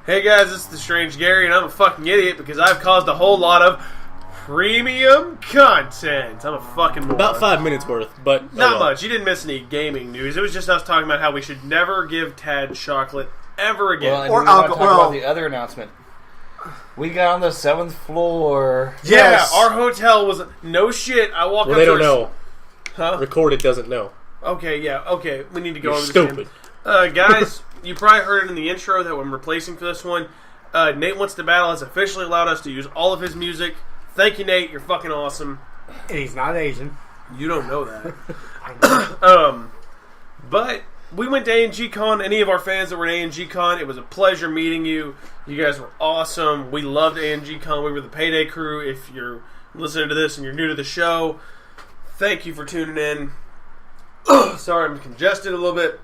Hey guys, this is the Strange Gary, and I'm a fucking idiot because I've caused a whole lot of premium content. I'm a fucking moron. About 5 minutes worth, but... Not much. You didn't miss any gaming news. It was just us talking about how we should never give Tad chocolate ever again. Well, and or alcohol. Talk about the other announcement. We got on the 7th floor. Yeah, yes. Our hotel was... No shit, I walked up they don't know. Huh? Recorded doesn't know. Okay, yeah, okay. We need to go You're over stupid. This guys, you probably heard it in the intro that I'm replacing for this one. Nate Wants to Battle has officially allowed us to use all of his music. Thank you, Nate. You're fucking awesome. And he's not Asian. You don't know that. I know. But we went to A&G Con. Any of our fans that were at A&G Con, it was a pleasure meeting you. You guys were awesome. We loved A&G Con. We were the Payday crew. If you're listening to this and you're new to the show, thank you for tuning in. Sorry, I'm congested a little bit.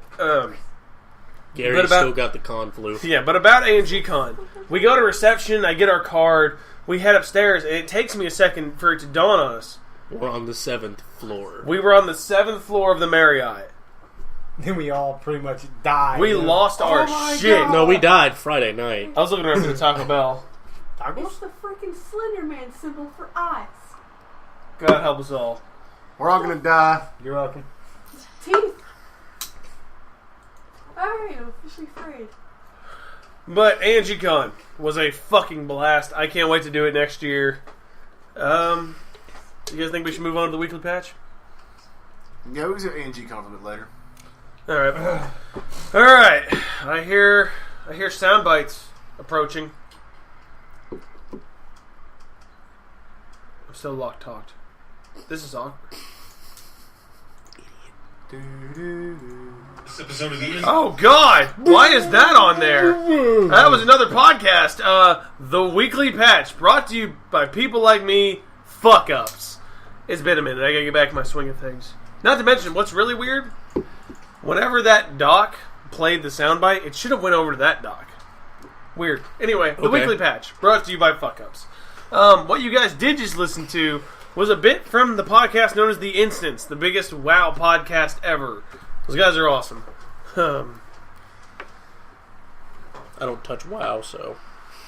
Gary still got the con flu. Yeah, but about A&G Con, we go to reception, I get our card, we head upstairs, and it takes me a second for it to dawn on us. We're on the 7th floor. We were on the 7th floor of the Marriott. Then we all pretty much died. We lost our shit. God. No, we died Friday night. I was looking around for the Taco Bell. It's the freaking Slender Man symbol for eyes. God help us all. We're all gonna die. You're welcome. Teeth. Alright, I'm officially afraid. But A&G Con was a fucking blast. I can't wait to do it next year. You guys think we should move on to the weekly patch? Yeah, we can do A&G Con a bit later. Alright. Alright. I hear sound bites approaching. I'm still locked-talked. This is awkward. This episode of the Oh God! Why is that on there? That was another podcast. The Weekly Patch, brought to you by people like me, fuck ups. It's been a minute. I gotta get back in my swing of things. Not to mention, what's really weird? Whenever that doc played the soundbite, it should have went over to that doc. Weird. Anyway, the Weekly Patch, brought to you by fuck ups. What you guys did just listen to was a bit from the podcast known as The Instance, the biggest WoW podcast ever. Those guys are awesome. I don't touch WoW, so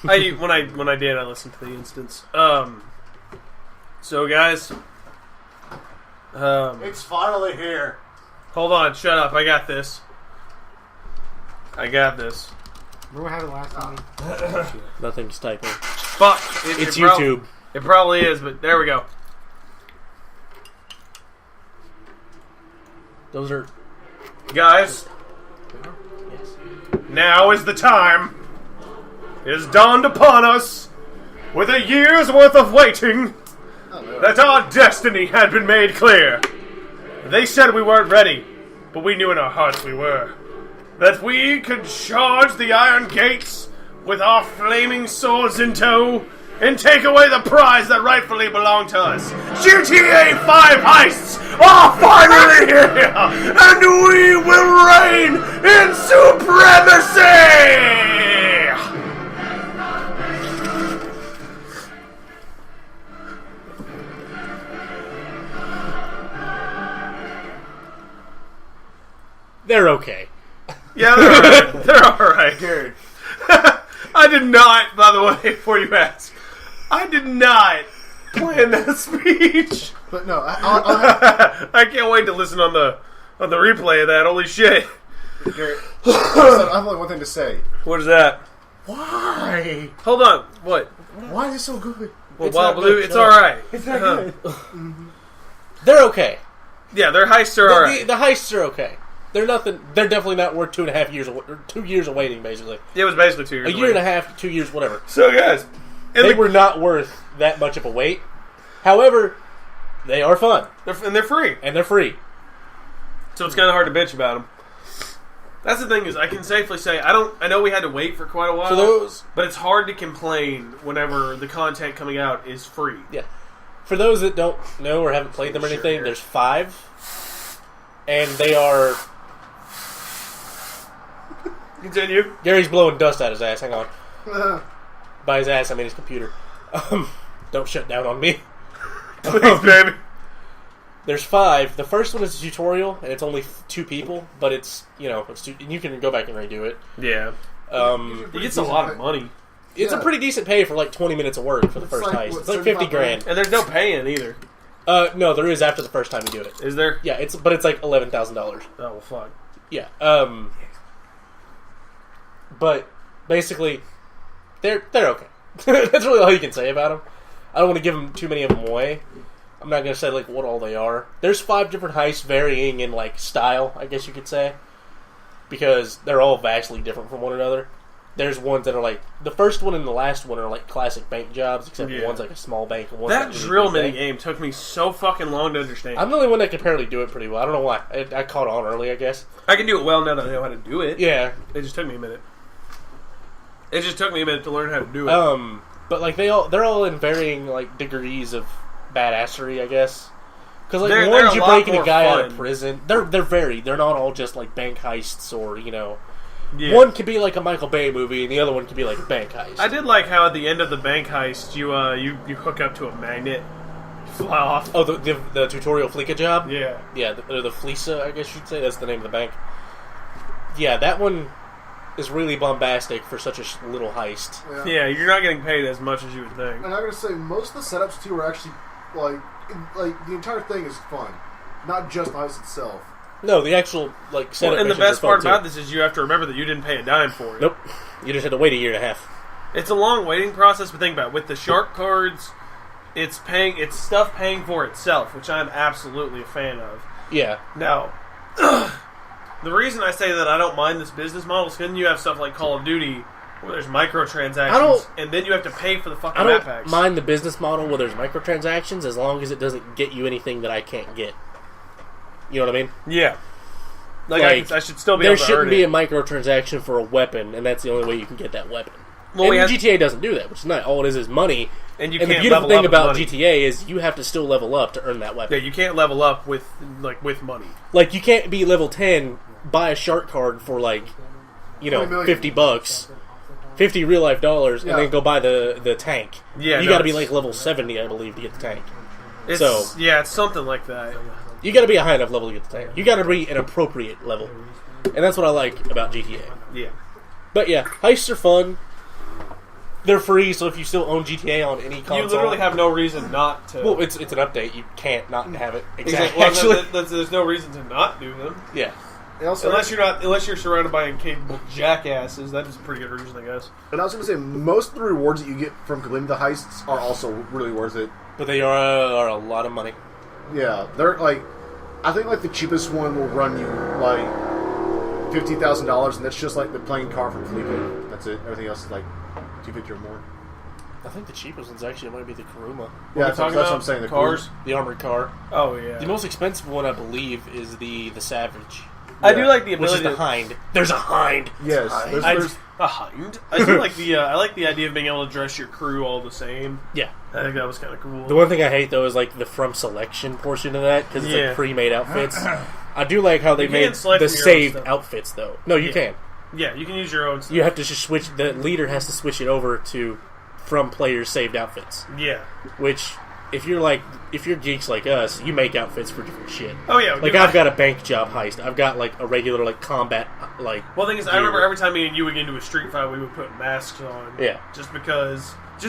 when I did, I listened to The Instance. So guys, it's finally here. Hold on, shut up. I got this. Remember what happened last time? nothing's typing. Fuck. It's YouTube. It probably is, but there we go. Those are... Guys, Yes. now is the time. It has dawned upon us, with a year's worth of waiting, that our destiny had been made clear. They said we weren't ready, but we knew in our hearts we were. That we could charge the iron gates with our flaming swords in tow and take away the prize that rightfully belonged to us. GTA 5 Heists are finally here, and we will reign in supremacy! They're okay. Yeah, they're alright. They're alright. I did not, by the way, before you ask, I did not plan that speech. But no, I can't wait to listen on the replay of that. Holy shit! Gary, I have only one thing to say. What is that? Why? Hold on. What? Why is it so good? Well, It's Wild not Blue. good. It's all right. It's not good. They're okay. Yeah, their heists are all right. The heists are okay. They're nothing. They're definitely not worth 2.5 years, or 2 years of waiting. Basically, It was basically 2 years. a year and a half, 2 years, whatever. So, guys, They were not worth that much of a wait. However, they are fun they're free, and they're free. so it's kind of hard to bitch about them. That's the thing is, I can safely say I know we had to wait for quite a while, For those, but it's hard to complain whenever the content coming out is free. yeah. For those that don't know or haven't played them or Sure, anything, here. there's 5, and they are. Continue. Gary's blowing dust out his ass. Hang on. By his ass, I mean his computer. Don't shut down on me. Please, baby. There's 5. The first one is a tutorial, and it's only 2 people, but it's, you know, and you can go back and redo it. Yeah. It gets a lot of money. It's a Yeah. pretty decent pay for like 20 minutes of work for the first like, heist. what, It's like 50 grand. And there's no pay-in either. No, there is after the first time you do it. Is there? Yeah, but it's like $11,000. Oh, well, fuck. Yeah. But basically, they're okay. That's really all you can say about them. I don't want to give them too many of them away. I'm not going to say like what all they are. There's 5 different heists varying in like style, I guess you could say, because they're all vastly different from one another. There's ones that are like the first one and the last one are like classic bank jobs, except for one's like a small bank and one's That like a drill big mini bank. game took me so fucking long to understand. I'm the only one that can apparently do it pretty well. I don't know why. I caught on early, I guess. I can do it well now that I know how to do it. Yeah. It just took me a minute. It just took me a minute to learn how to do it. But like they're all in varying like degrees of badassery, I guess. Because like They're one's a you lot breaking a more guy out fun. of prison. They're varied. They're not all just like bank heists or Yeah. one could be like a Michael Bay movie and the other one could be like a bank heist. I did like how at the end of the bank heist, you hook up to a magnet, you fly off. Oh, the tutorial Fleeka job. Yeah. Yeah, the Fleesa, I guess you'd say that's the name of the bank. Yeah, that one is really bombastic for such a little heist. Yeah, you're not getting paid as much as you would think. And I gotta say, most of the setups too are actually like the entire thing is fun, not just the heist itself. No, the actual like setup. And the missions best are part fun, about too. this is you have to remember that you didn't pay a dime for it. Nope, you just had to wait a year and a half. It's a long waiting process, but think about it. With the shark cards, it's stuff paying for itself, which I'm absolutely a fan of. Yeah. Now, the reason I say that I don't mind this business model is because you have stuff like Call of Duty where there's microtransactions, and then you have to pay for the fucking I map don't packs. mind the business model where there's microtransactions as long as it doesn't get you anything that I can't get. You know what I mean? Yeah. Like I should still be there able to shouldn't earn be it. a microtransaction for a weapon, and that's the only way you can get that weapon. Well, and GTA doesn't do that, which is nice. All it is money. And you and the can't beautiful level up thing about with money. GTA is you have to still level up to earn that weapon. Yeah, you can't level up with money. Like, you can't be level 10, buy a shark card for, like, $50, 50 real life dollars, and then go buy the tank. Yeah, you no, got to be, it's- like, level 70, I believe, to get the tank. It's something like that. You got to be a high enough level to get the tank. You got to be an appropriate level. And that's what I like about GTA. Yeah. But yeah, heists are fun. They're free, so if you still own GTA on any console... You literally have no reason not to. Well, it's an update. You can't not have it. Exactly. Actually. Well, there's no reason to not do them. Yeah. Also, Unless you're surrounded by incapable jackasses, that is a pretty good reason, I guess. and I was going to say, most of the rewards that you get from completing the heists are also really worth it. But they are a lot of money. Yeah, they're like, I think like the cheapest one will run you like $50,000, and that's just like the plane car from Fleetwood. That's it. Everything else is like $250 or more. I think the cheapest ones actually might be the Kuruma. Yeah, that's what I'm saying. The Cars? The armored car. Oh, yeah. The most expensive one, I believe, is the Savage. I do like the Which is ability the Hind. There's a Hind! Yes, there's a hind. I do like I like the idea of being able to dress your crew all the same. Yeah. I think that was kind of cool. The one thing I hate, though, is like the from selection portion of that, because it's like pre-made outfits. I do like how they You made can't select the from your own saved stuff. outfits, though. No, you can. Yeah, you can use your own stuff. You have to just switch. The leader has to switch it over to from players' saved outfits. Yeah. Which, if you're geeks like us, you make outfits for different shit. Oh, yeah. Like, I've got a bank job heist. I've got, like, a regular, like, combat, like... Well, the thing is, I remember every time me and you would get into a street fight, we would put masks on. Yeah. Just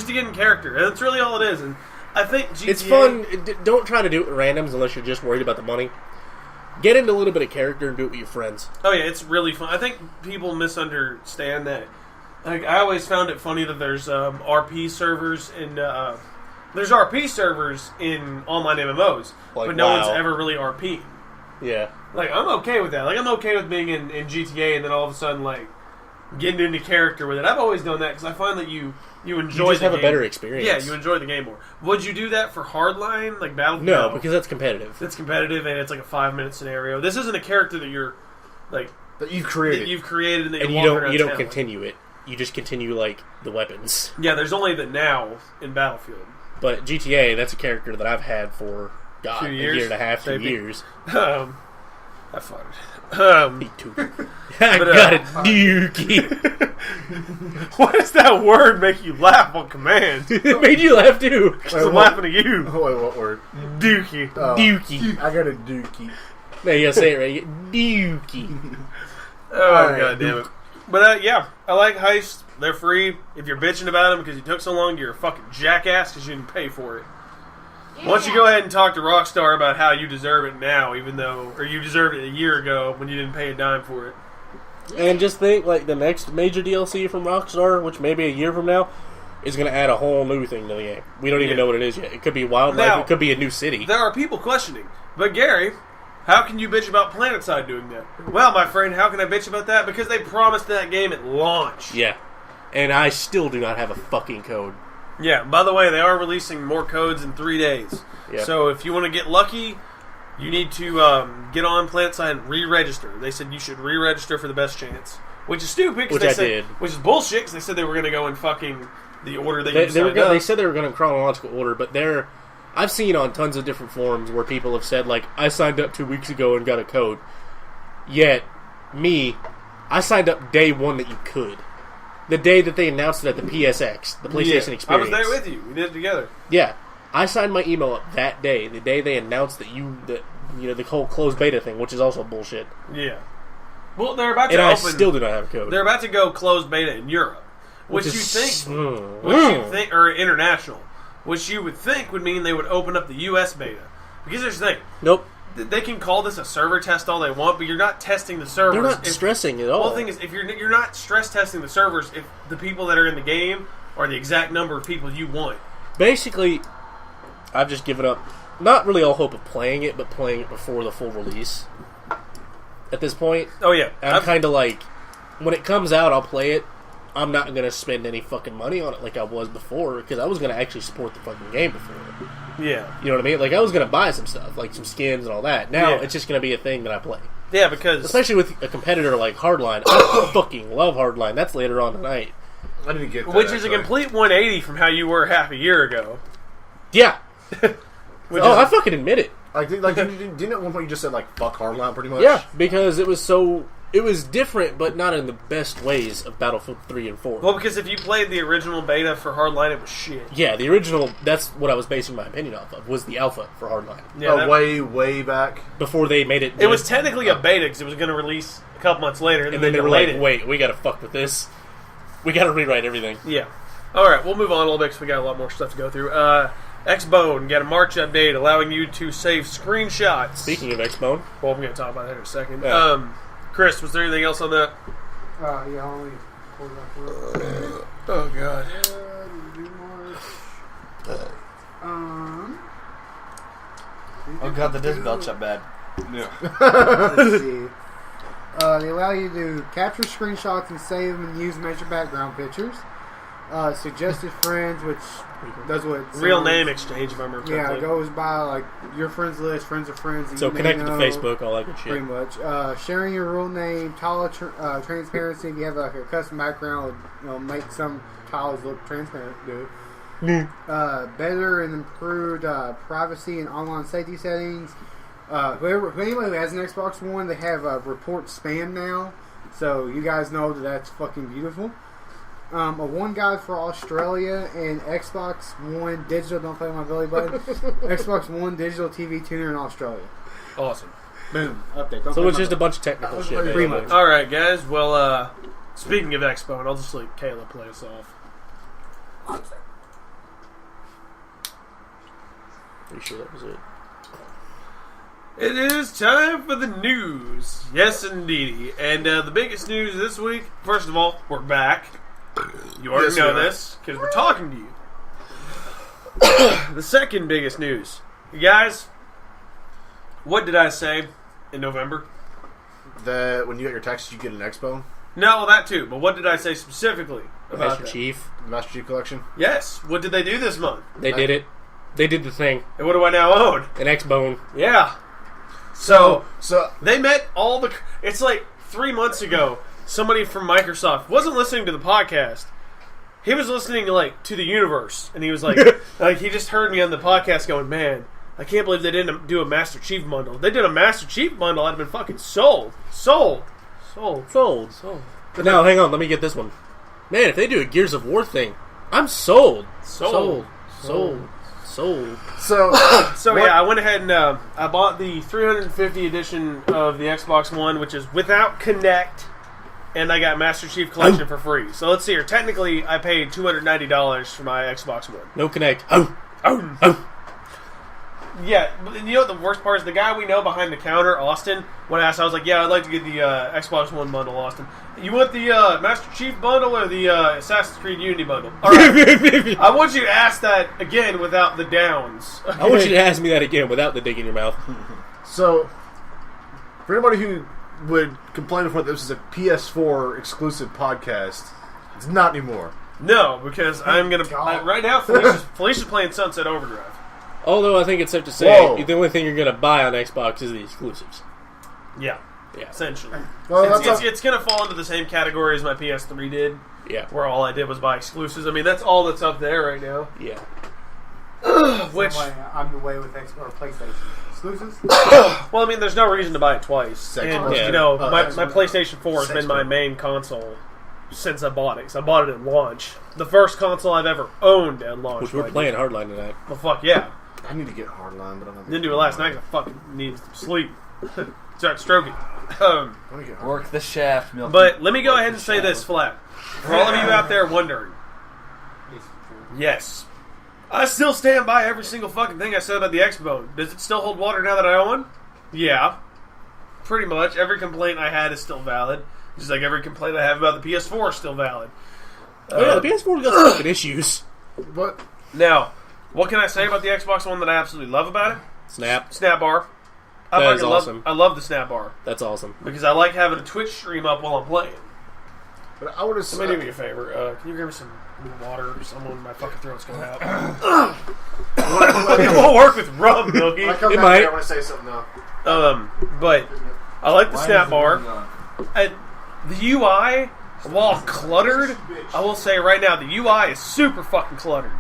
to get in character. And that's really all it is. And I think GTA... It's fun. Don't try to do it with randoms unless you're just worried about the money. Get into a little bit of character and do it with your friends. Oh, yeah, it's really fun. I think people misunderstand that. Like, I always found it funny that there's RP servers in... there's RP servers in online MMOs, Like, but no WoW. one's ever really RP'd. Yeah. Like, I'm okay with that. Like, I'm okay with being in GTA and then all of a sudden, like, getting into character with it. I've always done that because I find that you enjoy You just the have game. a better experience. Yeah, you enjoy the game more. Would you do that for Hardline, like Battlefield? No, because that's competitive. It's competitive and it's like a 5-minute scenario. This isn't a character that you're, like... that you've created. That you've created and that And you're you walking around don't town. continue it. You just continue, like, the weapons. Yeah, there's only the now in Battlefield. But GTA, that's a character that I've had for, God, 2 a years? year and a half, 2 Maybe. years. I farted. Me too. I got a dookie. Why does that word make you laugh on command? It made you laugh, too. I'm laughing at you. Wait, what word? Dookie. Dookie. I got a dookie. No, you gotta say it right. Dookie. Oh, Alright. God damn it. But yeah, I like Heists. They're free. If you're bitching about them because you took so long, you're a fucking jackass because you didn't pay for it. Why don't you go ahead and talk to Rockstar about how you deserve it now, or you deserved it a year ago when you didn't pay a dime for it. And just think, like, the next major DLC from Rockstar, which may be a year from now, is going to add a whole new thing to the game. We don't even know what it is yet. It could be wildlife, Now, it could be a new city. There are people questioning, but Gary, how can you bitch about PlanetSide doing that? Well, my friend, how can I bitch about that? Because they promised that game at launch. Yeah. And I still do not have a fucking code. Yeah, by the way, they are releasing more codes in 3 days. Yep. So if you want to get lucky, you need to get on PlanetSide and re-register. They said you should re-register for the best chance. Which is stupid. Which I did. Which is bullshit, because they said they were going to go in fucking the order that They you said they were going in chronological order, but I've seen on tons of different forums where people have said, like, I signed up 2 weeks ago and got a code. Yet, I signed up day one that you could. The day that they announced it at the PSX, the PlayStation Experience. I was there with you. We did it together. Yeah. I signed my email up that day, the day they announced that the whole closed beta thing, which is also bullshit. Yeah. Well, they're about to and open... I still do not have a code. They're about to go closed beta in Europe. Which you think... or international. Which you would think would mean they would open up the US beta. Because there's the thing. Nope. They can call this a server test all they want, but you're not testing the servers. They're not stressing at all. Well, the thing is, if you're not stress testing the servers, if the people that are in the game are the exact number of people you want. Basically, I've just given up, not really all hope of playing it, but playing it before the full release. At this point, oh yeah, I'm kind of like, when it comes out, I'll play it. I'm not going to spend any fucking money on it like I was before, because I was going to actually support the fucking game before. Yeah. You know what I mean? Like, I was going to buy some stuff, like some skins and all that. Now, it's just going to be a thing that I play. Yeah, because... Especially with a competitor like Hardline. I fucking love Hardline. That's later on tonight. I didn't get that. Which is a complete 180 from how you were half a year ago. Yeah. I fucking admit it. Didn't at one point you just said, like, fuck Hardline pretty much? Yeah, because it was different, but not in the best ways of Battlefield 3 and 4. Well, because if you played the original beta for Hardline, it was shit. Yeah, the original, that's what I was basing my opinion off of, was the alpha for Hardline. Yeah, way back. Before they made it... It was technically a beta, because it was going to release a couple months later, and then they were like, wait, we gotta fuck with this. We gotta rewrite everything. Yeah. Alright, we'll move on a little bit, because we got a lot more stuff to go through. Xbone got a March update allowing you to save screenshots. Speaking of Xbone... Well, I'm going to talk about that in a second. Yeah. Chris, was there anything else on that? Yeah, only pulled up real Oh, God. Oh god, the disc belt shot bad. Yeah. Let's see. They allow you to capture screenshots and save them and use them as your background pictures. Suggested friends, which does what Real name exchange, if I remember correctly. Yeah, it goes by like your friends list, friends of friends. So connected to Facebook, all that good shit. Pretty much. Sharing your real name, tile transparency. If you have like a custom background, make some tiles look transparent. Do it. Better and improved privacy and online safety settings. Anybody who has an Xbox One, they have report spam now, so you guys know that's fucking beautiful. A one guide for Australia and Xbox One digital. Don't play with my belly button. Xbox One digital TV tuner in Australia. Awesome. Boom. Update. Don't So play it's my just a belly. bunch of technical shit. Pretty much. All right, guys. Well, speaking of Xbone, I'll just let Kayla play us off. Pretty sure that was it. It is time for the news. Yes, indeedy. And the biggest news this week, first of all, we're back. You already know this, because we're talking to you. The second biggest news. You guys, what did I say in November? That when you get your taxes, you get an Xbone? No, that too. But what did I say specifically about Master that? Chief. Master Chief Collection? Yes. What did they do this month? They did it. They did the thing. And what do I now own? An Xbone. Yeah. So they met all the... It's like 3 months ago, somebody from Microsoft wasn't listening to the podcast. He was listening to the universe. And he was like, he just heard me on the podcast going, man, I can't believe they didn't do a Master Chief bundle. If they did a Master Chief bundle, I'd have been fucking sold. Sold. But now, hang on. Let me get this one. Man, if they do a Gears of War thing, I'm sold. Sold. So... Yeah, I went ahead and I bought the 350 edition of the Xbox One, which is without Kinect, and I got Master Chief Collection for free. So let's see here. Technically, I paid $290 for my Xbox One. No Connect. Yeah, but you know what the worst part is? The guy we know behind the counter, Austin, when I asked, I was like, yeah, I'd like to get the Xbox One bundle, Austin. You want the Master Chief bundle or the Assassin's Creed Unity bundle? All right. I want you to ask that again without the downs. I want you to ask me that again without the dick in your mouth. So, for anybody who would complain before this is a PS4 exclusive podcast, it's not anymore. No, because I'm going to... Right now, Felicia's playing Sunset Overdrive. Although I think it's safe to say the only thing you're going to buy on Xbox is the exclusives. Yeah. Yeah. Essentially. Well, it's going to fall into the same category as my PS3 did. Yeah. Where all I did was buy exclusives. I mean, that's all that's up there right now. Yeah. Which... I'm the way with Xbox or PlayStation. Exclusives? Well, I mean, there's no reason to buy it twice. And, Yeah. you know, my PlayStation 4 has been my main console since I bought it. Because I bought it at launch. The first console I've ever owned at launch. Which we're playing Hardline tonight. Well, fuck yeah. I need to get Hardline, but I'm not. Didn't do it last night. I fucking needed some sleep. Start stroking. Work the shaft, Milky. But let me go ahead and say this flat. For all of you out there wondering, yes, I still stand by every single fucking thing I said about the Xbone. Does it still hold water now that I own one? Yeah. Pretty much. Every complaint I had is still valid. Just like every complaint I have about the PS4 is still valid. Yeah, the PS4's got fucking issues. But Now, what can I say about the Xbox One that I absolutely love about it? Snap. Snap bar. That is awesome. I love the snap bar. That's awesome. Because I like having a Twitch stream up while I'm playing. but I would have Somebody do me a favor. Can you grab me some water or something? My fucking throat's going out. It won't work with rum, Milky. I come It back might. here, I want to say something now. But I like the snap bar. The UI, while cluttered, I will say right now, the UI is super fucking cluttered.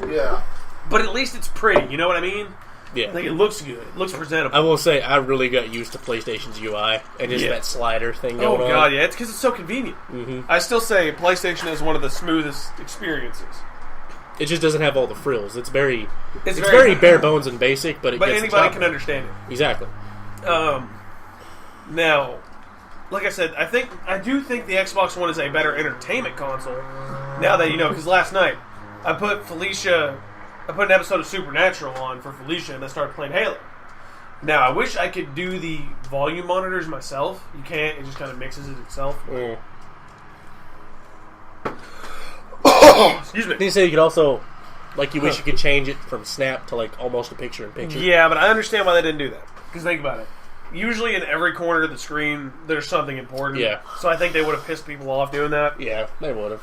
Yeah. But at least it's pretty, you know what I mean? Yeah. Like, it looks good. It looks presentable. I will say, I really got used to PlayStation's UI and just that slider thing Oh, going on. God, yeah. It's because it's so convenient. Mm-hmm. I still say PlayStation is one of the smoothest experiences. It just doesn't have all the frills. It's very It's very bare bones and basic, but it But gets the anybody job can done. understand it. Exactly. Now, like I said, I do think the Xbox One is a better entertainment console. Now that you know, because last night I put an episode of Supernatural on for Felicia, and I started playing Halo. Now, I wish I could do the volume monitors myself. You can't; it just kind of mixes it itself. Excuse me. They say you could also, like, you wish you could change it from snap to like almost a picture-in-picture. Yeah, but I understand why they didn't do that. Because think about it. Usually in every corner of the screen, there's something important. Yeah. So I think they would have pissed people off doing that. Yeah, they would have.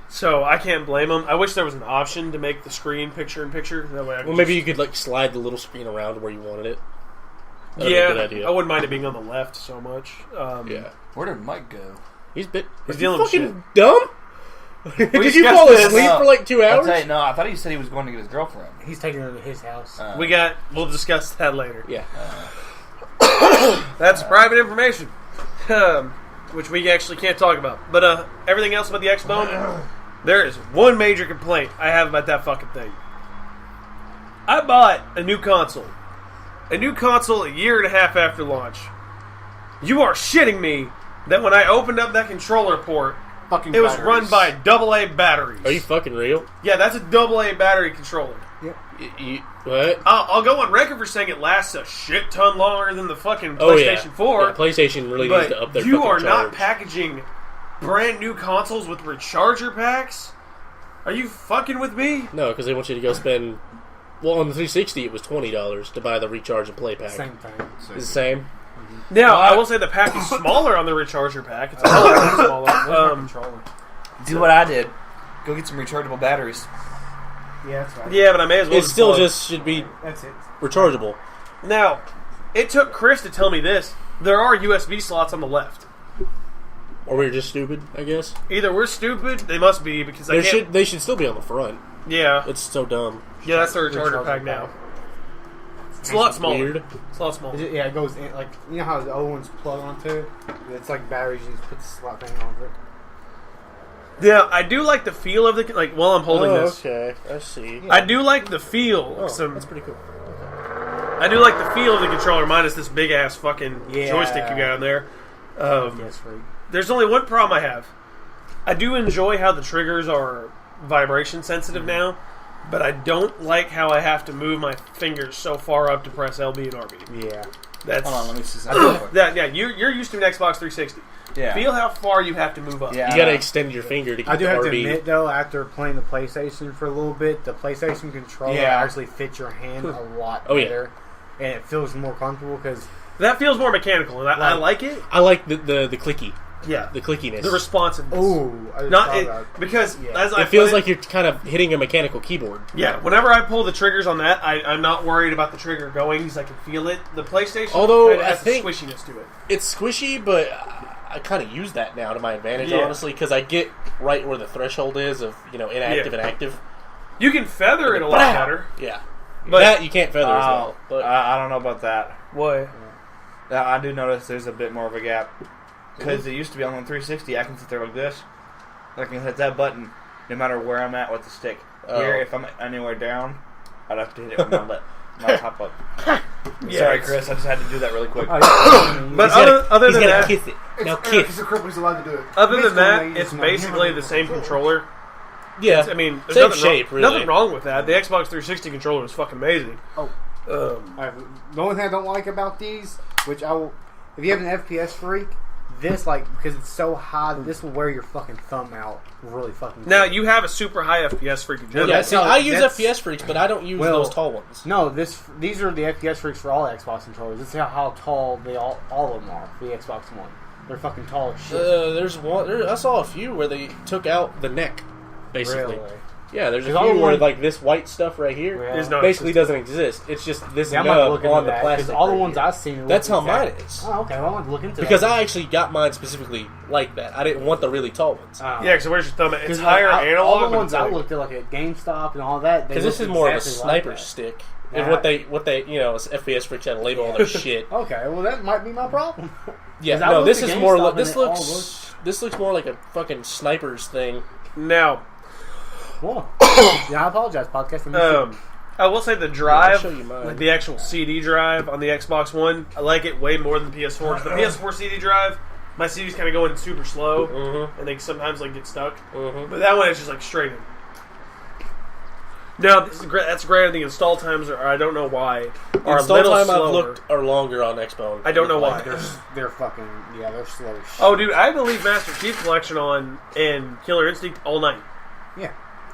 So I can't blame them. I wish there was an option to make the screen picture-in-picture. That way I could Well, maybe you could like slide the little screen around to where you wanted it. That'd be a Yeah, good idea. I wouldn't mind it being on the left so much. Yeah, Where did Mike go? he's dealing with fucking dumb. Did you discussed fall this. asleep for like 2 I'll hours? tell you, no, I thought he said he was going to get his girlfriend. He's taking her to his house. We'll discuss that later. Yeah. That's private information, which we actually can't talk about. But everything else about the Xbone, there is one major complaint I have about that fucking thing. I bought a new console a year and a half after launch. You are shitting me that when I opened up that controller port, Fucking it was batteries. run by AA batteries. Are you fucking real? Yeah, that's a AA battery controller. What? I'll go on record for saying it lasts a shit ton longer than the fucking Oh, yeah. PlayStation 4. Yeah, PlayStation really needs to up But their you fucking are not charge. packaging brand new consoles with recharger packs? Are you fucking with me? No, because they want you to go spend. Well, on the 360, it was $20 to buy the recharge and play pack. Same thing. It's the same. Now, I will say the pack is smaller on the recharger pack. It's a hell of a lot smaller. Do what I did. Go get some rechargeable batteries. Yeah, that's right. Yeah, but I may as well It still plug. just should be That's it. rechargeable. Now, it took Chris to tell me this. There are USB slots on the left. Or we're just stupid, I guess. Either we're stupid, they must be, because I can't... They should still be on the front. Yeah. It's so dumb. Yeah, that's the recharger pack now. It's a lot smaller. Weird. It's a lot smaller. Yeah, it goes in, like, you know how the old ones plug onto it? It's like batteries, you just put the slot thing onto it. Yeah, I do like the feel of the... Like, while I'm holding this. okay. I see. I do like the feel. That's pretty cool. I do like the feel of the controller, minus this big-ass fucking Yeah. joystick you got in there. Yes, right. There's only one problem I have. I do enjoy how the triggers are vibration sensitive now, but I don't like how I have to move my fingers so far up to press LB and RB. Yeah. That's Hold on, let me see something. you're used to an Xbox 360. Yeah. Feel how far you have to move up. Yeah. You gotta extend your finger to keep I do the have to RB. admit, though, after playing the PlayStation for a little bit, the PlayStation controller Yeah. actually fits your hand a lot Oh, yeah. better. And it feels more comfortable because... That feels more mechanical, and I like it. I like the clicky. Yeah. The clickiness. The responsiveness. Oh, I just Not saw it, that. because Yeah. as I It feels put like you're kind of hitting a mechanical keyboard. yeah. Whenever I pull the triggers on that, I'm not worried about the trigger going because I can feel it. The PlayStation, Although, kinda I has think- the squishiness to it. It's squishy, but I kind of use that now to my advantage, Yeah. honestly, because I get right where the threshold is of inactive and active. You can feather it a lot better. Yeah, But- that you can't feather as well. But I don't know about that. What? I do notice there's a bit more of a gap. Because it used to be on the 360, I can sit there like this. I can hit that button no matter where I'm at with the stick. Oh. Here, if I'm anywhere down, I'd have to hit it with my top up. Yeah, Sorry, it's- Chris, I just had to do that really quick. But he's other he's than gotta that, kiss it. Now kiss. He's a cripple. He's allowed to do it. other than that, Basically, it's it's basically not- the same controller. Yeah, I mean, there's same nothing shape, wrong, really. nothing wrong with that. The Xbox 360 controller is fucking amazing. Oh. Um, The only thing I don't like about these, which I will... If you have an FPS freak, this, because it's so high, this will wear your fucking thumb out really fucking now quick. you have a super high FPS freak in general. yeah. See, no, I use that's- FPS freaks, but I don't use Well, those tall ones. No, these are the FPS freaks for all Xbox controllers. This is how tall they all of them are for the Xbox One. They're fucking tall as shit. There's one. I saw a few where they took out the neck, basically. Really? Yeah, there's a There's all few where one- this white stuff right here Yeah. Is not basically existent. doesn't exist. It's just this Yeah, I'm gonna nub look into on the that, 'cause plastic. all the right ones here. I've seen. That's how look mine exact- is. Oh, okay. Well, I'm gonna look into Because that. I actually got mine specifically like that. I didn't want the really tall ones. Yeah, so where's your thumb at? It's 'Cause, higher analog. All the but ones it's I like- looked at, at GameStop and all that. Because this is more of a sniper stick. And Yeah. what they FPS freaks had to label all their shit. Okay, well that might be my problem. Yeah, 'Cause I no, looked this at is more. GameStop and This it all looks more like a fucking sniper's thing. Now, Well, yeah, I apologize, podcast. I will say the I'll drive, show you mine. like the actual CD drive on the Xbox One, I like it way more than the PS4. 'Cause the PS4 CD drive, my CDs kind of go in super slow, Mm-hmm. and they sometimes get stuck. Mm-hmm. But that one is just straight in. Now that's granted. The install times are, I don't know why, are Install a little time slower. I've looked are longer on Xbox. I don't know why. they're fucking they're slow. As shit. Oh, dude, I believe Master Chief Collection on and Killer Instinct all night. Yeah,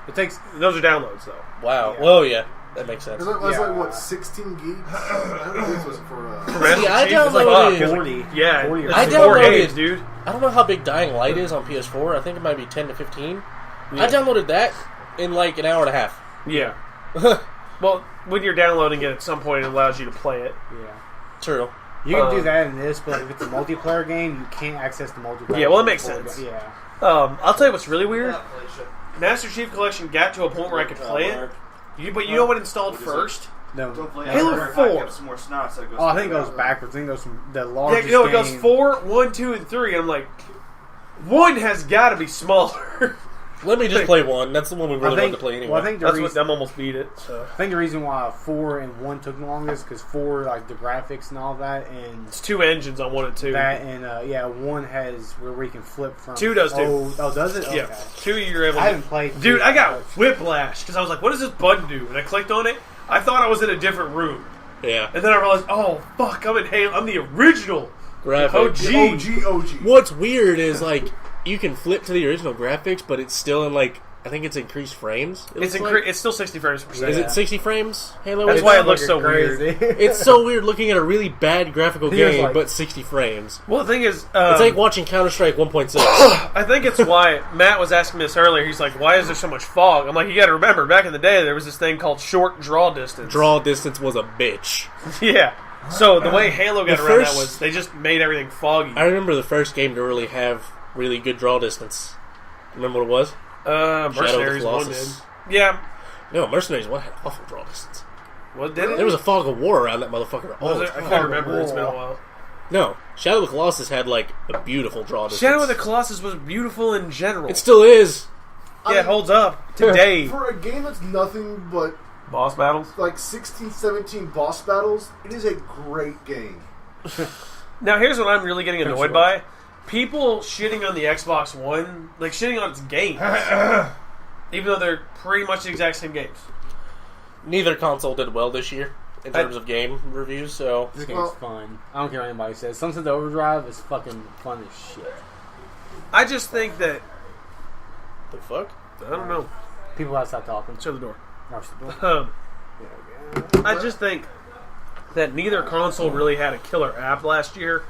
it takes. Those are downloads though. Wow. Yeah. Well, yeah, that makes sense. It was Yeah. like what, 16 gigs? How many gigs was it for? See, I Chief is downloaded- fuck, 40. yeah, 40 or it's I 4 downloaded- games, dude. I don't know how big Dying Light is on PS4. I think it might be 10 to 15. Yeah. I downloaded that in like an hour and a half. Yeah. Well, when you're downloading it, at some point it allows you to play it. Yeah, True. you can do that in this, but if it's a multiplayer game, you can't access the multiplayer. Yeah, well, it game makes before sense. Yeah. I'll tell you what's really weird. Master Chief Collection got to a point where I could play it, but you know what installed first? No. Halo 4. Oh, I think it goes backwards. I think it goes from the Yeah, largest. you know, it goes game- 4, 1, 2, and 3. And I'm like, 1 has got to be smaller. Let me just play one. That's the one we really I think, wanted to play anyway. Well, I think the That's reason, what I'm almost beat it. So I think the reason why 4 and 1 took the longest because 4 the graphics and all that, and it's 2 engines on 1 and 2. that and 1 has where you can flip from. 2 does too. Oh, does it? Yeah, Okay. 2 you're able. I haven't played. Dude, 2. I got whiplash because I was like, "What does this button do?" And I clicked on it. I thought I was in a different room, Yeah. and then I realized, "Oh fuck, I'm in Halo. I'm the original Graphics. OG." What's weird is you can flip to the original graphics, but it's still in I think it's increased frames. It's still 60 frames per second. Is it 60 frames? Halo. That's is? why it looks so crazy. It's so weird looking at a really bad graphical He was game, like- but 60 frames. Well, the thing is, It's like watching Counter-Strike 1.6. I think it's why Matt was asking me this earlier. He's like, "Why is there so much fog?" I'm like, "You got to remember, back in the day, there was this thing called short draw distance." Draw distance was a bitch. Yeah. So the way Halo got The around that first- was they just made everything foggy. I remember the first game to really have really good draw distance. Remember what it was? Mercenaries Shadow of 1 the did. Colossus. Yeah. No, Mercenaries 1 had awful draw distance. What did it? There was a fog of war around that motherfucker. Was Oh, there? I can't remember. It's been a while. no, Shadow of the Colossus had a beautiful draw distance. Shadow of the Colossus was beautiful in general. It still is. Yeah, it holds up today. For a game that's nothing but Boss battles. 16, 17 boss battles, it is a great game. Now, here's what I'm really getting annoyed by. people shitting on the Xbox One, like shitting on its games, even though they're pretty much the exact same games. Neither console did well this year in terms of game reviews, so... This game's fun. I don't care what anybody says. Sunset Overdrive is fucking fun as shit. I just think that... The fuck? I don't know. People outside talking. Shut the door. Watch the door. I just think that neither console really had a killer app last year.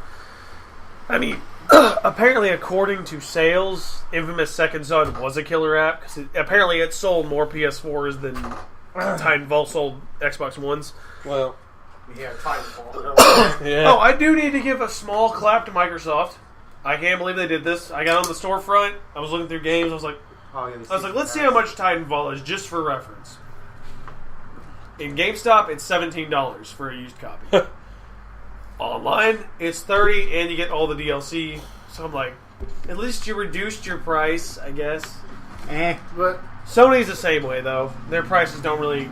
I mean, apparently, according to sales, Infamous Second Son was a killer app because apparently it sold more PS4s than Titanfall sold Xbox Ones. Well, Yeah, Titanfall. yeah. Oh, I do need to give a small clap to Microsoft. I can't believe they did this. I got on the storefront. I was looking through games. I was like, let's see how much Titanfall is, just for reference. In GameStop, it's $17 for a used copy. Online, it's $30, and you get all the DLC. So I'm like, at least you reduced your price, I guess. But Sony's the same way, though. Their prices don't really...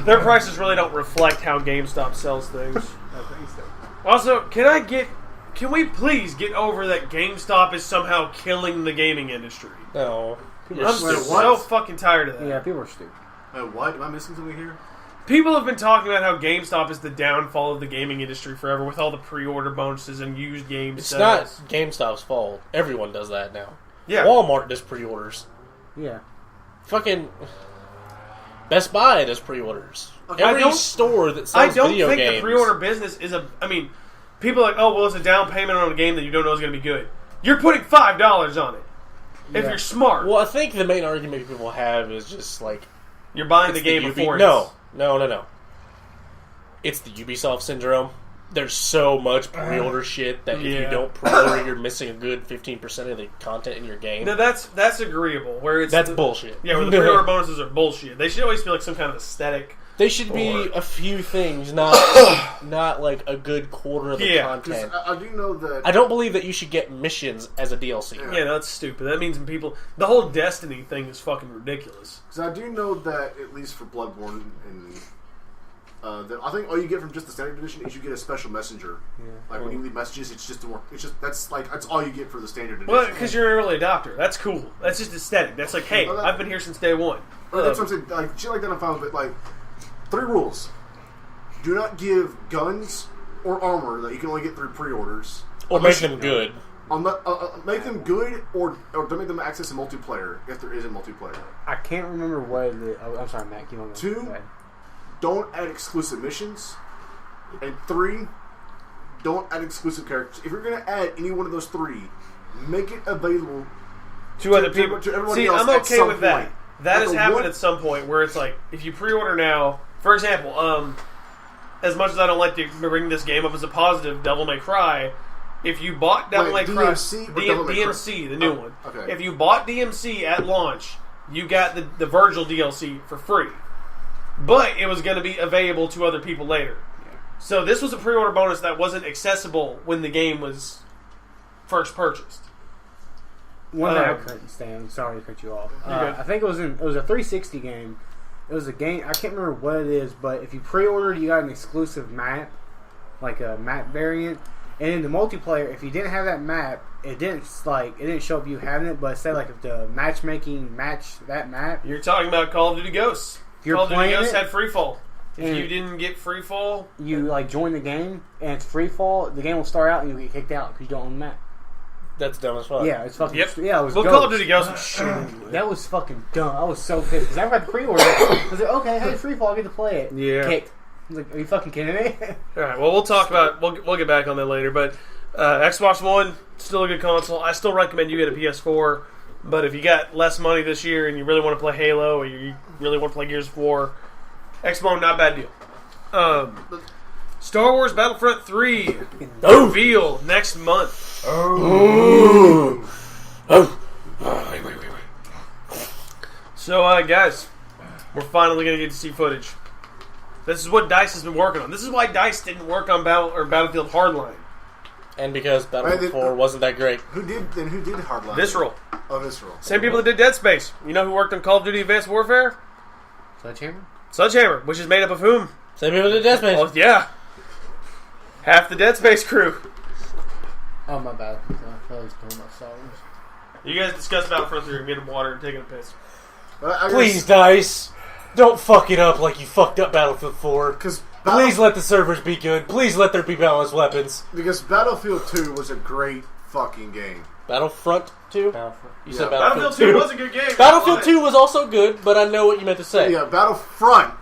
Their prices really don't reflect how GameStop sells things. Also, can we please get over that GameStop is somehow killing the gaming industry? No. I'm so fucking tired of that. Yeah, people are stupid. what? Am I missing something here? People have been talking about how GameStop is the downfall of the gaming industry forever with all the pre-order bonuses and used games. It's not GameStop's fault. Everyone does that now. Yeah. Walmart does pre-orders. Yeah. Fucking Best Buy does pre-orders. Okay, Every store that I sells don't video think games. the pre-order business is a... I mean, people are like, oh, well, it's a down payment on a game that you don't know is going to be good. You're putting $5 on it. If you're smart. Well, I think the main argument people have is just like... You're buying the it's game before No. It's the Ubisoft syndrome. There's so much pre-order shit that if you don't pre-order, you're missing a good 15% of the content in your game. No, that's agreeable. Where it's That's bullshit. Yeah, where the pre-order bonuses are bullshit. They should always be like some kind of aesthetic. They should be a few things, not like a good quarter of the content. I do know that... I don't believe that you should get missions as a DLC. Yeah, that's stupid. That means the whole Destiny thing is fucking ridiculous. Because I do know that, at least for Bloodborne, and that I think all you get from just the standard edition is you get a special messenger. Yeah. Like when you leave messages, that's all you get for the standard edition. Well, because you're an early adopter. That's cool. That's just aesthetic. That's like, hey, I've been here since day one. That's what I'm saying. Like shit like that, I'm fine with. But like 3 rules: do not give guns or armor that you can only get through pre-orders, or make them good. Make them good, or don't make them access in multiplayer if there is a multiplayer. I can't remember what I'm sorry, Matt. Keep on going. 2, don't add exclusive missions, and 3, don't add exclusive characters. If you're going to add any one of those 3, make it available to other people. To everybody See, else I'm okay with that. point. That has happened at some point where it's like, if you pre-order now, for example, as much as I don't like to bring this game up as a positive, Devil May Cry, if you bought Devil May Cry, DMC, the new one. Okay. If you bought DMC at launch, you got the Virgil DLC for free. But it was going to be available to other people later. Yeah. So this was a pre-order bonus that wasn't accessible when the game was first purchased. One that I couldn't stand. Sorry to cut you off. I think it was a 360 game. It was a game. I can't remember what it is, but if you pre-ordered, you got an exclusive map, like a map variant. And in the multiplayer, if you didn't have that map, it didn't show up you having it. But say like if the matchmaking matched that map, you're talking about Call of Duty Ghosts. Call of Duty Ghosts had free fall. If you didn't get free fall, you like join the game and it's free fall. The game will start out and you'll get kicked out because you don't own the map. That's dumb as fuck. Yeah, it's fucking. Yep. Yeah, it was. Well, Call of Duty Ghosts was shit anyway. That was fucking dumb. I was so pissed because I got the pre-order. I was like, okay, hey, free fall, I get to play it. Yeah. Kicked. I was like, are you fucking kidding me? All right. Well, we'll talk about. We'll get back on that later. But Xbox One, still a good console. I still recommend you get a PS4. But if you got less money this year and you really want to play Halo or you really want to play Gears of War, Xbox, not a bad deal. Star Wars Battlefront 3 revealed next month. So, guys, we're finally going to get to see footage. This is what DICE has been working on. This is why DICE didn't work on Battlefield Hardline. And because Battlefield 4 wasn't that great. Who did Hardline? Visceral. Oh, Visceral. Same people that did Dead Space. You know who worked on Call of Duty Advanced Warfare? Sledgehammer, which is made up of whom? Same people that did Dead Space. Oh, yeah. Half the Dead Space crew. Oh, my bad. I was talking about Star Wars. You guys discuss Battlefront 3 and getting water and taking a piss. Please, DICE, don't fuck it up like you fucked up Battlefield 4. Please let the servers be good. Please let there be balanced weapons. Because Battlefield 2 was a great fucking game. Battlefront 2? Battlefront. You said Battlefield 2 was a good game. Battlefield 2 was also good, but I know what you meant to say. Yeah, Battlefront.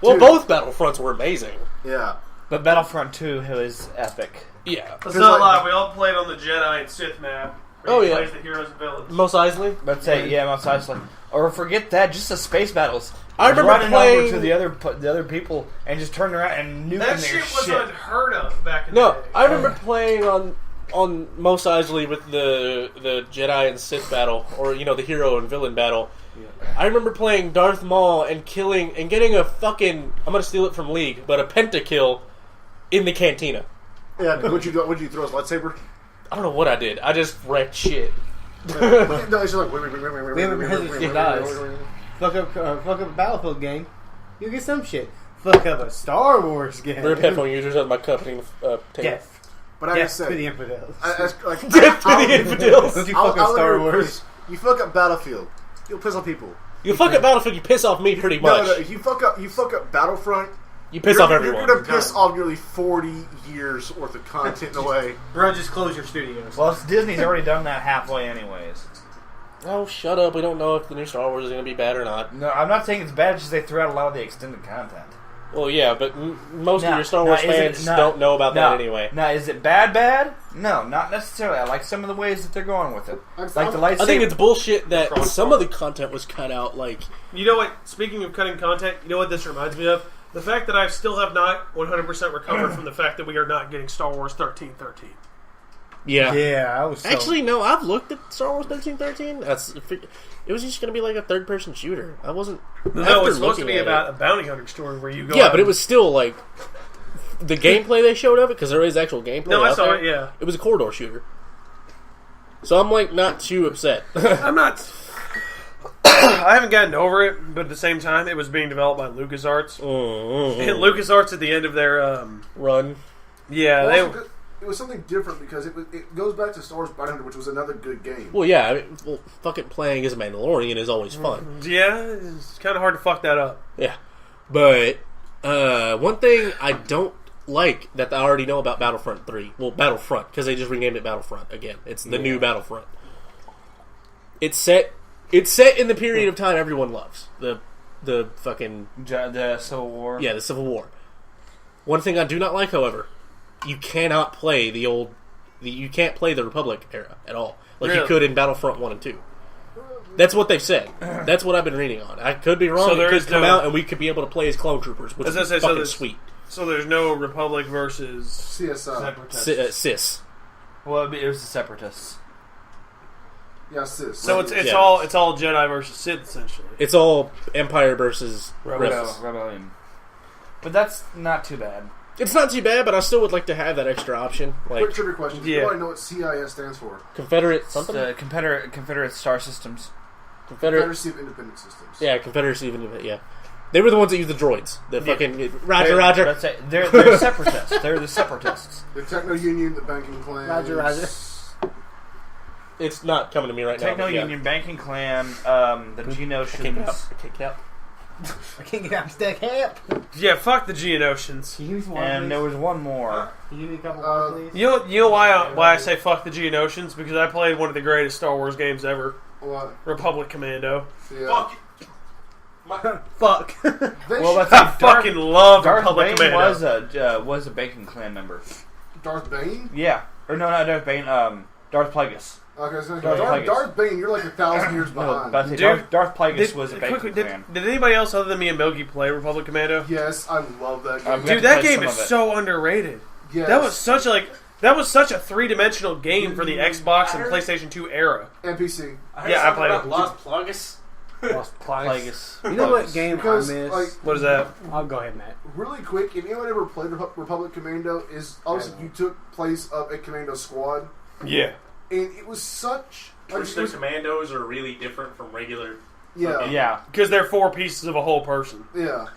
Well, 2. both Battlefronts were amazing. Yeah. But Battlefront 2 was epic. Yeah. Let's not lie, we all played on the Jedi and Sith map. Oh, yeah. Plays the heroes and villains. Mos Eisley? Let's say, yeah, Mos Eisley. Or forget that, just the space battles. I remember running playing over to the other people and just turning around and nuking That their shit was unheard of back in the No, day. I remember playing on Mos Eisley with the Jedi and Sith battle, or the hero and villain battle. I remember playing Darth Maul and killing and getting a fucking, I'm gonna steal it from League, but a pentakill in the cantina. Yeah, what'd you do? What'd you throw his lightsaber? I don't know what I did. I just wrecked shit. No, it's just like We haven't heard it dies. Fuck up a Battlefield game, you get some shit. Fuck up a Star Wars game. Rip headphone users at my company table. Death. But I Death said, to the infidels. Death to the infidels. Don't you fuck up Star Wars. You fuck up Battlefield, you'll piss off people. You fuck up Battlefield, you piss off me pretty much. No, if you fuck up Battlefront, You piss off everyone. You're gonna piss off nearly 40 years worth of content in a way. Bro, just close your studios. Well, Disney's already done that halfway anyways. Oh, shut up. We don't know if the new Star Wars is going to be bad or not. No, I'm not saying it's bad, it's just they threw out a lot of the extended content. Well, yeah, but most of your Star Wars fans don't know about that anyway. Now, is it bad? No, not necessarily. I like some of the ways that they're going with it. Like the lightsaber. I think it's bullshit that some of the content was cut out, like... You know what? Speaking of cutting content, you know what this reminds me of? The fact that I still have not 100% recovered from the fact that we are not getting Star Wars 1313. Yeah. Yeah, I was Actually, no, I've looked at Star Wars 1313. It was just going to be like a third-person shooter. I wasn't... No, it's supposed to be about a bounty hunter story where you go Yeah, out but it was still, like... The gameplay they showed of it, because there is actual gameplay No, I out saw there, it, yeah. It was a corridor shooter. So I'm, like, not too upset. I'm not... I haven't gotten over it, but at the same time, it was being developed by LucasArts. And LucasArts at the end of their... Run. Yeah, It was something different because it goes back to Star Wars Battlefront, which was another good game. Well, yeah, I mean, fucking playing as a Mandalorian is always fun. Yeah, it's kind of hard to fuck that up. Yeah. But, one thing I don't like that I already know about Battlefront 3, well, Battlefront, because they just renamed it Battlefront again. It's the new Battlefront. It's set in the period of time everyone loves. The fucking... The Civil War. Yeah, the Civil War. One thing I do not like, however... You cannot play you can't play the Republic era at all, like you could in Battlefront 1 and 2. That's what they've said. That's what I've been reading on. I could be wrong. So it could come out and we could be able to play as clone troopers, which is fucking sweet. So there's no Republic versus CSI. Sis. Well, it was the Separatists. Yeah, sis. So it's all Jedi versus Sith essentially. It's all Empire versus Rebellion. But that's not too bad. It's not too bad, but I still would like to have that extra option. Like Quick trivia question. Do you already know what CIS stands for? Confederate something? The Confederate Star Systems. Confederacy of Independent Systems. Yeah, Confederacy of Independent. Yeah, they were the ones that used the droids. The fucking Roger. They're separatists. They're the separatists. The Techno Union, the banking clan. Roger. It's not coming to me right now. Techno Union, banking clan, the Geonosians. I can't get out. I can't get out stuck up. Yeah, fuck the Geonosians. Can you use one, And please? there was one more. Can you give me a couple more, please? You know why I say fuck the Geonosians? Because I played one of the greatest Star Wars games ever. What? Republic Commando. Yeah. Fuck. Well, I fucking love Darth Republic Bane Commando. was a banking clan member. Darth Bane? Yeah. Or no, not Darth Bane. Darth Plagueis. Okay, so Plagueis. Darth Bane, you're like 1,000 years behind. Dude, Darth Plagueis was a banking clan. Did anybody else other than me and Milky play Republic Commando? Yes, I love that game. Dude, that game is so underrated. Yes. That was such a three-dimensional game for the Xbox and PlayStation 2 era. NPC. Yeah, I played it. Lost Plagueis. Lost Plagueis. Plagueis. You know what game Because, I miss? like, What is that? I'll go ahead, Matt. really quick, if anyone ever played Republic Commando, is obviously you took place of a commando squad, Yeah. and it was such. Like, Which the commandos are really different from regular. yeah, Yeah. Because they're four pieces of a whole person. yeah.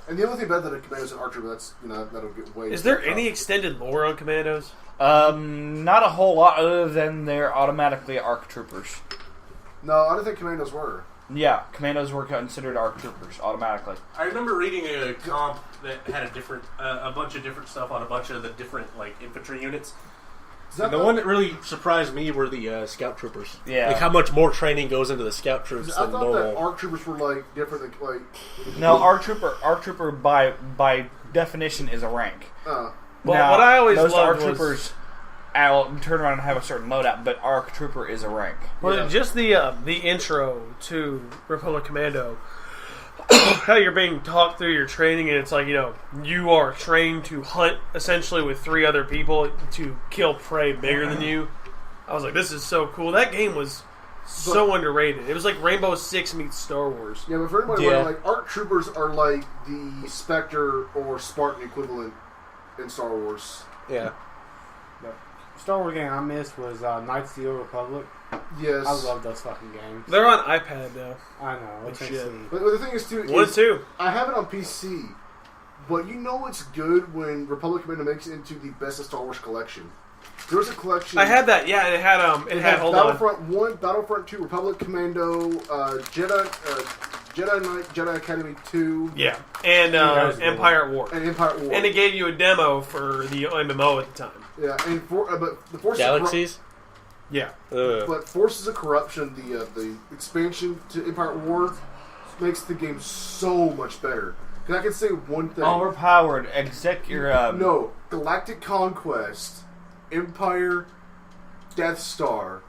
And the only thing better than Commandos and Archer, that's that'll get way. Is there any extended lore on Commandos? Not a whole lot other than they're automatically ARC troopers. No, I don't think Commandos were. Yeah, Commandos were considered ARC troopers automatically. I remember reading a comp that had a bunch of different stuff on a bunch of the different infantry units. And the one that really surprised me were the scout troopers. Yeah, like how much more training goes into the scout troops I than thought normal. that ARC troopers were different. No, ARC trooper by definition is a rank. Well, now, what I always those loved ARC troopers, I'll turn around and have a certain loadout, but ARC trooper is a rank. Well, just the intro to Republic Commando, how you're being taught through your training, and it's like, you are trained to hunt essentially with 3 other people to kill prey bigger than you. I was like, this is so cool. That game was so underrated. It was like Rainbow Six meets Star Wars. Yeah, but for anybody wondering, ARC troopers are like the Spectre or Spartan equivalent in Star Wars. Yeah. Star Wars game I missed was Knights of the Old Republic. Yes. I love those fucking games. They're on iPad now. I know. It's shit. insane. But the thing is, too, 1 and 2. I have it on PC, but it's good when Republic Commando makes it into the best of Star Wars collection. There was a collection. I had that. Yeah, it had hold on. Battlefront 1, Battlefront 2, Republic Commando, Jedi Knight, Jedi Academy 2. Yeah, and Empire at War. And Empire at War. And it gave you a demo for the MMO at the time. Yeah, and but the Forces Galaxies? Yeah. But Forces of Corruption, the expansion to Empire at War, makes the game so much better. Because I can say one thing. Overpowered, No, Galactic Conquest, Empire, Death Star.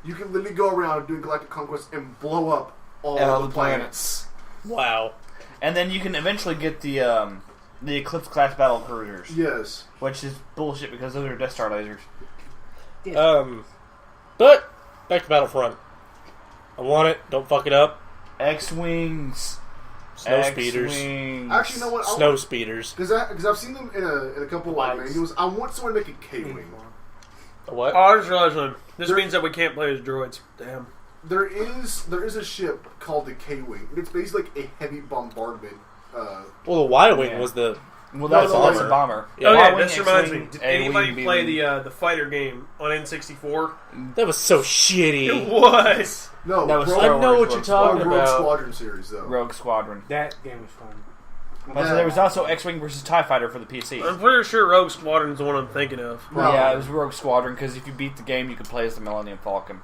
You can literally go around doing Galactic Conquest and blow up all the planets. Wow. And then you can eventually get the Eclipse class battle cruisers. Yes. Which is bullshit because those are Death Star lasers. But back to Battlefront. I want it. Don't fuck it up. X-Wings. Snow speeders. Actually, you know what? Snow speeders. Because I've seen them in a couple of manuals. I want someone to make a K-Wing. A what? Oh, I just realized one. This means that we can't play as droids. Damn. There is a ship called the K-Wing. It's basically like a heavy bombardment. Well, the Y-Wing was the... Well, that's no, a bomber. Yeah. Okay, this reminds me. X-Wing, Did A-Wing, anybody play B-Wing. the fighter game on N64? That was so shitty. It was. No, That was Rogue, Star I know Wars, what you're Rogue talking Rogue about. Squadron series, though. Rogue Squadron. That game was fun. But there was also X-Wing versus TIE Fighter for the PC. I'm pretty sure Rogue Squadron's the one I'm thinking of. Yeah, it was Rogue Squadron because if you beat the game, you could play as the Millennium Falcon.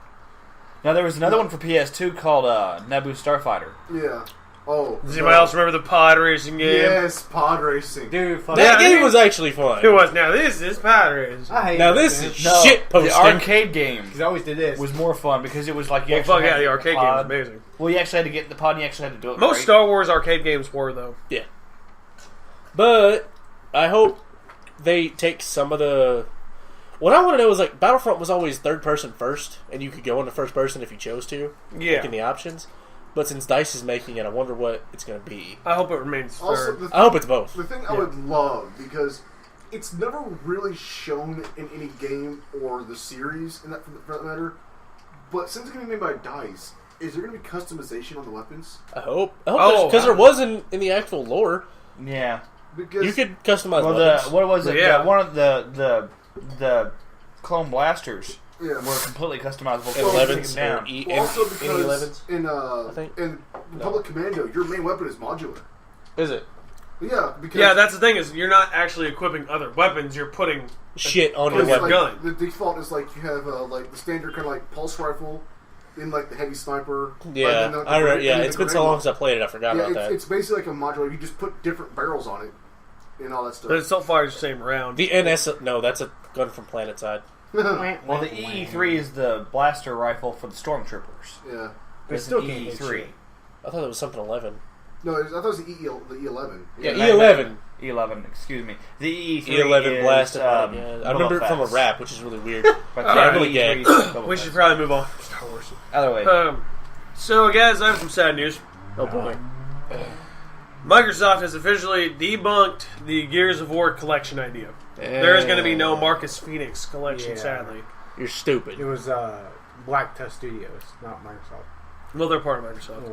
Now there was another one for PS2 called Naboo Starfighter. Yeah. Oh. Does anybody else remember the pod racing game? Yes, pod racing. Dude, fuck That Yeah, game was actually fun. It was. Now this is pod racing. I hate Now that this game. is No, shit posting. the arcade game He's always did this. was more fun because it was like you Well, actually fuck had yeah, to the get arcade game pod. was amazing. Well, you actually had to get the pod and you actually had to do it. Most right. Star Wars arcade games were, though. Yeah. But I hope they take some of the... What I want to know is, like, Battlefront was always third person first, and you could go into first person if you chose to, Yeah. in the options. But since DICE is making it, I wonder what it's going to be. I hope it remains Also, third. I hope it's both. The thing I would love, because it's never really shown in any game or the series, in that, for that matter, but since it's going to be made by DICE, is there going to be customization on the weapons? I hope. Oh, Because there wasn't in the actual lore. Yeah. Because You could customize Well, weapons. what was it? Yeah. One of the clone blasters yeah. were completely customizable. And Well, 11s. down. Or Well, also any because 11s. in think. in Republic Commando, your main weapon is modular. Is it? Yeah, because Yeah, that's the thing, is you're not actually equiping other weapons, you're putting... Shit on your it's weapon. gun. The default is like you have like the standard kind of like pulse rifle, in like the heavy sniper. Yeah, and then I remember, yeah, and then it's the been so grenade long since I played it, I forgot Yeah, about that. it's basically like a modular. You just put different barrels on it and all that stuff. But it still fires the same round. The NS, no, that's a gun from Planet Side. Well, the EE3 is the blaster rifle for the stormtroopers. yeah. But It's still an can't hit EE3. shit. I thought it was something 11. No, I thought it was the E11. Yeah, E11. E11, excuse me. The EE3 E11 is, blasted. um, I remember it from a rap, which is really weird. But Alright. the Really gay. EE3 is Boba We Fett. should probably move on. Star Wars. Either way. So, guys, I have some sad news. Oh boy. Microsoft has officially debunked the Gears of War collection idea. There is going to be no Marcus Phoenix collection, Yeah. sadly. You're stupid. It was Black Tusk Studios, not Microsoft. Well, they're part of Microsoft.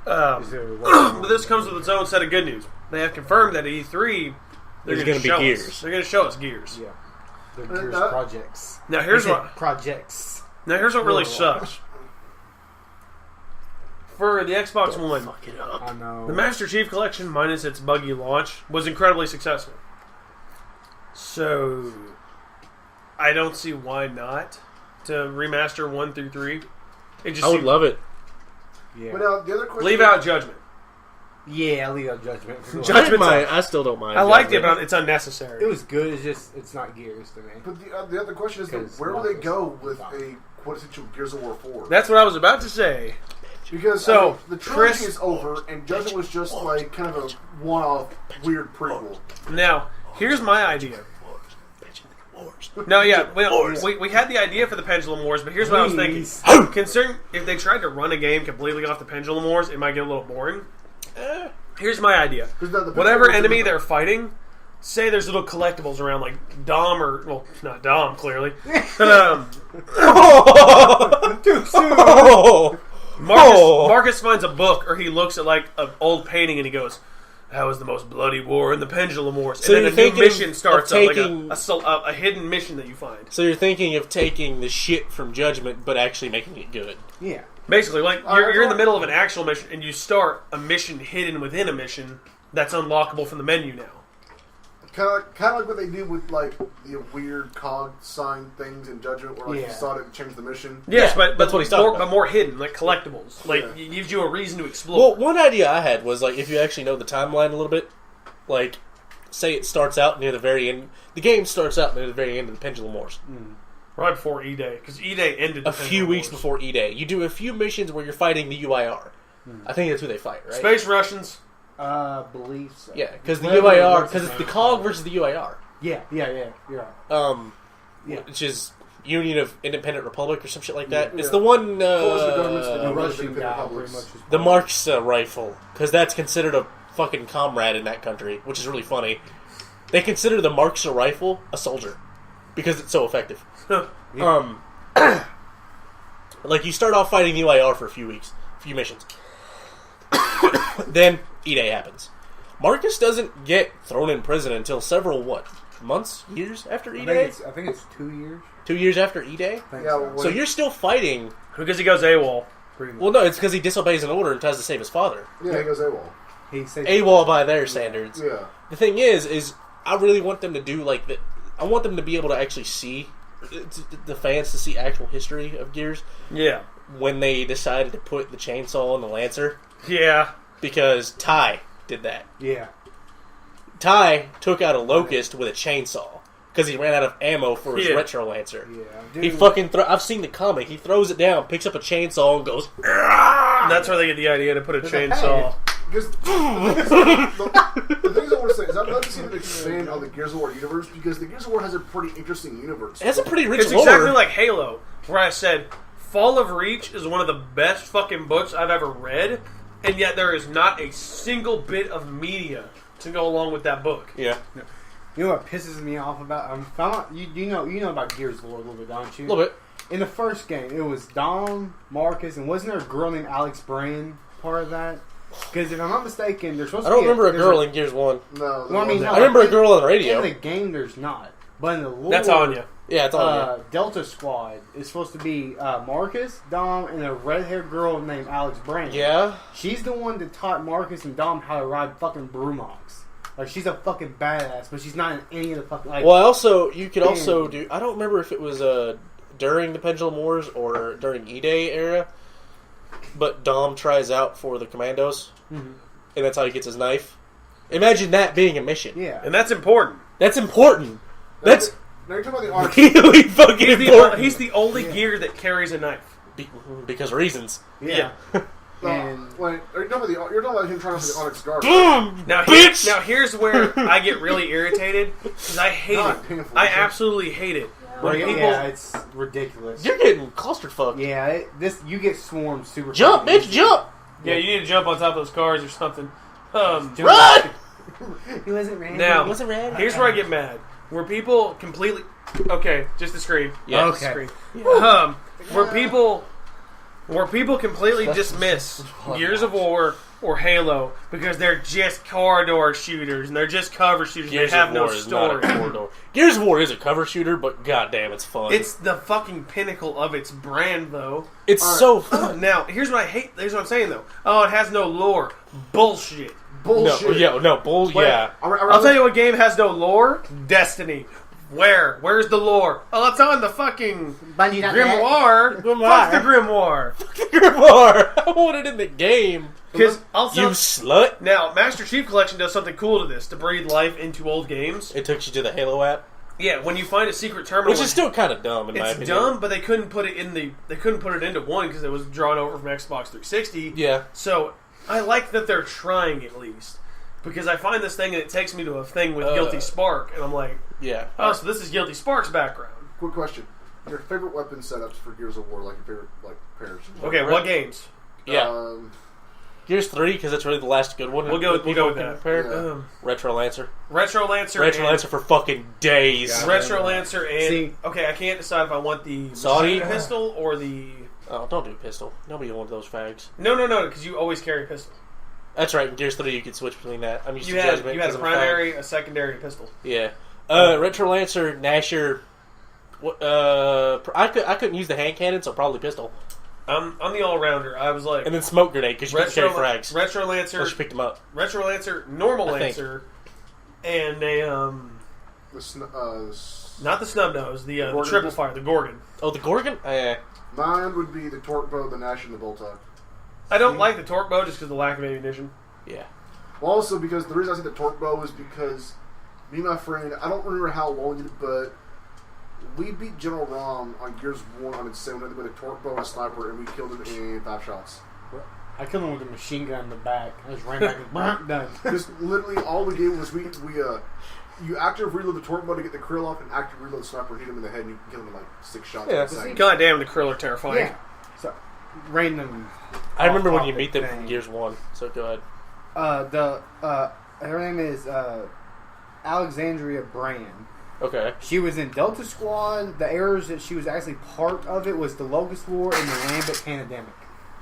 Oh But this comes with its own set of good news. They have confirmed that at E3 There's going to be show Gears. us. They're going to show us Gears. Yeah. The Gears projects. Now here's They said what projects. really sucks. For the Xbox One, I know. the Master Chief Collection, minus its buggy launch, was incredibly successful. So, I don't see why not to remaster 1 through 3. It just I would love it. Yeah. But now the other question. leave out Judgment. Yeah, I'll leave out Judgment. Judgment's I still don't mind. I liked it, Judgment. but it's unnecessary. It was good. It's just it's not Gears to me. But the other question is, where will they go with a quintessential Gears of War 4? That's what I was about to say. Because So, the trilogy Chris- is over, and Judgment was just like kind of a one-off weird prequel. Now, here's my idea. No, yeah, we had the idea for the Pendulum Wars, but here's what I was thinking. Considering if they tried to run a game completely off the Pendulum Wars, it might get a little boring. Here's my idea. Whatever enemy they're fighting, say there's little collectibles around, like Dom or... Well, not Dom, clearly. But, Too soon. Marcus finds a book, or he looks at, like, an old painting, and he goes... That was the most bloody war in the Pendulum Wars. So and you're then a new thinking mission starts up, taking- like a hidden mission that you find. So you're thinking of taking the shit from Judgment, but actually making it good. Yeah. Basically, like, you're in the middle of an actual mission, and you start a mission hidden within a mission that's unlockable from the menu now. Kind of like what they do with like the weird cog sign things in Judgment, where like you saw it and changed the mission. Yes, Yeah, but that's what he's talking more, about. but more hidden, like collectibles. Like, it gives you a reason to explore. Well, one idea I had was, like, if you actually know the timeline a little bit, like, say it starts out near the very end. The game starts out near the very end of the Pendulum Wars. Right before E-Day, because E-Day ended A few weeks before E-Day. You do a few missions where you're fighting the UIR. I think that's who they fight, right? Space Russians. Believe so. Yeah, because the Whatever UIR, what's because his it's the name. COG versus the UIR. Yeah. You're right. Yeah. Which is Union of Independent Republic or some shit like that. Yeah. It's the one, Coalition of governments that The do Russian independent guy republics. pretty much. is the part Marx rifle, because that's considered a fucking comrade in that country, which is really funny. They consider the Marx rifle a soldier because it's so effective. Like, you start off fighting the UIR for a few missions. Then E-Day happens. Marcus doesn't get thrown in prison until several, months? Years after of. E-Day? I think it's 2 years. 2 years after E-Day? I think Yeah, so. well, So you're still fighting... Because he goes AWOL. Pretty much. Well, no, it's because he disobeys an order and tries to save his father. Yeah, he goes AWOL. He says AWOL by their standards. Yeah. The thing is I really want them to do, like, I want them to be able to actually see, the fans to see actual history of Gears Yeah. when they decided to put the chainsaw on the Lancer, Yeah. because Ty did that. Yeah. Ty took out a Locust with a chainsaw because he ran out of ammo for his Yeah. Retro Lancer. Yeah. He fucking I've seen the comic. He throws it down, picks up a chainsaw, and goes. And that's where they get the idea to put a chainsaw. Because the things I want to say is I'd love to see them expand on the Gears of War universe, because the Gears of War has a pretty interesting universe. It has a pretty rich It's lore. exactly like Halo, where I said Fall of Reach is one of the best fucking books I've ever read, and yet there is not a single bit of media to go along with that book. Yeah, You know what pisses me off about you know about Gears lore a little bit, don't you? a little bit. In the first game, it was Dom, Marcus, and wasn't there a girl named Alex Brand part of that? Because if I'm not mistaken, there's supposed I to don't be remember a there's girl in Gears 1. No, Well, I mean, no, I remember a girl on the In radio. the game, there's not. But in the lore, That's on you. Yeah, it's on Delta Squad is supposed to be Marcus, Dom, and a red-haired girl named Alex Brand. you. Yeah. She's the one that taught Marcus and Dom how to ride fucking Brumox. Like, she's a fucking badass, but she's not in any of the fucking... Like, Well, you could also do... I don't remember if it was during the Pendulum Wars or during E-Day era, but Dom tries out for the Commandos, and that's how he gets his knife. Imagine that being a mission. yeah. And that's important. That's important. That's Now you're talking about the Onyx. really fucking important. He's the only gear that carries a knife. Because reasons. Yeah. And- You're talking about him trying to the Onyx Guard. Now here's where I get really irritated, because I hate God, it. painful. I absolutely hate it. When Yeah, people... it's ridiculous. You're getting clusterfucked. Yeah, you get swarmed super Jump, fucking bitch, easy. jump! Yeah, you need to jump on top of those cars or something. Run! He wasn't ready. Now, Wasn't red. here's where I get mad. Where people completely... Okay, just the screen. Yeah. Just the screen. Where people where people completely dismiss Gears of War or Halo because they're just corridor shooters and they're just cover shooters. Gears they have of no War is not a story. corridor. Gears of War is a cover shooter, but goddamn, it's fun. It's the fucking pinnacle of its brand, though. It's so fun. Now, here's what I hate. Here's what I'm saying, though. Oh, it has no lore. Bullshit. Bullshit. Yeah. I'll tell you what game has no lore. Destiny. Where's the lore? Oh, it's on the fucking Grimoire. Fuck the Grimoire. Grimoire. I want it in the game. Because you slut. Now, Master Chief Collection does something cool to this to breathe life into old games. It took you to the Halo app. Yeah, when you find a secret terminal, which is still kind of dumb in my opinion. It's dumb, but they couldn't put it in They couldn't put it into one because it was drawn over from Xbox 360. Yeah. So I like that they're trying at least. Because I find this thing and it takes me to a thing with Guilty Spark, and I'm like, yeah. Oh, so this is Guilty Spark's background. Quick question: your favorite weapon setups for Gears of War, like your favorite pairs? Okay, what games? Yeah, Gears 3 because that's really the last good one. We'll go with that. Yeah. Retro Lancer. Retro Lancer for fucking days. Retro Lancer and okay, I can't decide if I want the Saudi pistol or the. Oh, don't do pistol. Nobody wants those fags. No, because you always carry a pistol. That's right. In Gears 3, you can switch between that. I'm used you to had Judgment. You had a primary, a secondary, and a pistol. Yeah. Retro Lancer, Nasher. I couldn't use the hand cannon, so probably pistol. I'm the all-rounder. I was like... And then smoke grenade, because you can carry frags. Retro Lancer... Unless you picked them up. Retro Lancer, normal Lancer, and a, not the snub nose, the triple fire, the Gorgon. Oh, the Gorgon? Mine would be the torque bow, the Nash, and the bolt on. I don't like the torque bow just because of the lack of ammunition. Yeah. Well, also because the reason I said the torque bow is because me and my friend, I don't remember how long it, but we beat General Rom on Gears 1 on its 7 with a torque bow and a sniper, and we killed him in 5 shots. I killed him with a machine gun in the back. I just ran back and done. Just literally all we did was you active reload the torque bow to get the krill off, and active reload the sniper and hit him in the head, and you can kill him in like 6 shots. Yeah. God damn, the krill are terrifying. Yeah. So, random. I remember when you beat them from Gears 1, so go ahead. Her name is Alexandria Brand. Okay. She was in Delta Squad. The errors that she was actually part of it was the Locust War and the Lambent Pandemic.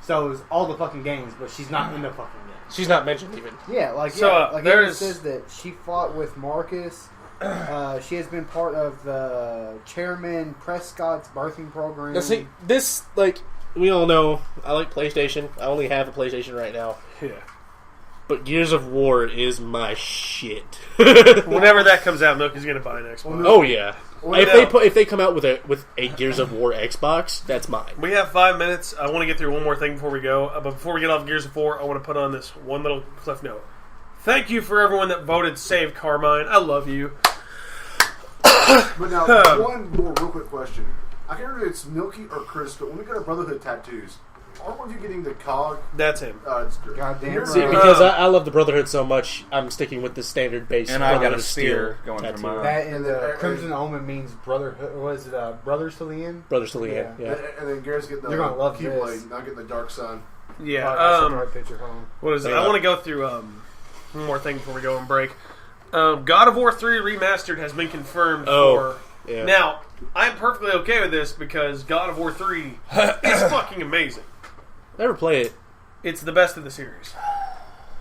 So it was all the fucking games, but she's not in the fucking games. She's not mentioned even. Yeah, like it says that she fought with Marcus. She has been part of the Chairman Prescott's birthing program. Now see, this, like, we all know, I like PlayStation. I only have a PlayStation right now. Yeah. But Gears of War is my shit. Whenever that comes out, Milk is going to buy an Xbox. Oh, yeah. If they come out with a Gears of War Xbox, that's mine. We have 5 minutes. I want to get through one more thing before we go. But before we get off Gears of War, I want to put on this one little cliff note. Thank you for everyone that voted Save Carmine. I love you. But now, one more real quick question. I can't remember if it's Milky or Chris, but when we got our Brotherhood tattoos, aren't one of you getting the cog? That's him. It's good. Goddamn See, right. because I love the Brotherhood so much, I'm sticking with the standard base. And I got a Brotherhood spear steel going tattoo. for mine. That and the Crimson Omen means brotherhood. Was it brothers to the end? Brothers to the end, yeah. And then Garrett's getting the You're gonna love Keyblade, this. not getting the Dark Sun. Yeah. That's the right picture. Hold on. What is it? Yeah. I want to go through one more thing before we go on break. God of War 3 Remastered has been confirmed for... Yeah. Now, I'm perfectly okay with this because God of War 3 is fucking amazing. Never play it. It's the best of the series.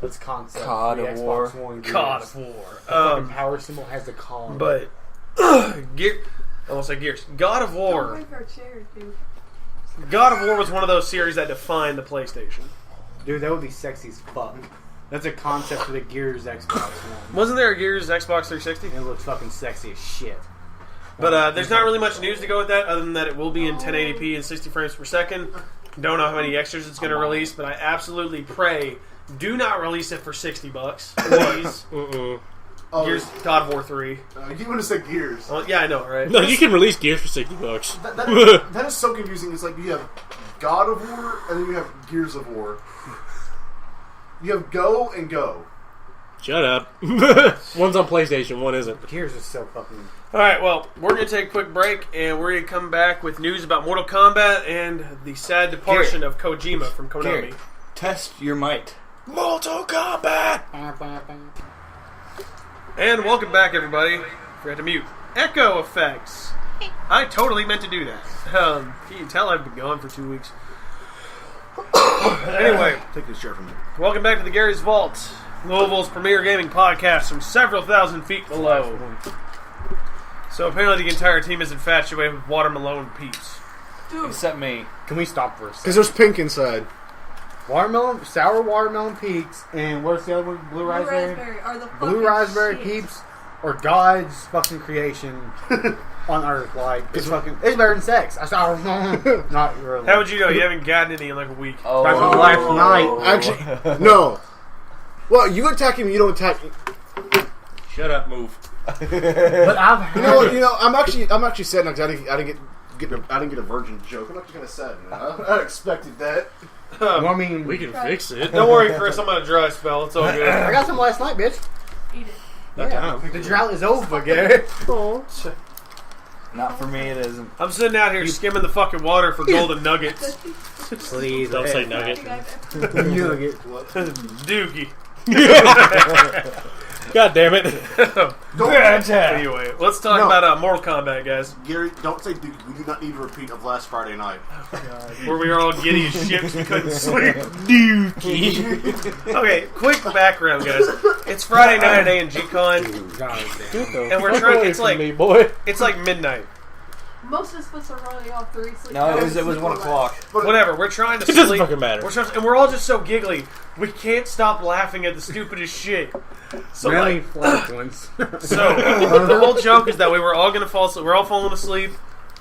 It's concept. God the of Xbox War. One God Gears. of War. The fucking power symbol has the cog. But, I almost say Gears. God of Don't War. wave our chairs, dude. God of War was one of those series that defined the PlayStation. Dude, that would be sexy as fuck. That's a concept for the Gears Xbox One. Wasn't there a Gears Xbox 360? It looks fucking sexy as shit. But there's not really much news to go with that, other than that it will be in 1080p and 60 frames per second. Don't know how many extras it's going to release, but I absolutely pray do not release it for $60, please. Gears, God of War 3. You want to say Gears? Well, yeah, I know, right? No, you can release Gears for $60. That is so confusing. It's like you have God of War and then you have Gears of War. You have Go and Go. Shut up. One's on PlayStation, one isn't. Gears is so fucking... Alright, well, we're going to take a quick break, and we're going to come back with news about Mortal Kombat and the sad departure of Kojima from Konami. Gary, test your might. Mortal Kombat! And welcome back, everybody. Forgot to mute. Echo effects. I totally meant to do that. You can tell I've been gone for 2 weeks. Anyway, Take this chair from me. welcome back to the Gary's Vault, Louisville's premier gaming podcast from several thousand feet below. So apparently the entire team is infatuated with watermelon peeps. Dude, Except me. Can we stop for a second? Because there's pink inside. Watermelon, sour watermelon peaks, and what's the other one? Blue raspberry? are the Blue fucking raspberry shit. peeps are God's fucking creation on Earth. Like, it's better than sex. I saw not really. How would you know? You haven't gotten any in like a week. Oh. That's from last night. Actually, no. Well, you attack him, you don't attack me. Shut up, move. But I've You know what? You know, I'm actually sad because I didn't get a virgin joke. I'm actually kind of sad now. I expected that. Well, I mean, We can fix it. Don't worry, Chris. I'm on a dry spell. It's all good. I got some last night, bitch. Eat it. Yeah. The drought is over, Gary. Not for me, it isn't. I'm sitting out here skimming the fucking water for golden nuggets. Please Don't say nugget. Nugget. Doogie. God damn it. Anyway, let's talk No. about Mortal Kombat, guys. Gary, don't say Duke. We do not need a repeat of last Friday night. Where we were all giddy as shit and couldn't sleep. Okay, quick background, guys. It's Friday night at A&G Con, and we're trying. It's like me, boy. it's like midnight. Most of us are running off 3 sleep. No, it was 1 o'clock. Whatever. We're trying to It doesn't sleep. fucking matter. And we're all just so giggly. We can't stop laughing at the stupidest shit. So Really like, flat ones. so the whole joke is that we were all gonna fall asleep. We're all falling asleep.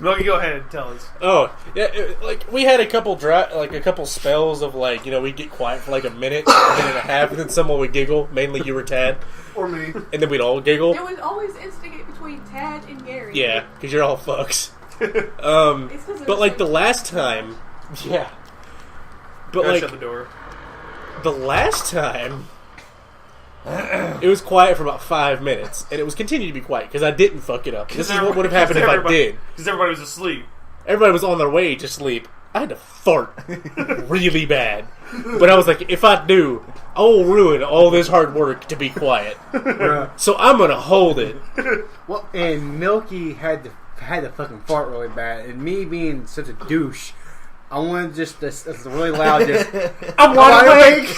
Milky, go ahead and tell us. Oh, yeah, like, we had a couple spells of, like, you know, we'd get quiet for, like, a minute and a half, and then someone would giggle, mainly you or Tad, Or me. and then we'd all giggle. It would always instigate between Tad and Gary. Yeah, because you're all fucks. It's 'cause But, like, the last time... Yeah. But, Gotta like, shut the door. the last time... It was quiet for about 5 minutes, and it was continued to be quiet, because I didn't fuck it up. This is what would have happened if I did. Because everybody was asleep. Everybody was on their way to sleep. I had to fart really bad. But I was like, if I do, I will ruin all this hard work to be quiet. So I'm going to hold it. Well, and Milky had to fucking fart really bad, and me being such a douche, I wanted just this really loud, just I'm wide awake!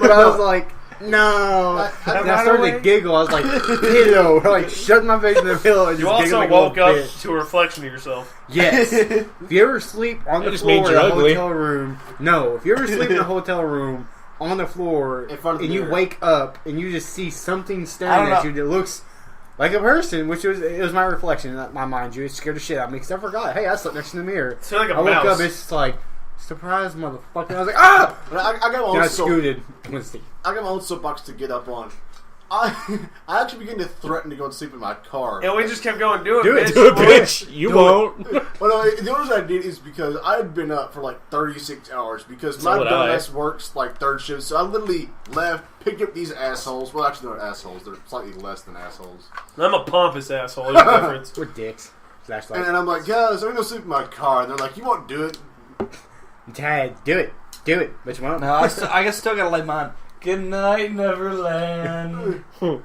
but I was like, no. And I started to giggle. I was like, pillow, like shut my face in the pillow. And You just giggle also like a woke little up bitch. to a reflection of yourself. Yes. If you ever sleep on That the just means floor in you're a ugly. hotel room, no. If you ever sleep in a hotel room on the floor In front of the and you mirror. wake up and you just see something I staring don't at you that looks like a person, which was my reflection, not my mind. You, it scared the shit out of me because I forgot. Hey, I slept next to the mirror. So like a I woke mouse. up, it's just like, surprise, motherfucker. I was like, ah! But I got my Then own I soap. scooted. Wednesday. I got my own soapbox to get up on. I actually began to threaten to go and sleep in my car. And we just kept going, do it, Do it, bitch. Do it, bitch! You Do won't. Well, no, the only reason I did is because I had been up for like 36 hours because my would I. dumbass works like third shift. So I literally left, picked up these assholes. Well, actually, they're not assholes. They're slightly less than assholes. I'm a pompous asshole. There's a difference. We're dicks. Flashlight. And I'm like, guys, I'm going to sleep in my car. And they're like, you won't do it. Tad, do it. Do it. But you won't. No, I still gotta lay mine. Good night, Neverland. No,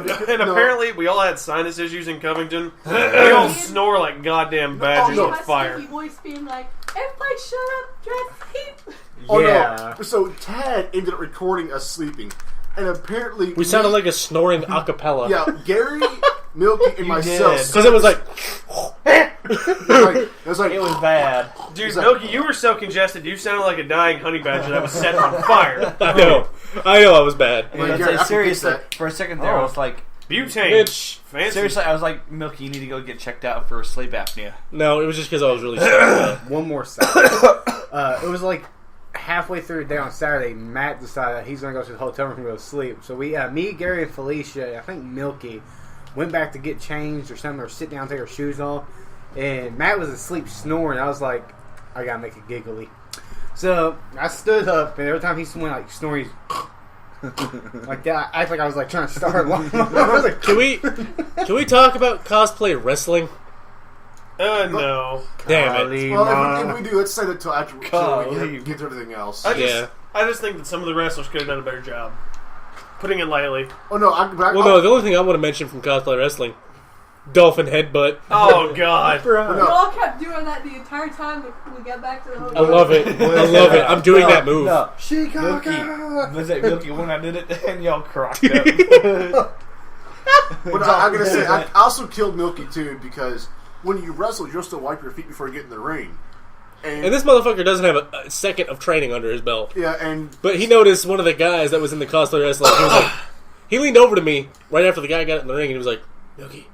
because- And no. apparently, we all had sinus issues in Covington. We all snore like goddamn badgers no. on My fire. squeaky voice being like, everybody shut up, Dad, sleep. Oh, Yeah. no. So Tad ended up recording us sleeping. And apparently... We sounded like a snoring acapella. Yeah, Gary, Milky, and myself... did. Because it was like... It was like... It was bad. Dude, Is that- Milky, you were so congested, you sounded like a dying honey badger that was set on fire. I know I was bad. Like, But Gary, I can seriously, fix that. for a second there, I was like, Butane. Bitch. Fancy. seriously, I was like, Milky, you need to go get checked out for sleep apnea. No, it was just because I was really sick. One more side. It was like halfway through the day on Saturday, Matt decided he's going to go to the hotel room and go to sleep. So we, me, Gary, and Felicia, I think Milky, went back to get changed or something, or sit down and take our shoes off. And Matt was asleep snoring. I was like, I got to make it giggly. So I stood up, and every time he went like snoring, like that, I think I was like trying to start. I was like, Can we talk about cosplay wrestling? No. Damn it. Well, if we do, let's say that till after we Golly. get to everything else. Yeah. I just think that some of the wrestlers could have done a better job. Putting it lightly. Oh, no. Well, no, the only thing I want to mention from cosplay wrestling, Dolphin headbutt. Oh God. We all kept doing that the entire time that we got back to the I hotel. love it. I love it. I'm doing that move. No. Chicago. Was it Milky when I did it? And y'all crocked up. But I gotta say, I also killed Milky too because when you wrestle, you'll still wipe your feet before you get in the ring. And this motherfucker doesn't have a second of training under his belt. Yeah, and But he noticed one of the guys that was in the cosplay wrestling. He was like, he leaned over to me right after the guy got in the ring, and he was like, "Milky,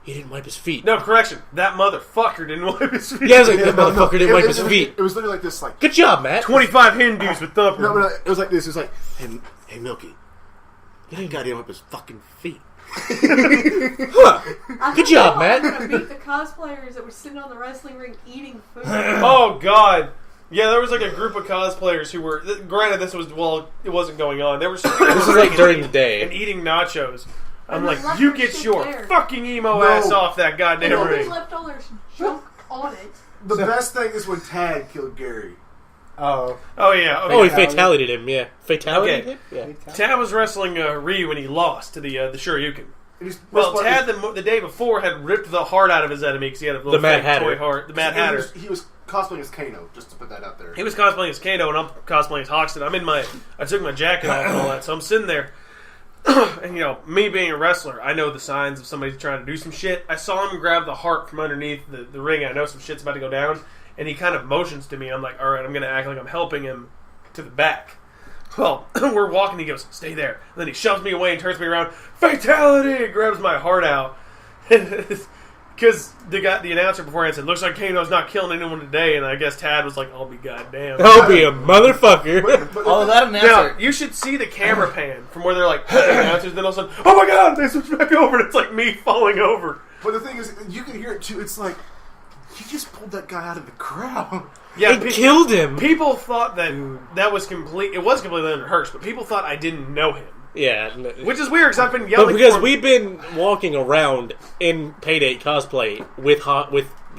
he didn't wipe his feet." No, correction. That motherfucker didn't wipe his feet. Yeah, I was like, that motherfucker didn't wipe his feet. It was literally like this, like Good job, Matt. 25 Hindus with thumper. no, it was like this. It was like, hey, Milky, you ain't got to wipe his fucking feet. Huh. Good job, Matt. I'm gonna beat the cosplayers that were sitting on the wrestling ring eating food. Oh God. Yeah, there was like a group of cosplayers who were. Granted, this was it wasn't going on. They were. This is like during the day. and eating nachos. I'm And like, they left you their get shit your there. fucking emo No. ass off that goddamn And they ring. left all their junk on it. The best thing is when Tad killed Gary. Oh. Oh yeah. Okay. Oh, he fatality'd him, yeah. Fatality? Okay. Yeah. Tad was wrestling Ryu when he lost to the Shoryuken. And he's- Well, but Tad the day before had ripped the heart out of his enemy because he had a little The Mad fake Hatter. toy heart. The Mad he Hatter. He was cosplaying as Kano, just to put that out there. He was cosplaying as Kano, and I'm cosplaying as Hoxton. I took my jacket off and all that, so I'm sitting there. And, me being a wrestler, I know the signs of somebody trying to do some shit. I saw him grab the heart from underneath the ring, and I know some shit's about to go down. And he kind of motions to me. I'm like, all right, I'm going to act like I'm helping him to the back. Well, we're walking. He goes, stay there. And then he shoves me away and turns me around. Fatality! And grabs my heart out. Because the announcer beforehand said, looks like Kano's not killing anyone today. And I guess Tad was like, I'll be goddamn. I'll be a motherfucker. Oh, that Now, announcer. you should see the camera pan from where they're like, the announcers, then all of a sudden, oh my God, they switch back over. And it's like me falling over. But the thing is, you can hear it too. It's like, he just pulled that guy out of the crowd. Yeah, They killed him. people thought that was complete. It was completely unrehearsed, but people thought I didn't know him. Yeah. Which is weird because I've been But yelling. because for- we've been walking around in Paydate cosplay with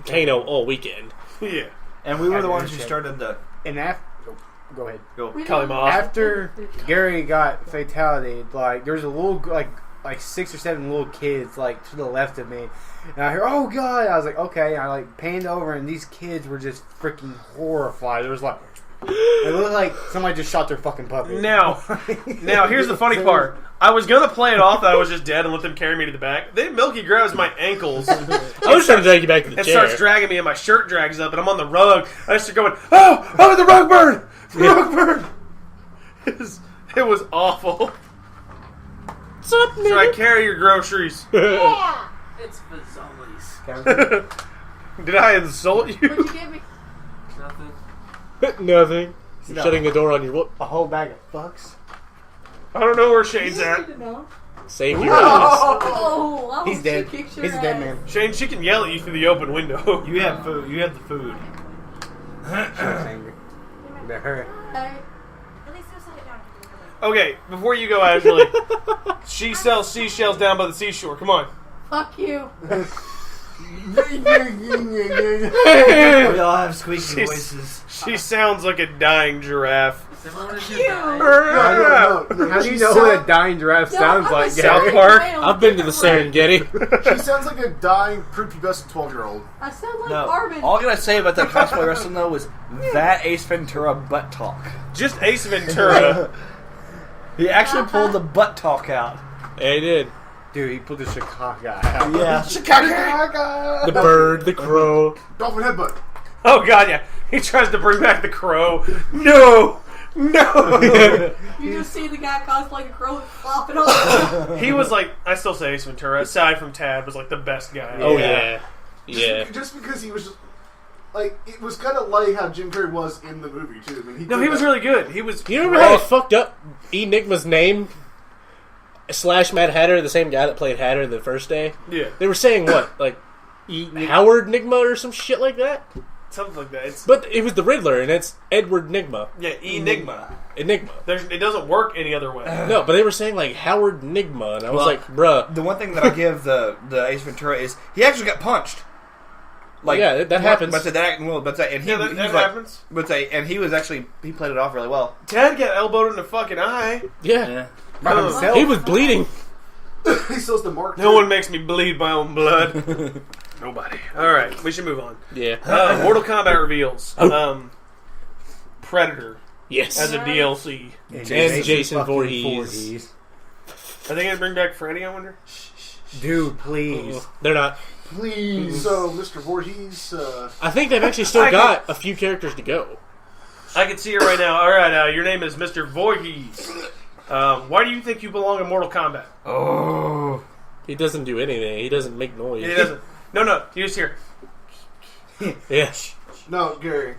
Kano all weekend. Yeah. And we were the ones who started the... And after, go ahead. We Call him don't- off. After Gary got fatality, like there was a little like 6 or 7 little kids like to the left of me, and I heard, "Oh God!" I was like, "Okay." And I like panned over, and these kids were just freaking horrified. It was like it looked like somebody just shot their fucking puppy. Now, here's the funny part. I was gonna play it off that I was just dead and let them carry me to the back. Then Milky grabs my ankles I was trying to drag you back to the and chair. starts dragging me, and my shirt drags up, and I'm on the rug. I just start going, "Oh, the rug burn! The rug burn!" It was awful. What's up, So I nigga? carry your groceries. Yeah. It's Fazoli's. Did I insult you? What'd you give me? Nothing. Nothing. No. Shutting the door on your whoop. A whole bag of fucks. I don't know where Shane's You at. need to know. Save your eyes. Oh, I He's hope dead. she kicks your He's a dead ass. man. Shane, she can yell at you through the open window. You have food. You have the food. She was angry. But her. Hey, At least go set it down. Okay, before you go, Ashley, she sells seashells down by the seashore. Come on. fuck you. We all have squeaky She's- voices. She sounds like a dying giraffe. Similar to You. Dubai. How do you know what a dying giraffe No, sounds I'm like, a South Gary? Park. male. I've been to the Serengeti. She sounds like a dying, prepubescent 12-year-old. I sound like No. Armin. All I gotta say about that cosplay wrestling though was that Ace Ventura butt talk. Just Ace Ventura. He actually pulled the butt talk out. Yeah, he did. Dude, he pulled the Chicago out. Yeah. Chicago! The bird, the crow. Dolphin headbutt. Oh god, yeah. He tries to bring back the crow. No! No! You just see the guy cosplaying a crow and flopping off. He was like, I still say Ace Ventura, aside from Tad, was like the best guy. Oh, yeah. Yeah. Just because he was just... Like, it was kind of like how Jim Carrey was in the movie, too. I mean, No, he was really good. He was. You remember how they fucked up Enigma's name? / Mad Hatter, the same guy that played Hatter the first day? Yeah. They were saying what? Like, Howard Nigma or some shit like that? Something like that. It's, But it was the Riddler, and it's Edward Nigma. yeah, Enigma. Enigma. It doesn't work any other way. No, but they were saying, like, Howard Nigma, and I was Well, like, bruh. The one thing that I give the Ace Ventura is he actually got punched. Like Yeah, that happens. But that well, but that and he, Yeah, that he was happens. like, and he was actually he played it off really well. Tad got elbowed in the fucking eye. Yeah. By Oh. himself. He was bleeding. he still has the mark. No one makes me bleed my own blood. Nobody. All right, we should move on. Yeah. Mortal Kombat reveals Predator Yes. as a DLC. And Jason Voorhees. Are they gonna bring back Freddy? I wonder. Dude, please. They're not. Please. So, Mr. Voorhees. I think they've actually still got a few characters to go. I can see it right now. All right, your name is Mr. Voorhees. Why do you think you belong in Mortal Kombat? Oh. He doesn't do anything. He doesn't make noise. He doesn't. No. He was here. Yeah. No, Gary.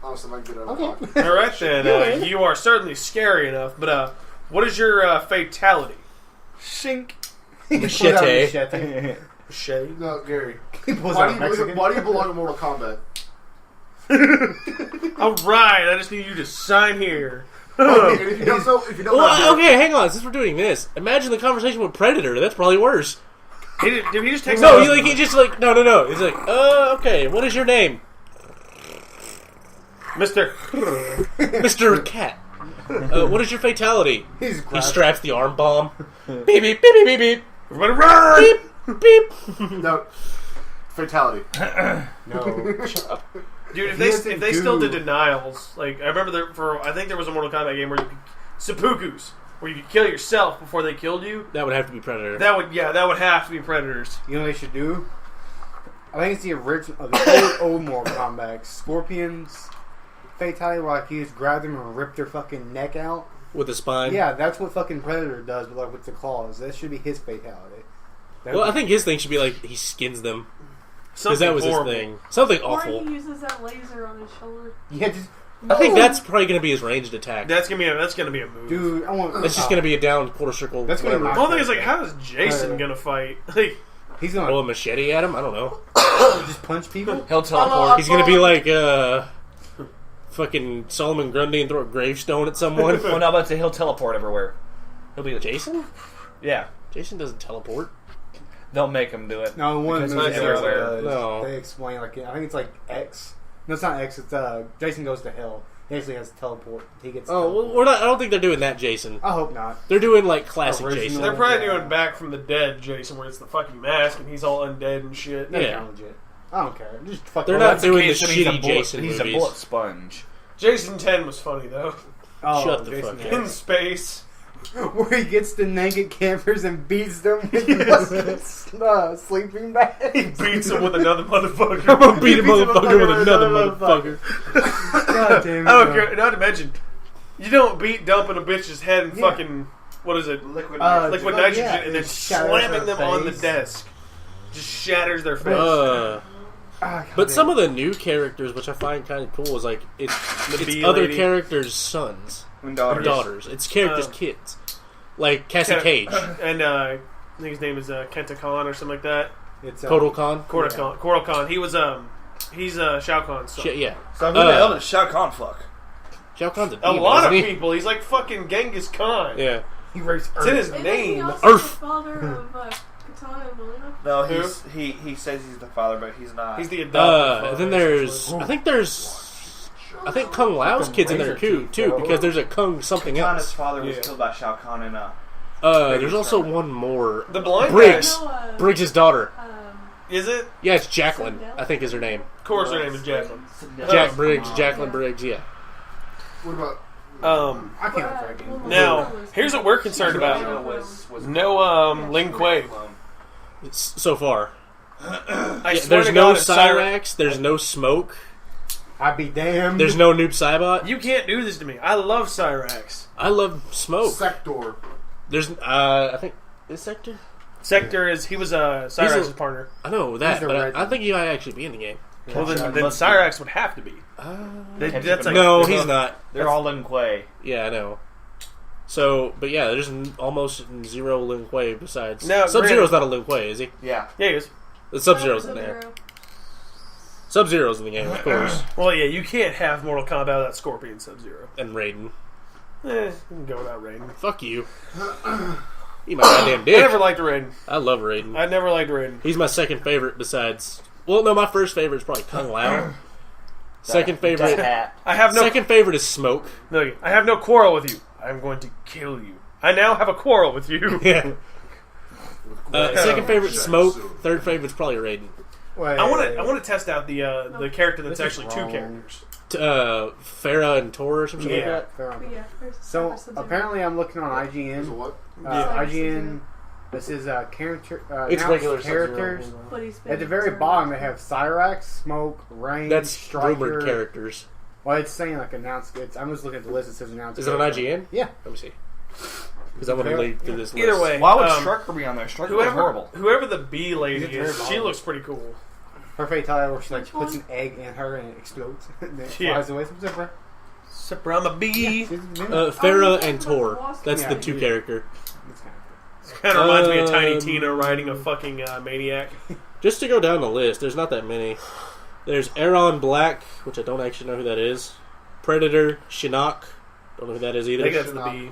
Honestly, I can get out of the All right, then. You are certainly scary enough, but what is your fatality? Shink. Machete. Machete? No, Gary. Why Why do you belong in Mortal Kombat? All right, I just need you to sign here. And if you don't know, Well, okay, hang on. Since we're doing this, imagine the conversation with Predator. That's probably worse. Did he just take No, he just like no. He's like, okay. What is your name, Mr. Cat? What is your fatality? He straps the arm bomb. Beep beep beep beep beep beep. Everybody run! Beep beep. No. Fatality. No. Shut up. Dude, if they still did denials, like I remember I think there was a Mortal Kombat game where you could, seppukus, where you could kill yourself before they killed you. That would have to be Predator. That would have to be Predators. You know what they should do? I think it's the original, the old Mortal Kombat. Scorpion's fatality, where like, you just grab them and rip their fucking neck out. With the spine? Yeah, that's what fucking Predator does, but like with the claws. That should be his fatality. Well, I think his thing should be like he skins them. Because Something that was horrible. his thing. Something Or awful. he uses that laser on his shoulder. Yeah, just... I think that's probably going to be his ranged attack. That's gonna be a move. Dude, I want... That's just going to be a down quarter circle. That's gonna be whatever. The whole thing is like, how is Jason gonna fight? Like, He's Throw gonna a machete at him? I don't know. just punch people? He'll teleport. He's going to be like fucking Solomon Grundy and throw a gravestone at someone. Well, no, but he'll teleport everywhere. He'll be Jason? Yeah. Jason doesn't teleport. They'll make him do it. No, one of the Because movies he's everywhere. No. they explain, like, I think it's like X. No, it's not X, it's, Jason goes to hell. He actually has teleport. He gets Oh, well, teleport. we're not. I don't think they're doing that, Jason. I hope not. They're doing like classic Original. Jason. they're probably Yeah. doing Back from the Dead Jason, where it's the fucking mask and he's all undead and shit. That's Yeah. not legit. I don't care. Just fucking... They're Well, not that's the doing the case, then he's a shitty bullet- Jason He's movies. a bullet sponge. Jason 10 was funny though. Oh, Shut the Jason fuck In up. space. Where he gets the naked campers and beats them with sleeping bag. Beats him with another motherfucker. I'm gonna beat a Beats a motherfucker with motherfucker another with another motherfucker. God damn it. I don't care. Not to mention, you don't beat dumping a bitch's head and Yeah. fucking what is it? Liquid. Liquid nitrogen, yeah, and then it shatters slamming their them on the face. desk. Just shatters their face. But some of the new characters, which I find kind of cool, is like it's bee other lady. characters' sons And or daughters. daughters. It's characters' kids, like Cassie Ken- Cage, And I think his name is Kenta Khan or something like that. It's, Kotal Khan. Kotal Khan. He was he's Shao Kahn's son. Shit, yeah. So who the hell does Shao Kahn fuck? Shao Kahn's a A demon, lot of isn't he? people. He's like fucking Genghis Khan. Yeah. He rapes It's in his Isn't he name. also the Earth. father of Katana and Melina? No, Who? he says he's the father, but he's not. He's the adopted And then there's, I think Kung Lao's kids in there too, because there's a Kung something Katana's else. father was Yeah. killed by Shao Kahn in There's also one more. The blind Briggs. guy. Briggs' daughter. Is it? Yeah, it's Jacqueline. I think is her name. Of course, her name is Jacqueline. Jack Briggs, Jacqueline Briggs. Yeah. What about... I can't fucking... Now, here's what we're concerned about. No, Ling Kuei. So far. I Yeah, swear there's to no God, if Cyrax. Cyrax. There's no Smoke. I'd be damned. There's no Noob Saibot. You can't do this to me. I love Cyrax. I love Smoke. Sector. There's I think is Sector. Sector is he was Cyrax's partner. I know that, He's the but red I think he might actually be in the game. Well, then Cyrax would have to be. That's like, No, he's not. They're all Lin Kuei. Yeah, I know. So, but yeah, there's almost zero Lin Kuei besides. No, Sub-Zero's not a Lin Kuei, is he? Yeah. Yeah, he is. The Sub-Zero's in there. Sub-Zero's in the game, of course. Well, yeah, you can't have Mortal Kombat without Scorpion Sub-Zero. And Raiden. You can go without Raiden. Fuck you. Eat my goddamn dick. I never liked Raiden. I love Raiden. I never liked Raiden. He's my second favorite besides... Well, no, my first favorite is probably Kung Lao. Second favorite... I have no... Second favorite is Smoke. No, I have no quarrel with you. I'm going to kill you. I now have a quarrel with you. Yeah. Second favorite, Smoke. Third favorite's probably Raiden. Wait, I want to test out the character that's This is actually two wrong. characters. Farrah and Tor or something Yeah. like that. But yeah, So apparently, I'm looking on There's a IGN. what? IGN. This is character. It's announced regular characters. But he's been At the very bottom, they have Cyrax, Smoke, Rain, That's Striker. rumored characters. Well, it's saying like announced. I'm just looking at the list. It says announced. Is it on IGN? Yeah. Let me see. Because I'm going to read through this list. Either way, Why would Striker be on there? Striker was horrible. Whoever the bee lady He's at the is, very she bottom. looks pretty cool. Her fatality where she like Which puts one? an egg in her and it explodes. And then it Yeah. flies away. What's up, bro? Except I'm a bee. Farrah and Tor. That's Yeah, the two yeah. character. Kind of reminds me of Tiny Tina riding a fucking maniac. Just to go down the list, there's not that many. There's Aaron Black, which I don't actually know who that is. Predator, Shinnok. Don't know who that is I either. think that's the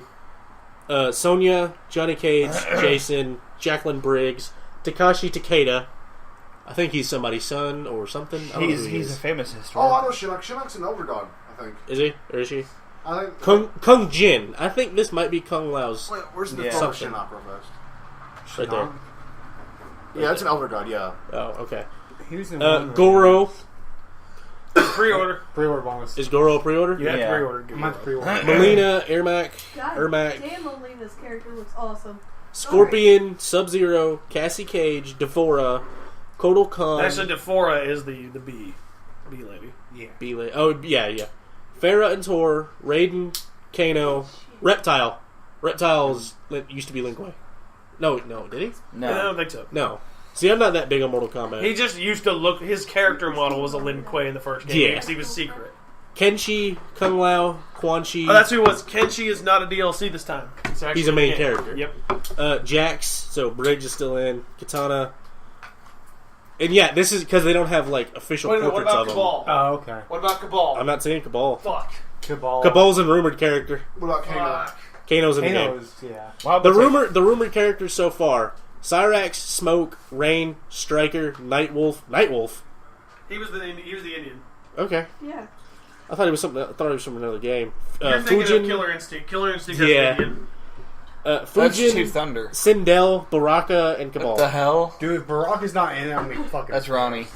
bee. Sonya, Johnny Cage, Jason, Jacqueline Briggs, Takashi Takeda. I think he's somebody's son or something. I don't know who he He's a is. famous Oh, I historian. know Shinnok. Shinnok's an elder god, I think. Is he? Or is she? I think. Kung Jin. I think this might be Kung Lao's. Wait, where's the Yeah. throw of Something. Shinnok real fast? Right there. Yeah, it's an elder god, yeah. Oh, okay. He was in Goro. Pre-order. Pre-order bonus. Is Goro a pre-order? You have to Yeah. pre-order. I'm not pre-order. Melina, Ermac, God Ermac, damn, Molina's character looks awesome. Scorpion, Sub-Zero, Cassie Cage, Devora, Kotal Khan. Actually, Defora is the bee lady. Yeah. Bela- oh, yeah. Farrah and Tor, Raiden, Kano, Reptile. Reptile's used to be Lin Kuei. No, did he? I No. don't think so. No. See, I'm not that big on Mortal Kombat. He just used to look. His character model was a Lin Kuei in the first game. Yeah. Because he was secret. Kenshi, Kung Lao, Quan Chi, Oh, that's who it was. Kenshi is not a DLC this time. Actually He's a main in. character. Yep. Jax, so Briggs is still in, Katana. And yeah, this is because they don't have like official Wait a minute, what portraits about of them. Cabal? Oh, okay. What about Cabal? I'm not saying Cabal. Fuck. Cabal. Cabal's a rumored character. What about Kano? Kano's in the game. Kano's, yeah. Wow, The but the rumored characters so far: Cyrax, Smoke, Rain, Striker, Nightwolf. Nightwolf. He was the Indian. Okay, Yeah. I thought he was something. I thought he was from another game. You're thinking of Fujin, Killer Instinct. Killer Instinct is Yeah. Indian. That's Fujin, Two Thunder. Sindel, Baraka, and Cabal. What the hell? Dude, if Barack is not in it, I'm gonna be fucking. That's Ronnie.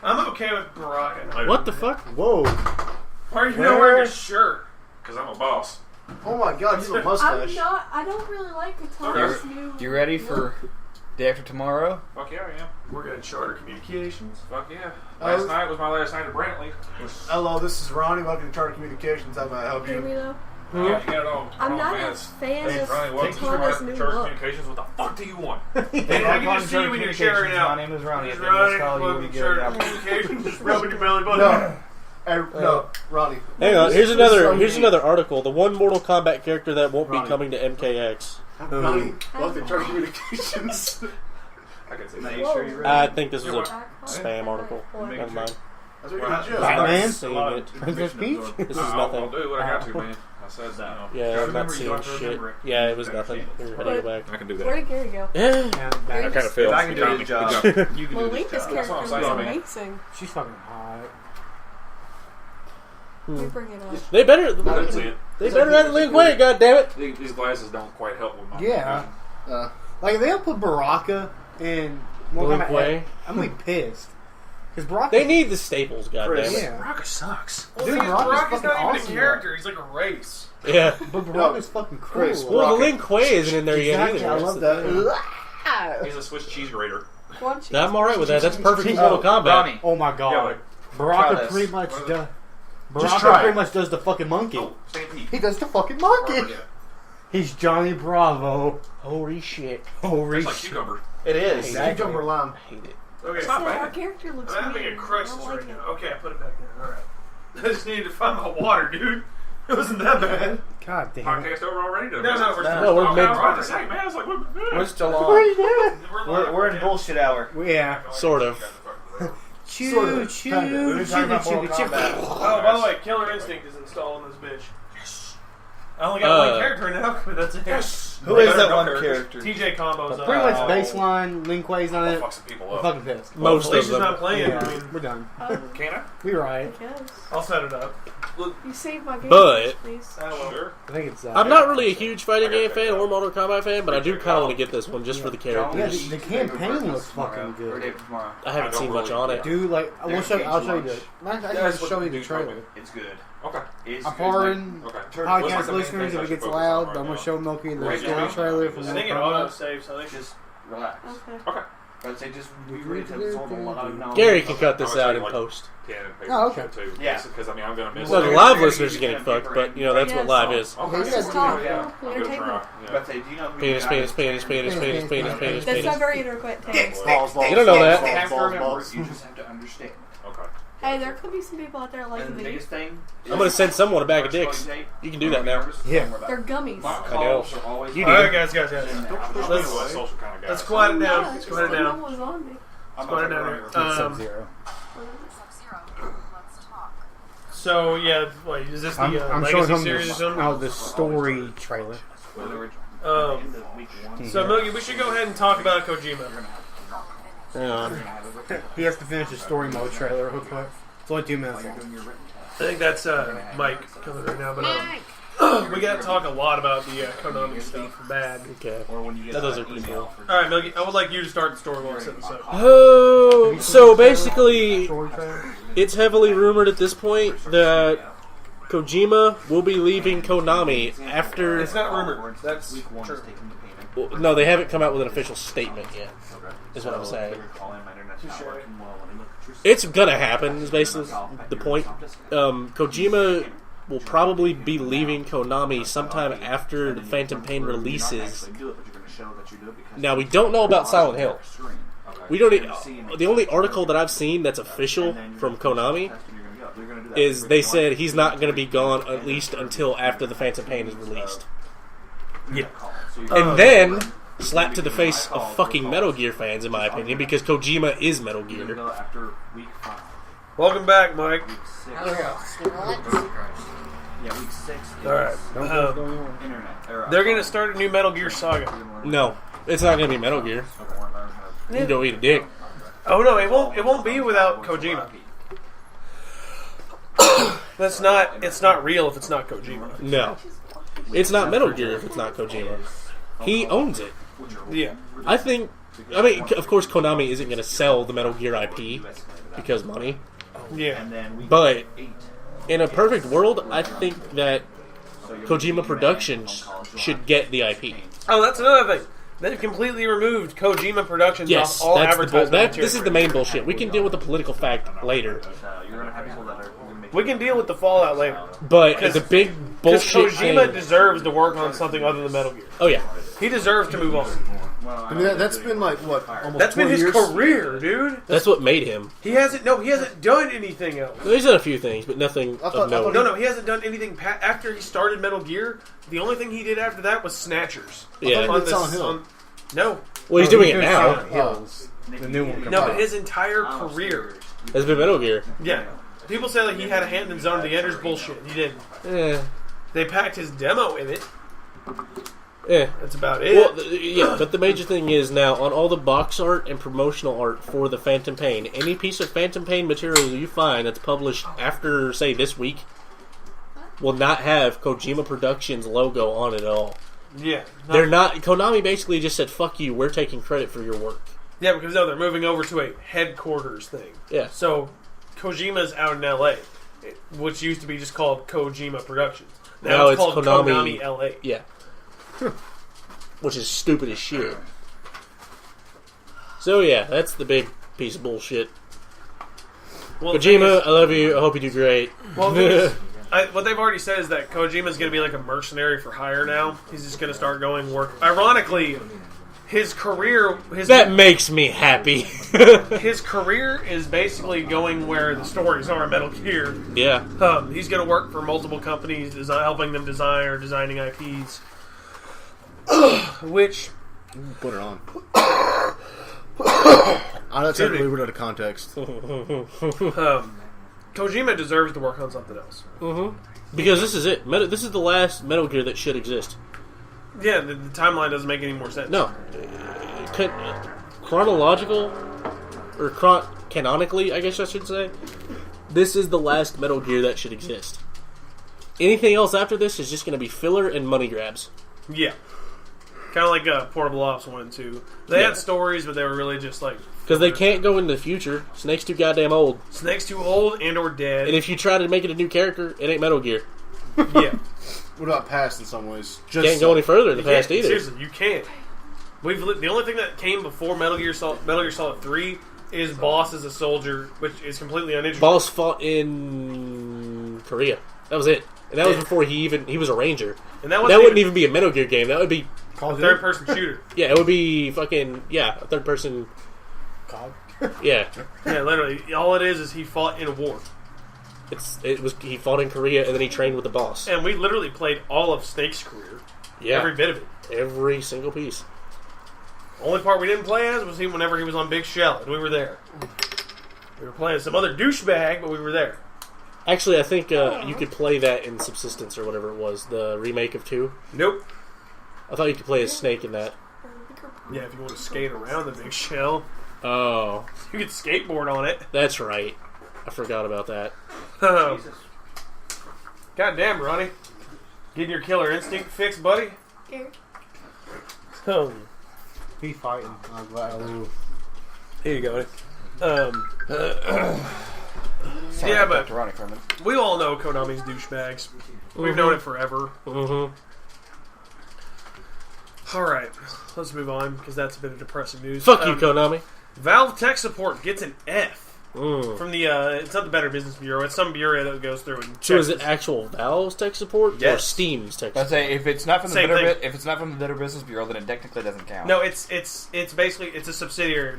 I'm okay with Baraka. What the fuck? Whoa. Why are you not wearing a shirt? Because I'm a boss. Oh my god, he's a I'm mustache. not. I don't really like Katana's new. You ready for day after tomorrow? Fuck yeah, I am. We're getting shorter communications. Fuck yeah. Last night was my last night at Brantley. Hello, this is Ronnie. Welcome to Charter Communications. How may I help Hear me you? though? Yeah, you got it all. I'm all not bad. a fan Hey, of Ronnie, welcome to Katana's new Charter look. Communications. What the fuck do you want? Hey, I can just see you in your chair right now. My name is Ronnie. He's At the end of Ronnie. this call, you will Welcome be to good. Charter Communications. Just rubbing your belly button. No. No, Ronnie. Hang on. This Here's is another. from Here's me. another article. The one Mortal Kombat character that won't Ronnie. be coming to MKX. Ronnie, welcome to Charter Communications. I can say Now that. you sure you're I ready? think this was a Back spam article. Never mind. That's what you do. Batman? Seeing it. Princess Peach? This is I'll nothing. do what I got to, man. I said so. Yeah, I'm not Remember, you seeing don't have to shit. remember it. Yeah, it was nothing. Here, how do you go back? I can do Where that. did Gary go? Yeah. Yeah, I that- kind of feel. If I can do his job, you can do his Malika's job. character what I'm was saying, man. amazing. She's fucking hot. We bring it up. They better. That's it. They better have Lin Kuei. God damn it! These glasses don't quite help with my. Yeah. Like, if they don't put Baraka in Lin Kombat, Kuei. I'm gonna be pissed. Because Baraka. They need the staples. God damn it! Yeah. Baraka sucks. Dude, Dude, Baraka's Baraka's fucking not even awesome, a character. He's like a race. Yeah. But Baraka's fucking cool. Chris, Well, the Lin Kuei isn't in there yet Exactly, either. I That's love the thing. that. He's a Swiss cheese grater. Quan Chi. I'm alright with that. That's perfect for Mortal Kombat. Ronnie. Oh my Yeah, god. try Baraka this. pretty much does. Just Baraka try pretty it. much does the fucking monkey. Oh, Stampede. He does the fucking monkey. Yeah. He's Johnny Bravo. Holy shit! Holy Tastes like shit. cucumber. It is. Exactly. Cucumber lime. I hate it. Okay. It's not So our bad. character looks I'm having weird. a crisis I don't like right it. now. Okay, I put it back down. Alright. I just needed to find my water, dude. It wasn't that bad. God damn. Podcast over already? No, no, we're No, still we're talking mid- about Right it. to say, man. It's like, We're still What are on. you doing? We're in bullshit hour. Yeah. Sort of. Choo, Sort of. choo, Kind of. choo, We're talking about choo, Mortal choo. Kombat. Oh, by the way, Killer Instinct is installed in this bitch. Yes. I only got one character now, but that's it. Yes. Who is that No one characters. character? TJ combos. Pretty much baseline. Lin Kuei's on I'll it. fuck some people I'm up. fucking pissed. Most of Alicia's them. not playing. I Yeah, mean, we're done. Oh, Can I? We right. I guess. I'll set it up. You saved my game, But- please. Sure. I think it's. I'm not really a huge fighting game fan or Mortal Kombat fan, but I do kind of want to get this one just for the Yeah, characters. the campaign looks fucking Or good. day tomorrow. I haven't seen much on it. Dude, like, I'll show you the. I Yeah, can that's show what you the the trailer. It's good. Okay. It's I'm good. pardon Okay. podcast What's the main listeners thing if I it gets should focus loud. on right I'm gonna now? show Milky the Right, story yeah. trailer from I Mortal think it auto Kombat. saves. I think. Just relax. Okay. Okay. I'd say just be ready to absorb a lot of knowledge. Gary can cut this I'm gonna out tell in you, like, post. Pen and paper Oh, okay. too. Yeah. Because I mean, I'm gonna miss. Well, it. the live listeners are getting fucked, but you know that's what Yes. live is. Okay. Yeah, Just talk. Yeah. I'm gonna Entertainment. try. But Yeah. say, do you know who Penis, you penis, got? penis, penis, penis, penis, penis, That's not penis. very entertaining. Balls, balls, You don't know balls, that. You have to balls, remember, balls. you just have to understand. Okay. Hey, there could be some people out there like And the the biggest thing I'm gonna send someone a bag of dicks. You can do that now. Yeah. They're gummies. I know. You All do. right, guys. Let's Let's- social kind of guy. Let's quiet it No, down. it's Let's just quiet it no down. one was on me. Quiet it down here. Sub-Zero. So yeah, wait, is this the I'm showing Legacy him series or something? the story trailer. So Milky, we should go ahead and talk about Kojima. Hang on. He has to finish the story mode trailer real quick. It's only 2 minutes long. I think that's Mike coming right now, but we got to talk a lot about the Konami stuff. Bad. Okay. That does look pretty cool. All right, Milky, I would like you to start the story while I set this up. Oh, so basically, Story trailer? it's heavily rumored at this point that Kojima will be leaving Konami after. It's not rumored. That's true. Well, no, they haven't come out with an official statement yet. Is what I'm saying. It's gonna happen. Is basically the point. Kojima will probably be leaving Konami sometime after the Phantom Pain releases. Now we don't know about Silent Hill. We don't. The only article that I've seen that's official from Konami is they said he's not going to be gone at least until after the Phantom Pain is released. Yeah. And then slap to the face of fucking Metal Gear fans, in my opinion, because Kojima is Metal Gear. Welcome back, Mike. Yeah, week 6. All right. They're going to start a new Metal Gear saga. No, it's not going to be Metal Gear. You can go eat a dick. Oh no, it won't. It won't be without Kojima. That's not. It's not real if it's not Kojima. No. It's not Metal Gear if it's not Kojima. He owns it. Yeah. I think... I mean, of course Konami isn't going to sell the Metal Gear IP because money. Yeah. But in a perfect world, I think that Kojima Productions should get the IP. Oh, that's another thing. They've completely removed Kojima Productions Yes, off all that's the advertising. this is the main bullshit. We can deal with the political fact later. We can deal with the fallout later. But the big Because bullshit Kojima thing... deserves to work on something other than Metal Gear. Oh, yeah. He deserves to move on. I mean, that's been like, what, almost That's been 20 his years? career, dude. That's what made him. He hasn't done anything else. He's done a few things, but nothing of note. No, he hasn't done anything. After he started Metal Gear, the only thing he did after that was Snatchers. Yeah. thought he did Silent Hill. No. Well, he's doing it now. Silent Hills. The new one. No, but his entire career. It's been Metal Gear. Yeah. People say like he had a hand in Zone of the Enders. Bullshit. He didn't. Eh. They packed his demo in it. Eh. That's about it. Well, yeah, but the major thing is now, on all the box art and promotional art for the Phantom Pain, any piece of Phantom Pain material you find that's published after, say, this week, will not have Kojima Productions logo on it at all. Yeah. They're not... Konami basically just said, fuck you, we're taking credit for your work. Yeah, because they're moving over to a headquarters thing. Yeah. So, Kojima's out in L.A., which used to be just called Kojima Productions. Now it's called Konami L.A. Yeah. Which is stupid as shit. So yeah, that's the big piece of bullshit. Well, the thing Kojima, is- I love you. I hope you do great. Well, the thing is, what they've already said is that Kojima's going to be like a mercenary for hire now. He's just going to start going work. Ironically, his career... That makes me happy. His career is basically going where the stories are in Metal Gear. Yeah. He's going to work for multiple companies, helping them design or designing IPs. Which... Put it on. That's totally weird out of context. Kojima deserves to work on something else. Mm-hmm. Because this is it. This is the last Metal Gear that should exist. Yeah, the timeline doesn't make any more sense. No. Chronological, or canonically, I guess I should say, this is the last Metal Gear that should exist. Anything else after this is just going to be filler and money grabs. Yeah. Kind of like Portable Ops 1 and 2. They had stories, but they were really just like... Because they can't go into the future. Snake's too goddamn old. Snake's too old and or dead. And if you try to make it a new character, it ain't Metal Gear. Yeah. What about past in some ways? Can't go any further in the past either. Seriously, you can't. The only thing that came before Metal Gear Solid 3 is Boss as a soldier, which is completely uninteresting. Boss fought in Korea. That was it. And that was before he was a ranger. And that wouldn't even be a Metal Gear game. That would be a third-person shooter. Yeah, it would be fucking a third-person. God. Yeah. Yeah, literally, all it is he fought in a war. He fought in Korea and then he trained with the boss. And we literally played all of Snake's career. Yeah. Every bit of it. Every single piece. Only part we didn't play as was whenever he was on Big Shell, and we were there. We were playing some other douchebag, but we were there. Actually, I think you could play that in Subsistence or whatever it was, the remake of 2. Nope. I thought you could play as Snake in that. Yeah, if you want to skate around the Big Shell. Oh. You could skateboard on it. That's right. I forgot about that. Jesus. God damn, Ronnie. Getting your killer instinct fixed, buddy? Here. Oh. He's fighting. I'm glad. Here you go. Yeah, but we all know Konami's douchebags. We've known it forever. Mm-hmm. Alright, let's move on, because that's a bit of depressing news. Fuck you, Konami. Valve tech support gets an F from the, it's not the Better Business Bureau, it's some bureau that goes through and checks. So is it actual Valve's tech support or Steam's tech support? I'd say if it's not from the Same thing. if it's not from the Better Business Bureau, then it technically doesn't count. No, it's basically, it's a subsidiary.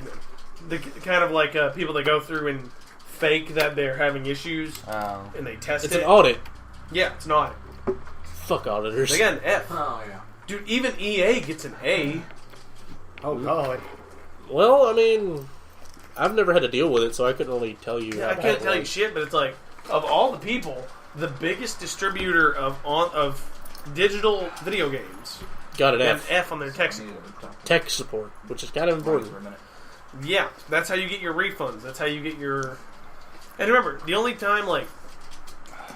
The kind of like people that go through and fake that they're having issues, and they test It's it. an audit. Yeah, it's an audit. Fuck auditors. They got an F. Oh, yeah. Dude, even EA gets an A. Oh, God. Well, I mean, I've never had to deal with it, so I couldn't really tell you. Yeah, I can't tell you shit, but it's like, of all the people, the biggest distributor of digital video games got an got F. an F on their tech support. Tech support, which is kind of important. Yeah, that's how you get your refunds. That's how you get your... And remember, the only time, like...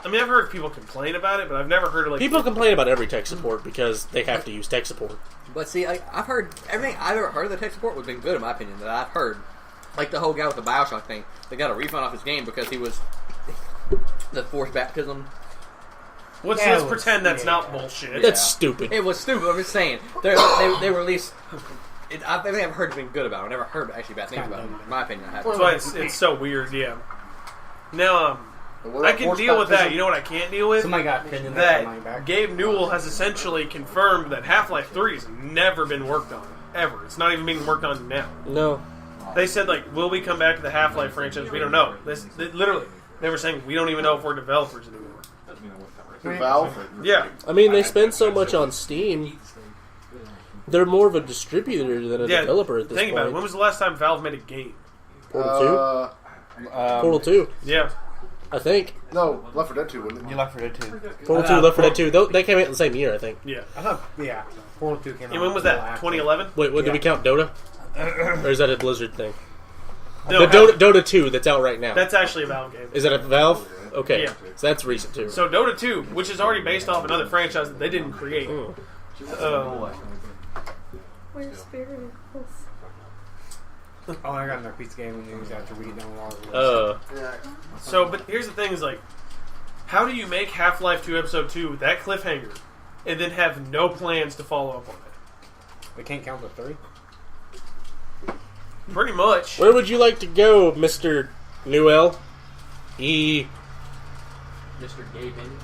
I mean, I've heard people complain about it, but I've never heard of, like... People complain about every tech support because they have to use tech support. But see, I've heard everything I've ever heard of the tech support has been good in my opinion. That I've heard, like the whole guy with the Bioshock thing, they got a refund off his game because he was the forced baptism. Let's pretend that's not bullshit. That's stupid. It was stupid. I'm just saying they were at least. I think I've heard been good about it. I've never heard actually bad things about it. In my opinion, I haven't. That's why it's so weird. Yeah. Now, I can deal with that. You know what I can't deal with? Somebody got pinned in that. Gabe Newell has essentially confirmed that Half-Life 3 has never been worked on. Ever. It's not even being worked on now. No. They said, like, will we come back to the Half-Life franchise? We don't know. Literally, they were saying, we don't even know if we're developers anymore. Valve? Yeah. I mean, they spend so much on Steam. They're more of a distributor than a developer at this Think point. about it. When was the last time Valve made a game? Portal 2? Portal 2. Yeah. I think. No, Left 4 Dead 2, wasn't it? You Left 4 Dead 2. Portal 2, Left 4 Dead 2. They came out the same year, I think. Yeah. I thought, Portal 2 came out. And when was that? 2011? Wait, what, did we count Dota? Or is that a Blizzard thing? No, the Dota 2 that's out right now. That's actually a Valve game. Is that a Valve? Okay. Yeah. So that's recent too. So Dota 2, which is already based off another franchise that they didn't create. Where's Spirit? Oh, I got another piece of gaming news after we get done with all of this. So, but here's the thing: is like, how do you make Half-Life 2 Episode 2 with that cliffhanger, and then have no plans to follow up on it? We can't count the 3. Pretty much. Where would you like to go, Mr. Newell? Mr. Gaben.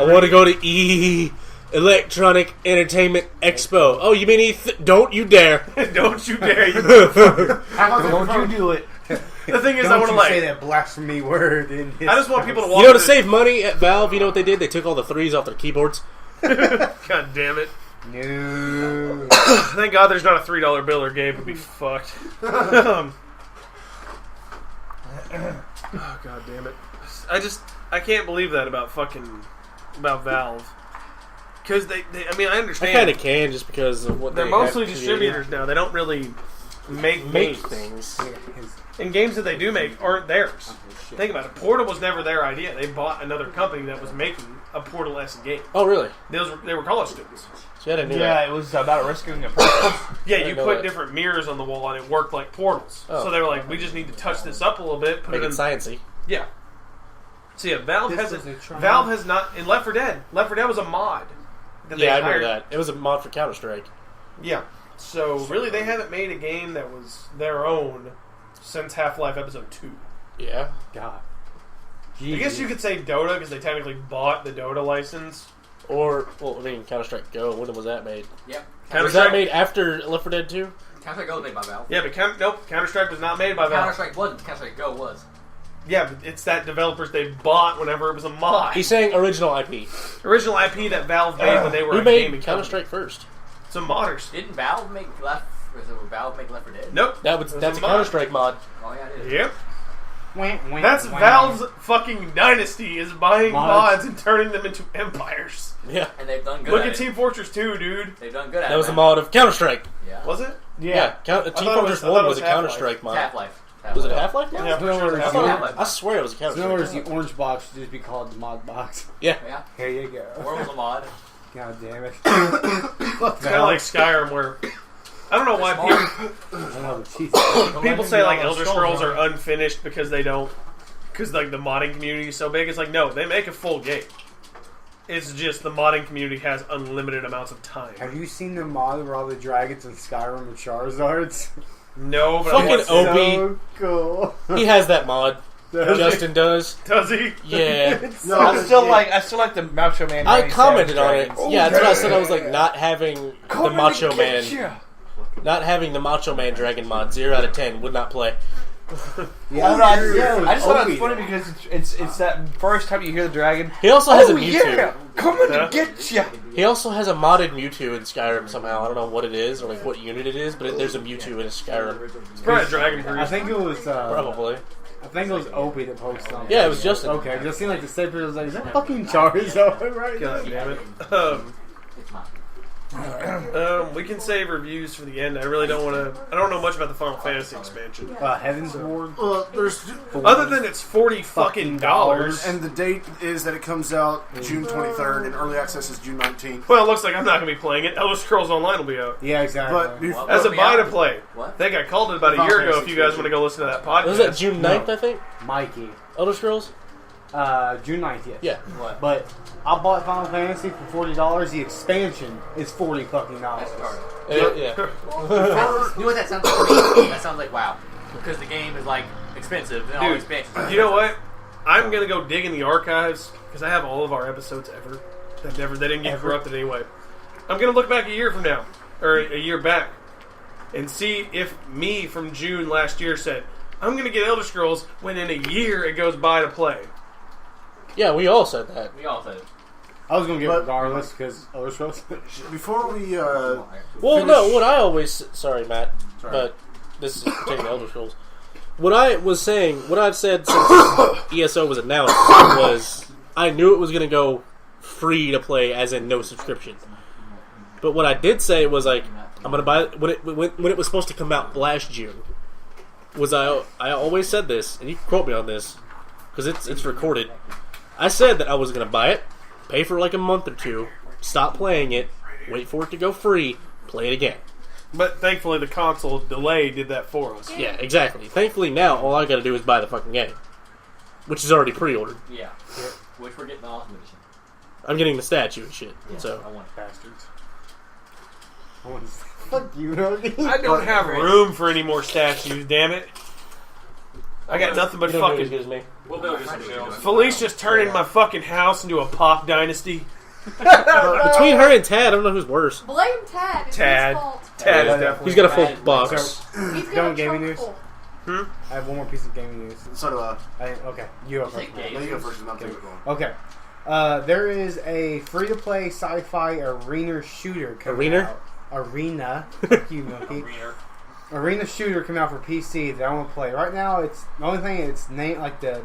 I want to go to Electronic Entertainment Expo. Oh, you mean don't you dare. Don't you dare, you motherfucker. Don't you do it. The thing is, I want to say that blasphemy word. I just want people to walk. You know, to save money at Valve, you know what they did? They took all the 3s off their keyboards. God damn it. No. Thank God there's not a $3 bill or Gabe would be fucked. Oh, God damn it. I can't believe that about Valve. Because I mean, I I understand. kind of can just because of what They're they mostly have distributors now. They don't really make Make games. things. And games that they do make aren't theirs. Think about it. Portal was never their idea. They bought another company that was making a Portal-esque game. Oh, really? They were college students. See, I didn't know Yeah, that. it was about risking a purpose. Yeah, I you know put that. different mirrors on the wall and it worked like portals. Oh. So they were like, we just need to touch this up a little bit. Put Make it it in. sciencey. Yeah. So yeah, Valve This hasn't. was a trial. Valve has not in Left 4 Dead. Left 4 Dead was a mod. That they Yeah, I hired. remember that. It was a mod for Counter-Strike. Yeah. So really, they haven't made a game that was their own since Half-Life Episode 2. Yeah. God. I guess you could say Dota because they technically bought the Dota license. Or, well, I mean, Counter-Strike Go. When was that made? Yep. Was that made after Left 4 Dead 2? Counter-Strike Go was made by Valve. Yeah, but nope, Counter-Strike was not made by Valve. Counter-Strike wasn't. Counter-Strike Go was. Yeah, but it's that developers they bought whenever it was a mod. He's saying original IP. Original IP that Valve made when they were Who a made gaming Counter-Strike first? Some modders. Didn't Valve make Left? Was it Valve make Left 4 Dead? Nope. That's It a was mod. Counter-Strike mod. Oh yeah, it is. Yep. Wah, That's wah. Valve's fucking dynasty is buying Mods. mods and turning them into empires. Yeah. And they've done good. Look at at it. Team Fortress 2, dude. They've done good at That it. was a man. mod of Counter-Strike. Yeah. Was it? Yeah. Team thought it Fortress was- I 1 thought it was was a Half-Life. Counter-Strike mod. Half-Life. Was it a Half-Life mod? Yeah, for sure. Snowers, I, Half-Life. thought Half-Life. I swear it was a In Counter-Strike other words, mod. the orange box should just be called the mod box. Yeah. Yeah. Here you go. War was a mod. God damn it. It's kind of like Skyrim, where I don't know why Oh, Jesus. people say like Elder Scrolls are unfinished because they don't, because like the modding community is so big. It's like no, they make a full game. It's just the modding community has unlimited amounts of time. Have you seen the mod where all the dragons in Skyrim are Charizards? No, but Fucking I want to- Opie. So cool. He has that mod. Justin does. does he? Yeah. No, I still like the Macho Man. I Randy commented on Savage it. dragons. Yeah, that's what I said. I was like, not having the Macho Coming to Man, get ya. not having the Macho Man Dragon mod. 0 out of 10 would not play. Yeah, I just thought it was Opie, funny though. because it's that first time you hear the dragon. He also has a Oh Mewtwo. yeah, coming Huh? to get ya. He also has a modded Mewtwo in Skyrim somehow. I don't know what it is or like what unit it is, but there's a Mewtwo in Skyrim. It's probably a Dragon Breed. I think it was Probably. I think it was Opie that posted something. Yeah, it was Justin. Okay, just seemed like the same person was like, is that fucking Charizard right God there? damn it. It's mine. We can save reviews for the end. I really don't want to. I don't know much about the Final Fantasy expansion. Heaven's Ward. There's Other than it's $40 and the date is that it comes out June 23rd, and early access is June 19th. Well, it looks like I'm not going to be playing it. Elder Scrolls Online will be out. Yeah, exactly. But What? As a What? buy to play. What? I think I called it about a year ago if you guys want to go listen to that podcast. Was that June 9th, I think? Mikey. Elder Scrolls? June 9th, yes. Yeah. What? But I bought Final Fantasy for $40. The expansion is $40 fucking That's dollars. retarded. Yeah. You know what that sounds like to me? That sounds like WoW. Because the game is like expensive and all Dude, expansions. you know what? I'm going to go dig in the archives because I have all of our episodes ever. They didn't get corrupted anyway. I'm going to look back a year from now, or a year back, and see if me from June last year said, I'm going to get Elder Scrolls when in a year it goes by to play. Yeah, we all said that. We all said it. I was going to get it But- regardless because Elder Scrolls. Before we Well, Finish- no, what I always... Sorry, Matt. Sorry. But this is pertaining to Elder Scrolls. What I was saying, what I've said since ESO was announced was I knew it was going to go free to play, as in no subscription. But what I did say was like, I'm going to buy it when it was supposed to come out last June. I always said this, and you can quote me on this because it's recorded. I said that I was going to buy it, pay for like a month or two, stop playing it, wait for it to go free, play it again. But thankfully the console delay did that for us. Yeah, exactly. Thankfully now all I got to do is buy the fucking game, which is already pre-ordered. Yeah. Which we're getting the Awesome Edition. I'm getting the statue and shit. Yeah, So I want it. Bastards. Fuck you, Rogie. I don't have room for any more statues, damn it. I got nothing but you don't do as fucking... good as me. We'll build you some shelves. Felice just turning my fucking house into a pop dynasty. Between her and Tad, I don't know who's worse. Blame Tad. It's Tad. his fault. Tad is Yeah. definitely... He's got a full Bad. box. He's got Don't a gaming trunk news? full. I have one more piece of gaming news. so do I. Okay, you go first. Take No, you go first, and I'll take it going. Okay. There is a free-to-play sci-fi arena shooter coming Arena? out. Arena. Fuck you, monkey. Greener. Arena shooter coming out for PC that I want to play. Right now, it's the only thing it's named like the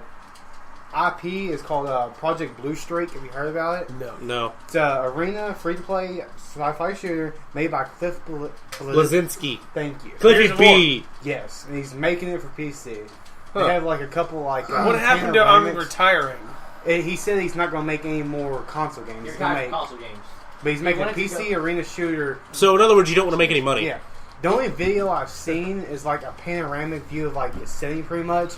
IP is called Project Blue Streak. Have you heard about it? No. It's an arena, free-to-play sci-fi shooter made by Cliff Blazinski. Thank you. Cliffy B. Yes, and he's making it for PC. Huh. They have like a couple like. What happened to I'm retiring? He said he's not going to make any more console games. You're He's gonna tired of make, console games. but he's making a wanted to PC arena shooter. So in other words, you don't want to make any money. Yeah. The only video I've seen is like a panoramic view of like the city, pretty much.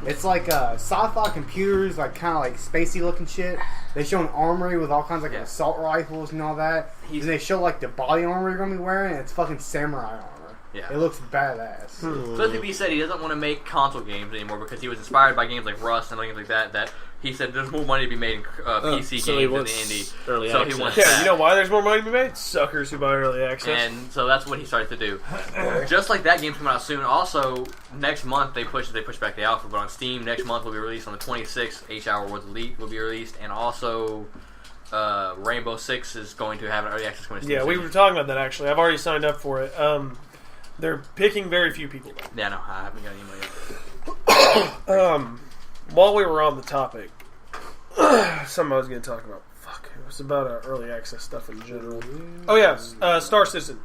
It's like sci-fi computers, like kind of like spacey looking shit. They show an armory with all kinds of like assault rifles and all that. And they show like the body armor you're gonna be wearing, and it's fucking samurai armor. Yeah. It looks badass. Cliffy B said he doesn't want to make console games anymore because he was inspired by games like Rust and things like that. That he said there's more money to be made in PC so games than the indie. Early so access. he wants Yeah, that. you know why there's more money to be made? Suckers who buy early access. And so that's what he started to do. Just like that game's coming out soon. Also, next month they push back the alpha, but on Steam next month will be released on the 26th. H-Hour World Elite will be released, and also Rainbow Six is going to have an early access coming to Steam. Yeah, we were talking about that actually. I've already signed up for it. They're picking very few people. Yeah, no, I haven't got any money yet. While we were on the topic, something I was going to talk about. Fuck, it was about early access stuff in general. Oh yeah, Star Citizen.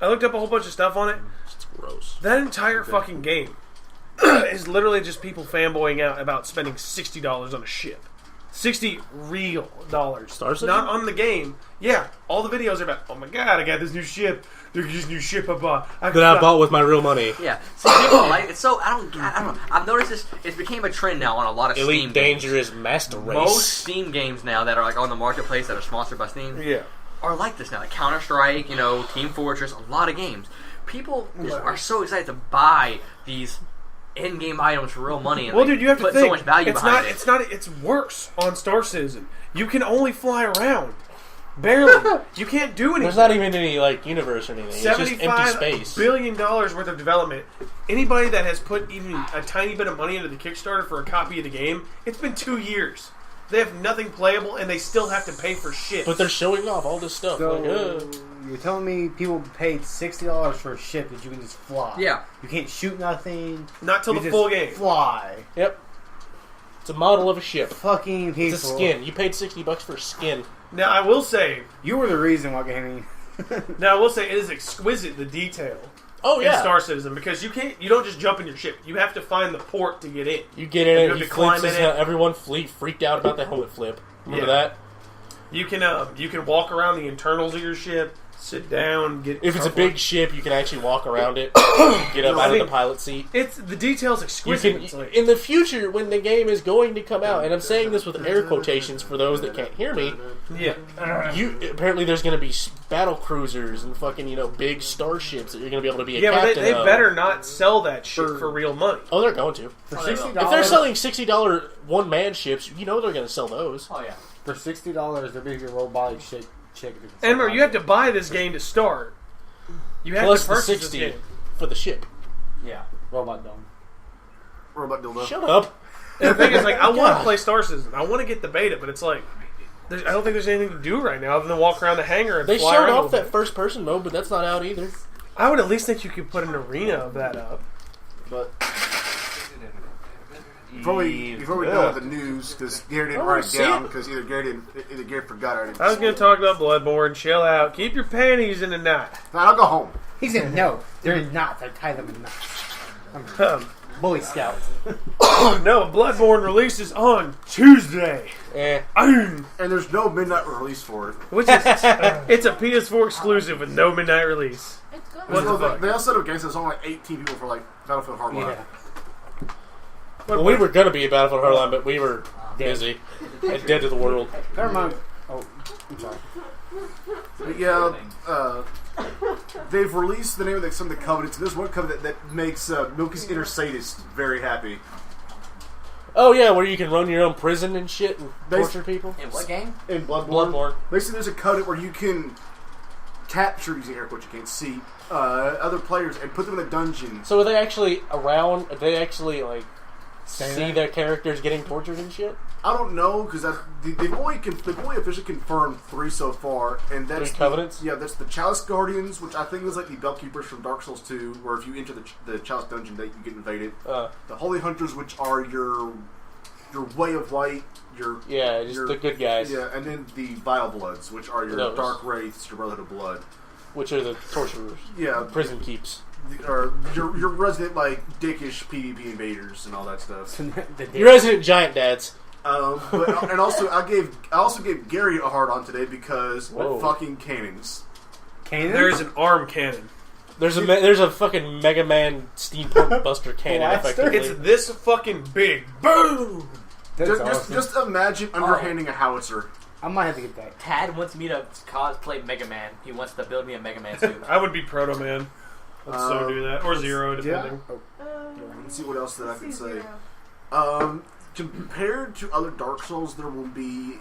I looked up a whole bunch of stuff on it. It's gross. That entire fucking game is literally just people fanboying out about spending $60 on a ship. $60 real dollars. Star Citizen? Not on the game. Yeah, all the videos are about, oh my god, I got this new ship. There's this new ship I bought. That I bought with my real money. Yeah, see, people like it's so I don't know. I've noticed this. It's became a trend now on a lot of Elite Steam Dangerous games. Master Race. Most Steam games now that are like on the marketplace that are sponsored by Steam, are like this now. Like Counter Strike, Team Fortress, a lot of games. People are so excited to buy these in-game items for real money. And well, dude, you have to put think. so much value behind it. It's worse on Star Citizen. You can only fly around. Barely. You can't do anything. There's not even any universe or anything. It's just empty space. $75 billion worth of development. Anybody that has put even a tiny bit of money into the Kickstarter for a copy of the game, it's been 2 years. They have nothing playable, and they still have to pay for shit. But they're showing off all this stuff. So, you're telling me people paid $60 for a ship that you can just fly? Yeah. You can't shoot nothing. Not till you the just full game. Fly. Yep. It's a model of a ship. Fucking people. It's a skin. You paid $60 for a skin. Now, I will say... You were the reason why gaming... Now, I will say, it is exquisite, the detail. Oh, yeah. In Star Citizen, because you don't just jump in your ship. You have to find the port to get in. You get in you and have he to climb flips in his it. everyone freaked out about the helmet flip. Remember that? You can walk around the internals of your ship, sit down, get... If it's a big ship, you can actually walk around it, get up out of the pilot seat. It's the details exquisite. In the future, when the game is going to come out, and I'm saying this with air quotations for those that can't hear me, apparently there's going to be battle cruisers and fucking big starships that you're going to be able to be a captain but they of. better not sell that shit for real money. Oh, they're going to. For $60, if they're selling $60 one-man ships, they're going to sell those. Oh yeah. For $60, they're big robotic shit. And remember, you have to buy this game to start. You have Plus to the purchase this 60 game. for the ship. Yeah. Robot dome. Robot dildo. Shut up. And the thing is, I want to play Star Citizen. I want to get the beta, but it's like, I don't think there's anything to do right now other than walk around the hangar and They fly showed around off a little that first-person mode, but that's not out either. bit. I would at least think you could put an arena of that up. But before we go with the news, because Gary didn't write it down, because either Gary forgot or I didn't. I was going to talk about Bloodborne. Chill out. Keep your panties in a knot. Fine, I'll go home. He said, no, they're not. I tie them in knots. I'm Boy Scout. No, Bloodborne releases on Tuesday. And there's no midnight release for it. Which is, it's a PS4 exclusive with no midnight release. It's good. What the fuck? They also said against us only 18 people for Battlefield Hardline. Yeah. Well, we were going to be a Battlefield Hardline, but we were busy and dead to the world. Never mind. Oh, I'm sorry. But yeah, they've released the name of some of the covenants. There's one covenant that makes Milky's inner sadist very happy. Oh, yeah, where you can run your own prison and shit and torture people. In what game? In Bloodborne. Bloodborne. Basically, there's a covenant where you can capture, using air quotes you can't see, other players and put them in a dungeon. So are they actually around? Are they actually, see their characters getting tortured and shit? I don't know, because they've only officially confirmed 3 so far, and that's 3 covenants. That's the Chalice Guardians, which I think is like the Bellkeepers from Dark Souls 2, where if you enter the Chalice dungeon, that you get invaded. The Holy Hunters, which are your your Way of Light, your the good guys. Yeah, and then the Vile Bloods, which are your Those. Dark Wraiths, your Brotherhood of Blood, which are the torturers. Yeah, prison keeps. Or your resident dickish PvP invaders and all that stuff. Your resident giant dads. But and also I also gave Gary a hard on today because fucking cannons. Cannon? There's an arm cannon. There's a fucking Mega Man steampunk buster cannon. Effectively, it's this fucking big. Boom. Just imagine underhanding a howitzer. I might have to get that. Tad wants me to cosplay Mega Man. He wants to build me a Mega Man suit. I would be Proto Man. Let's so do that. Or Zero, depending. Let's see what else that I can say. Compared to other Dark Souls, there will be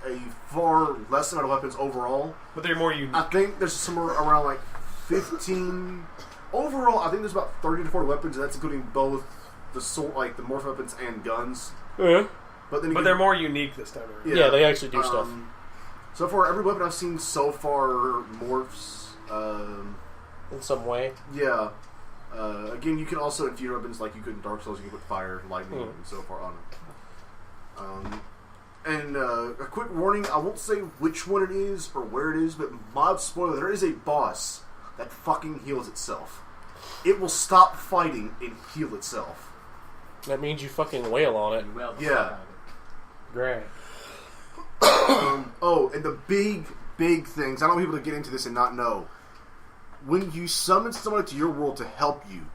a far less amount of weapons overall. But they're more unique. I think there's somewhere around 15. Overall, I think there's about 30 to 40 weapons, and that's including both the sword, the morph weapons and guns. Yeah. But they're more unique this time around. Yeah, they actually do stuff. So far, every weapon I've seen so far morphs. In some way. Yeah. Again, you can also infuse weapons like you could in Dark Souls. You can put fire, lightning, and so far on it. And a quick warning, I won't say which one it is or where it is, but mod spoiler, there is a boss that fucking heals itself. It will stop fighting and heal itself. That means you fucking wail on it. Yeah. Great. And the big things, I don't want people to get into this and not know. When you summon someone to your world to help you,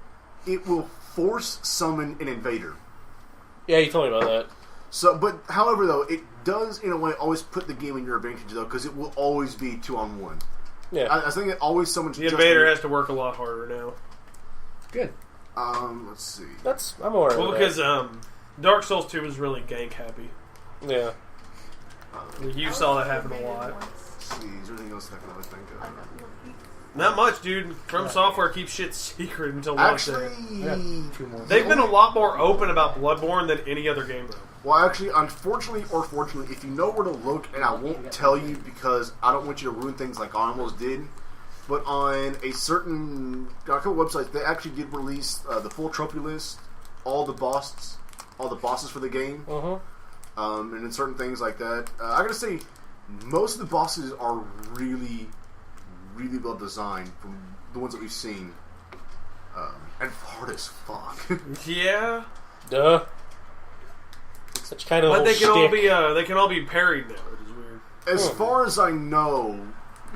it will force summon an invader. Yeah, you told me about that. So, but however, though, it does in a way always put the game in your advantage, though, because it will always be 2-on-1. Yeah, I think it always summons. The invader has to work a lot harder now. Good. Let's see. I'm aware. Well, because Dark Souls 2 was really gank happy. Yeah. You saw that happen a lot. Let's see, is there anything else that I can always think of? Not much, dude. From Software keeps shit secret until launch day. Actually, They've been a lot more open about Bloodborne than any other game, though. Well, actually, unfortunately or fortunately, if you know where to look, and I won't tell you because I don't want you to ruin things like I almost did, but on a couple websites, they actually did release the full trophy list, all the bosses for the game, and then certain things like that. I gotta say, most of the bosses are really, really well designed from the ones that we've seen, and hard as fuck. Yeah. Duh. Such kind of. But they can can all be parried now, which is weird. As far as I know,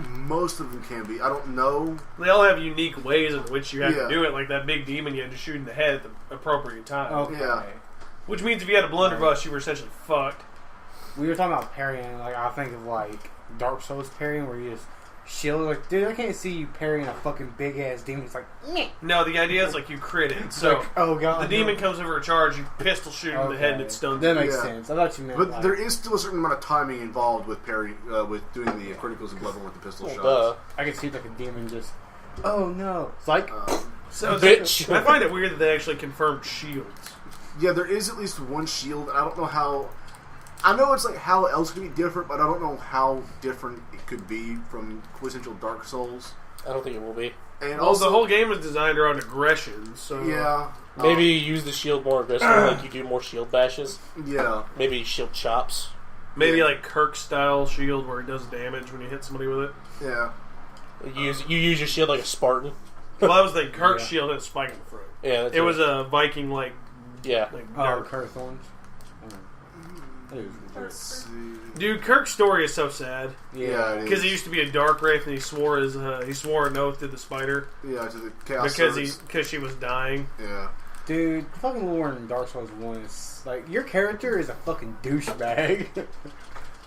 most of them can be. I don't know. They all have unique ways in which you have to do it. Like that big demon, you had to shoot in the head at the appropriate time. Okay. Yeah. Which means if you had a blunderbuss, you were essentially fucked. We were talking about parrying, I think of Dark Souls parrying, where you just shield. Dude, I can't see you parrying a fucking big ass demon. It's Nyeh. No, the idea is you crit it. So oh god, the demon comes over a charge, you pistol shoot in the head, and it stuns. That makes sense. I thought you meant. But there is still a certain amount of timing involved with parry, with doing the criticals and Bloodborne with the pistol shots. I can see a demon just. Oh no! It's so bitch. I find it weird that they actually confirmed shields. Yeah, there is at least one shield. And I don't know how. I know it's how else could be different, but I don't know how different it could be from quintessential Dark Souls. I don't think it will be. And also, the whole game is designed around aggression, so yeah. Maybe you use the shield more aggressively, you do more shield bashes. Yeah. Maybe shield chops. Maybe Kirk style shield where it does damage when you hit somebody with it. Yeah. You use your shield like a Spartan. Well, that was the Kirk shield had a spike in the front. Yeah, it was a Viking Kirk Thorns. Dude, Kirk's story is so sad. Yeah, because he used to be a dark wraith and he swore an oath to the spider. Yeah, to the chaos because she was dying. Yeah, dude, the fucking lore in Dark Souls 1 is your character is a fucking douchebag.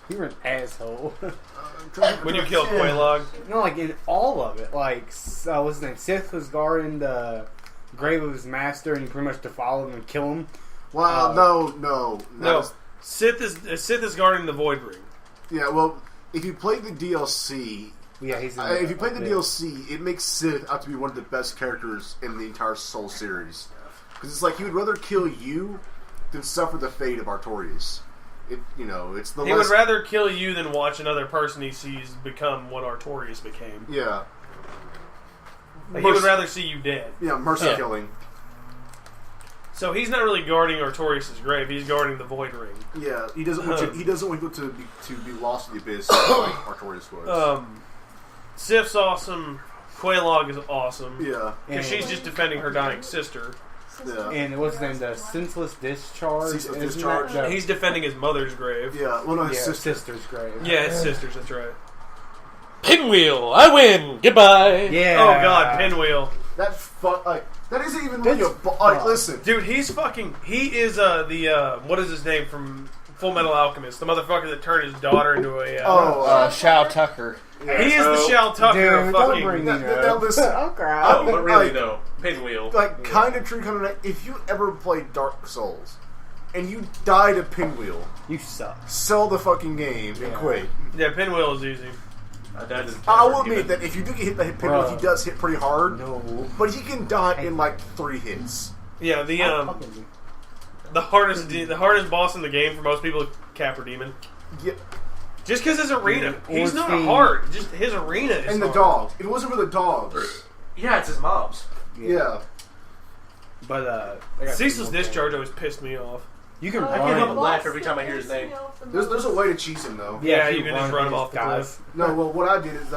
You're an asshole. When you kill Quelaag? No, in all of it. What's his name? Sith was guarding the grave of his master, and you pretty much defile him and kill him. Well, no. Sith is guarding the Void Ring. Yeah, well, if you play the DLC, if you play the DLC, it makes Sith out to be one of the best characters in the entire Soul series. Because it's he would rather kill you than suffer the fate of Artorias. It's the. He would rather kill you than watch another person he sees become what Artorias became. Yeah. He would rather see you dead. Yeah, mercy killing. So he's not really guarding Artorias' grave. He's guarding the Void Ring. Yeah, he doesn't want he doesn't want people to be lost in the abyss like Artorias was. Sif's awesome. Quelaag is awesome. Yeah. Because she's just defending her dying sister. Yeah. And what's his name? The Senseless Discharge. Ceaseless Isn't Discharge. that the- He's defending his mother's grave. Yeah, well, no, his yeah, sister. sister's grave. Yeah, his sister's, that's right. Pinwheel, I win. Goodbye. Yeah. Oh god, Pinwheel. That that isn't even really listen. Dude, he's fucking... He is the... what is his name from Full Metal Alchemist? The motherfucker that turned his daughter into a... Shao Tucker. he is the Shao Tucker of Dude, fucking... don't bring me Now listen. I'll cry. Oh, but really though, Pinwheel. Like, kind of true, kind of not. If you ever played Dark Souls and you die to Pinwheel, You suck. sell the fucking game and quit. Yeah, Pinwheel is easy. I will admit that if you do get hit by Pinwheel, Bruh. he does hit pretty hard. No. But he can die in like 3 hits. Yeah, the hardest boss in the game for most people is Capra Demon. Yeah. Just because his arena. He's not Ornstein. hard. Just his arena is And the hard. dogs. If it wasn't for the dogs. Yeah, it's his mobs. Yeah. But I got Ceaseless some more Discharge always pissed me off. You can I run. can't help but laugh every time I hear his name. There's a way to cheese him though. Yeah, if you can just run him off the dies. cliff. No, well, what I did is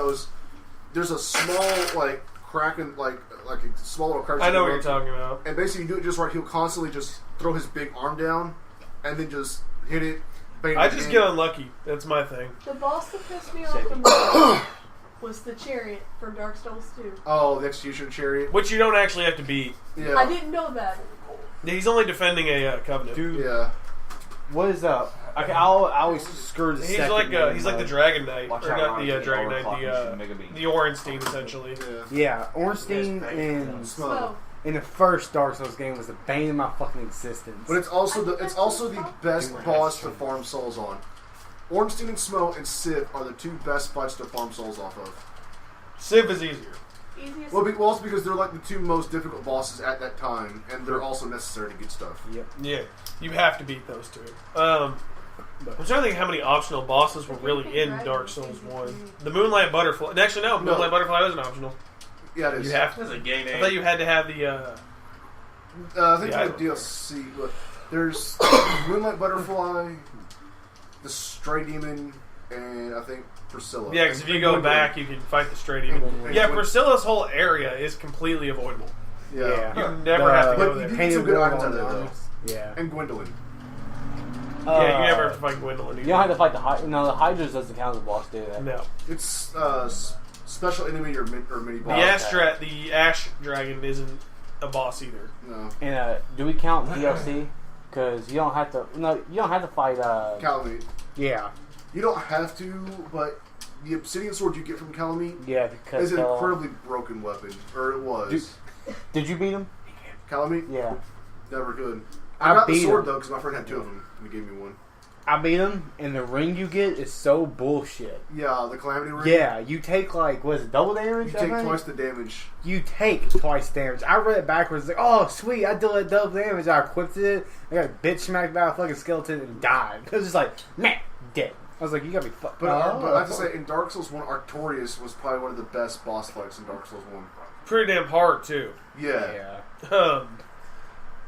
there's a small like crack in like a small little crack. I know what you're talking about. And basically, you do it just right. He'll constantly just throw his big arm down, and then just hit it. Bang it I just again. get unlucky. That's my thing. The boss that pissed me off the most was the chariot from Dark Souls 2. Oh, the execution chariot. Which you don't actually have to beat. Yeah. I didn't know that. He's only defending a covenant. Dude, Yeah. what is up? I always screw the He's second like name, he's like the but- Dragon Knight, Watch or out, not Ron, the you Dragon overclock Knight, Mega Bean. the Ornstein essentially. Yeah. Yeah, Ornstein in So, the first Dark Souls game was the bane of my fucking existence. But it's also the best boss to farm souls on. Ornstein and Smo and Civ are the 2 best fights to farm souls off of. Civ is easier. easiest. Well, also because they're like the 2 most difficult bosses at that time, and they're also necessary to get stuff. Yep. Yeah, you have to beat those 2. I'm trying to think how many optional bosses were really in Dark Souls 1. The Moonlight Butterfly. Actually, no, Moonlight Butterfly wasn't optional. Yeah, it is. You have to. That's a gay I name. thought you had to have the. I think Yeah, the DLC. Look, there's Moonlight Butterfly, the Stray Demon, and I think Priscilla. Yeah, because if you And go Gwendolyn. back, you can fight the Stray Demon. And Yeah, Gwendolyn. Priscilla's whole area is completely avoidable. Yeah. You never have to But go you there. do get Painted some good wood items on out of the there, though. arms. Yeah. And Gwendolyn. Yeah, you never have to fight Gwendolyn You either. don't have to fight the Hydra. No, the Hydras doesn't count as a boss, do they? No. It's special enemy or mini The boss. the Ash Dragon isn't a boss either. No. And do we count DLC? Because you don't have to. No, you don't have to fight. Calamite. Yeah. You don't have to, but the Obsidian Sword you get from Calamite Yeah, because is an incredibly broken weapon. Or it was. Did you beat him? Calamite? Yeah. Never could. I I got the beat sword him. though, because my friend had 2 of them, and he gave me one. I beat him, and the ring you get is so bullshit. Yeah, the Calamity Ring. Yeah, you take like, what is it, double damage? You I take think? twice the damage. You take twice damage. I read it backwards, like, oh sweet, I did like double damage. I equipped it. I got bitch smacked by a fucking skeleton and died. It was just like, man, dead. I was like, you gotta be fucked. But I have to say, in Dark Souls 1, Artorias was probably one of the best boss fights in Dark Souls 1. Pretty damn hard too. Yeah.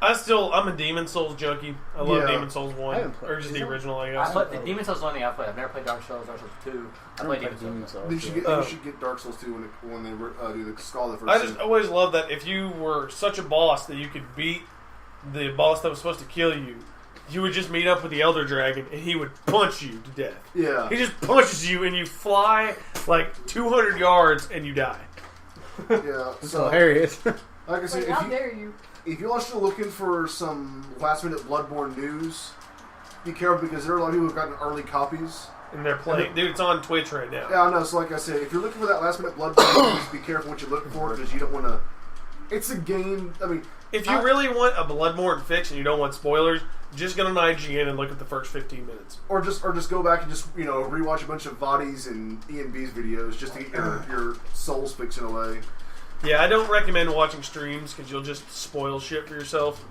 I'm a Demon Souls junkie. I love Yeah. Demon Souls I 1. haven't played Or just the Demon. original, I I guess. played, Demon Souls is the only thing I've played. I've never played Dark Souls, Dark Souls 2. I played Demon Souls. You should get, Oh. you should get Dark Souls 2 when they do the Skull the first I just time. always loved that if you were such a boss that you could beat the boss that was supposed to kill you, you would just meet up with the Elder Dragon and he would punch you to death. Yeah. He just punches you and you fly like 200 yards and you die. Yeah. It's So, hilarious. like I said, Like, how dare you? if you're also looking for some last-minute Bloodborne news, be careful because there are a lot of people who've gotten early copies. And they're playing. Dude, it's on Twitch right now. Yeah, I know. So, like I said, if you're looking for that last-minute Bloodborne news, be careful what you look for because you don't want to. It's a game. I mean, If you really want a Bloodborne fix and you don't want spoilers, just go on IGN and look at the first 15 minutes. or just go back and just rewatch a bunch of Vadi's and E&B's videos just to get your souls fixed in a way. Yeah, I don't recommend watching streams because you'll just spoil shit for yourself.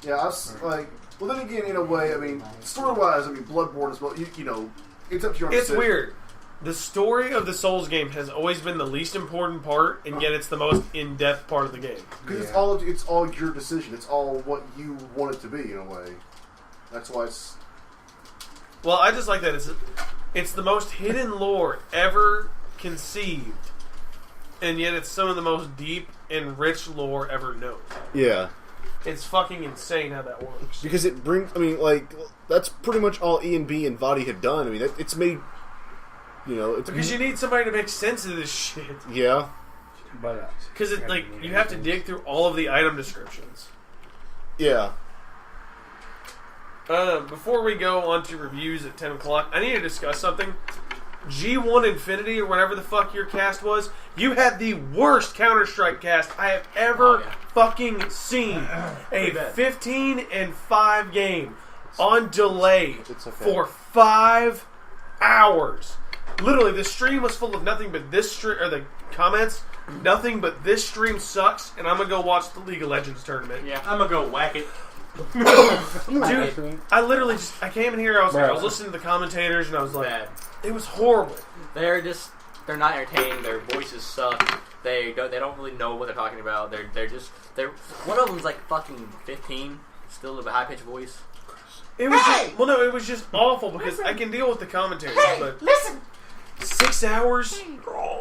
Yeah, I was like. Well, then again, in a way, I mean, story-wise, I mean, Bloodborne is well. You know, it's up to your own It's decision. weird. The story of the Souls game has always been the least important part, and yet it's the most in-depth part of the game. Because it's all your decision. It's all what you want it to be in a way. That's why it's. Well, I just like that it's the most hidden lore ever conceived, and yet it's some of the most deep and rich lore ever known. Yeah. It's fucking insane how that works. Because it brings. I mean, like that's pretty much all E&B and Vadi had done. I mean, it's made. You know, it's because you need somebody to make sense of this shit. Yeah. But because you have to dig through all of the item descriptions. Yeah. Before we go on to reviews at 10 o'clock, I need to discuss something. G1 Infinity, or whatever the fuck your cast was, you had the worst Counter-Strike cast I have ever fucking seen. A 15-5 game on delay for 5 hours. Literally, the stream was full of nothing but this stream, or the comments, nothing but this stream sucks, and I'm gonna go watch the League of Legends tournament. Yeah, I'm gonna go whack it. Dude, I literally I came in here, I was listening to the commentators, and I was like, it was horrible. They're not entertaining. Their voices suck. They don't really know what they're talking about. They're one of them's like fucking 15, still with a high pitched voice. It was it was just awful because I can deal with the commentators, but listen. 6 hours?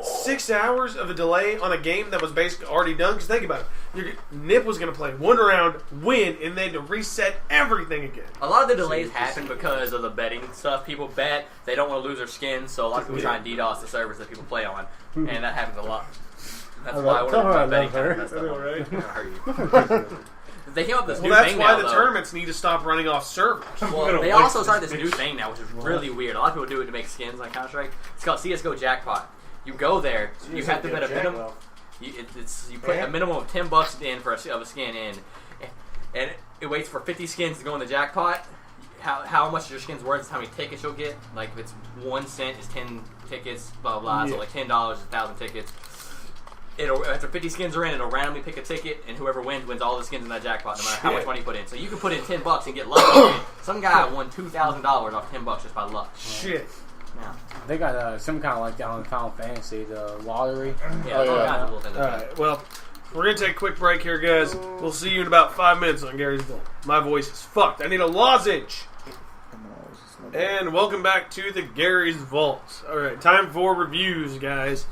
6 hours of a delay on a game that was basically already done? Because think about it. Nip was going to play one round, win, and then to reset everything again. A lot of the delays happen because of the betting stuff. People bet, they don't want to lose their skins, so a lot of people try and DDoS the servers that people play on. And that happens a lot. That's why one of my betting kind of messed up. They came up with this new thing now, that's why the tournaments need to stop running off servers. Well, they also started this new thing now, which is really weird. A lot of people do it to make skins on Counter-Strike. It's called CSGO Jackpot. You go there, you have to bet a minimum. You put a minimum of $10 in for a skin in, and it waits for 50 skins to go in the jackpot. How much your skin's worth is how many tickets you'll get. Like if it's 1 cent is 10 tickets, blah blah. Yeah. So like $10 is 1,000 tickets. After 50 skins are in, it'll randomly pick a ticket, and whoever wins all the skins in that jackpot, no matter how much money you put in. So you can put in $10 and get lucky. Some guy won $2,000 off $10 just by luck. Shit. Yeah. They got some kind of like that on Final Fantasy, the lottery. Yeah, Alright, well, we're going to take a quick break here, guys. We'll see you in about 5 minutes on Gary's Vault. My voice is fucked. I need a lozenge. And welcome back to the Gary's Vault. Alright, time for reviews, guys.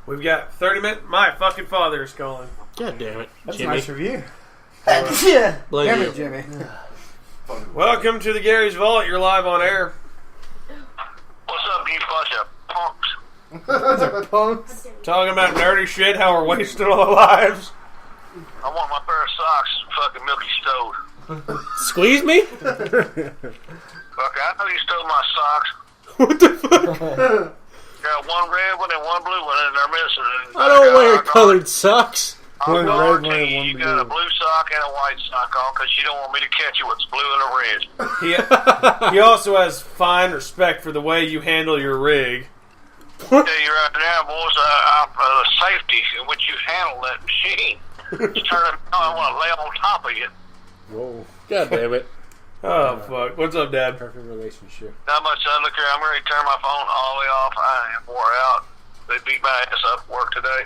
We've got 30 minutes. My fucking father is calling. God damn it. That's Jimmy. a nice review. Yeah. Damn it, Jimmy. Welcome to the Gary's Vault. You're live on air. What's up, you bunch of punks? Those are punks. Talking about nerdy shit, how we're wasting all our lives. I want my pair of socks fucking Milky stole. Squeeze me? Okay, I know you stole my socks. What the fuck? Got one red one and one blue one, and they're missing. I don't wear colored socks. I'm going to tell you got a blue sock and a white sock on because you don't want me to catch you what's blue and a red. He also has fine respect for the way you handle your rig. I tell you right now, boys, the safety in which you handle that machine. You turn it on, I want to lay on top of you. Whoa. God damn it. Oh, fuck. What's up, Dad? Perfect relationship. Not much, son. Look here, I'm ready to turn my phone all the way off. I am wore out. They beat my ass up at work today.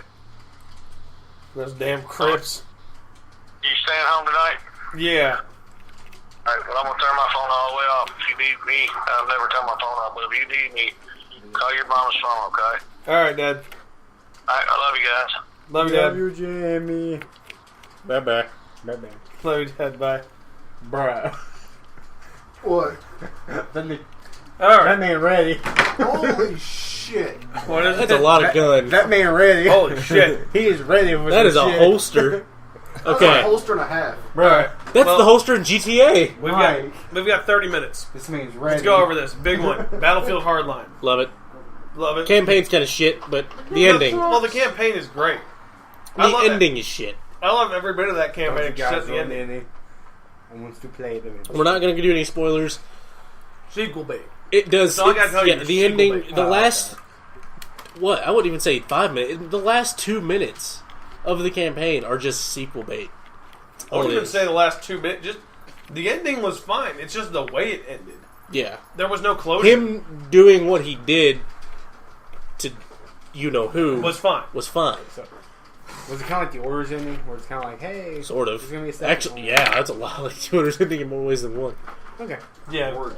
Those damn Crips. You staying home tonight? Yeah. Alright, well, I'm going to turn my phone all the way off. If you need me, I'll never turn my phone off, but if you need me, call your mama's phone, okay? Alright, Dad. Alright, I love you guys. Love you, Dad. Love you, Jimmy. Bye-bye. Bye-bye. Love you, Dad. Bye. Bruh. What? That Alright. man ready. Holy shit. What is That's a lot of gun. That man ready. Holy shit. He is ready for That is some a shit. holster. That's a Okay. holster and a half. Alright. That's Well, the holster in GTA. We've got 30 minutes. This man's ready. Let's go over this. Big one. Battlefield Hardline. Love it. Love it. Campaign's kind of shit, but the ending. Well, the campaign is great. The ending is shit. I love every bit of that campaign except the ending. ending. I wants to play them. We're not going to do any spoilers. Sequel bait. It does. So I gotta tell you, the sequel ending, bait. the last. What? I wouldn't even say 5 minutes. The last 2 minutes of the campaign are just sequel bait. I wouldn't even say the last 2 minutes. Just the ending was fine. It's just the way it ended. Yeah. There was no closure. Him doing what he did to you know who Was fine. Was fine. So, was it kind of like the Orders ending, where it's kind of like, hey, Sort of. there's gonna be a second Actually, one? yeah, that's a lot like the Orders ending in more ways than one. Okay. Yeah.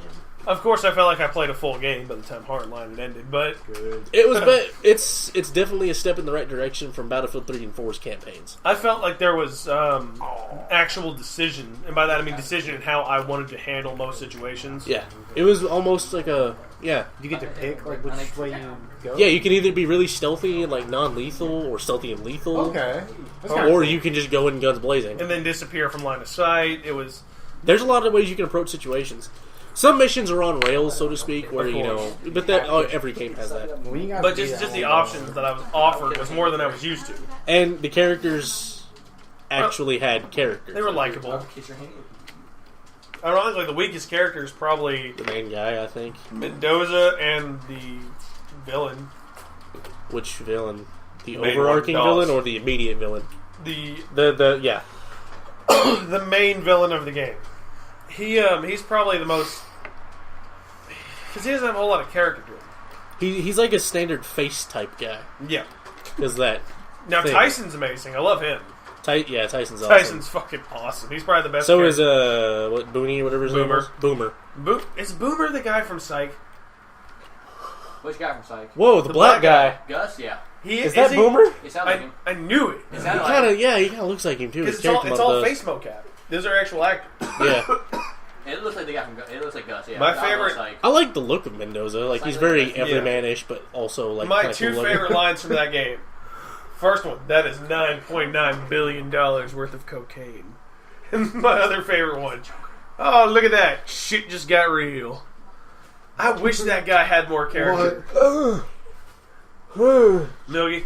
Of course, I felt like I played a full game by the time Hardline had ended, but It was, it's definitely a step in the right direction from Battlefield 3 and 4's campaigns. I felt like there was actual decision, and by that I mean decision in how I wanted to handle most situations. Yeah, it was almost like a You get to pick like which way you go. Yeah, you can either be really stealthy and like non-lethal, or stealthy and lethal. Okay. That's kinda Or cool. you can just go in guns blazing. And then disappear from line of sight. It was. There's a lot of ways you can approach situations. Some missions are on rails, so to speak, where Of course. but that every game has that. But just the options that I was offered was more than I was used to. And the characters actually had characters. They were likable. Ironically, the weakest character is probably The main guy, I think. Mendoza and the villain. Which villain? The main overarching one, villain Dawes. or the immediate villain? The Yeah. the main villain of the game. He's probably the most, because he doesn't have a whole lot of character to him. He's like a standard face type guy. Yeah. Is that Now thing. Tyson's amazing. I love him. Tyson's awesome. Tyson's fucking awesome. He's probably the best. So character. is what Booney, whatever his name Boomer. was? Boomer. Is Boomer the guy from Psych? Which guy from Psych? Whoa, the black guy. Gus, yeah. Is that Boomer? It sounded like him. I knew it. It He sounded kind like of, yeah, he kind of looks like him too. Because His it's all, character it's all model face mocap. Those are actual actors. Yeah. It looks like the guy from Gus. It looks like Gus, yeah. My That one looks favorite- Like, I like the look of Mendoza. Like he's very everymanish, but also like My kinda two cool favorite looking. lines from that game. First one, that is $9.9 billion worth of cocaine. And my other favorite one, oh, look at that. Shit just got real. I wish that guy had more character. Milgie,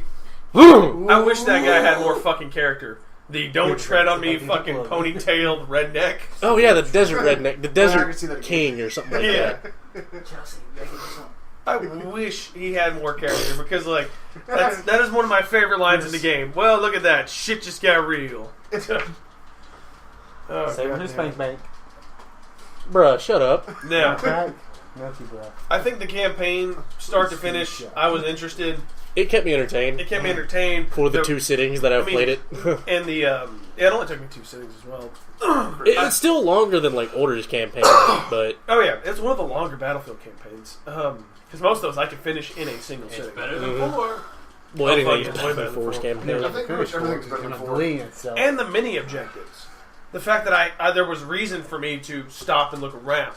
I wish that guy had more fucking character. The don't tread on me fucking ponytailed redneck. Oh yeah, the desert redneck, the I desert can see that king or something like Yeah. that. Chelsea, you gotta give me some. I wish he had more character because, like, that is one of my favorite lines in the game. Well, look at that. Shit just got real. Oh, Saving his bank. Bruh, shut up. now, Not too bad. I think the campaign, start to finish, I was interested. It kept me entertained It kept me entertained. for the 2 sittings that I've played it. And the, yeah, it only took me 2 sittings as well. It's still longer than like Order's campaign, but Oh, yeah, it's one of the longer Battlefield campaigns. Because most of those I can finish in a single sitting. better than 4. well, anything's fuck yeah, better way than better than 4's 4. campaign. I think pretty much everything's better than 4. Deleting itself. And the mini objectives. The fact that I there was reason for me to stop and look around.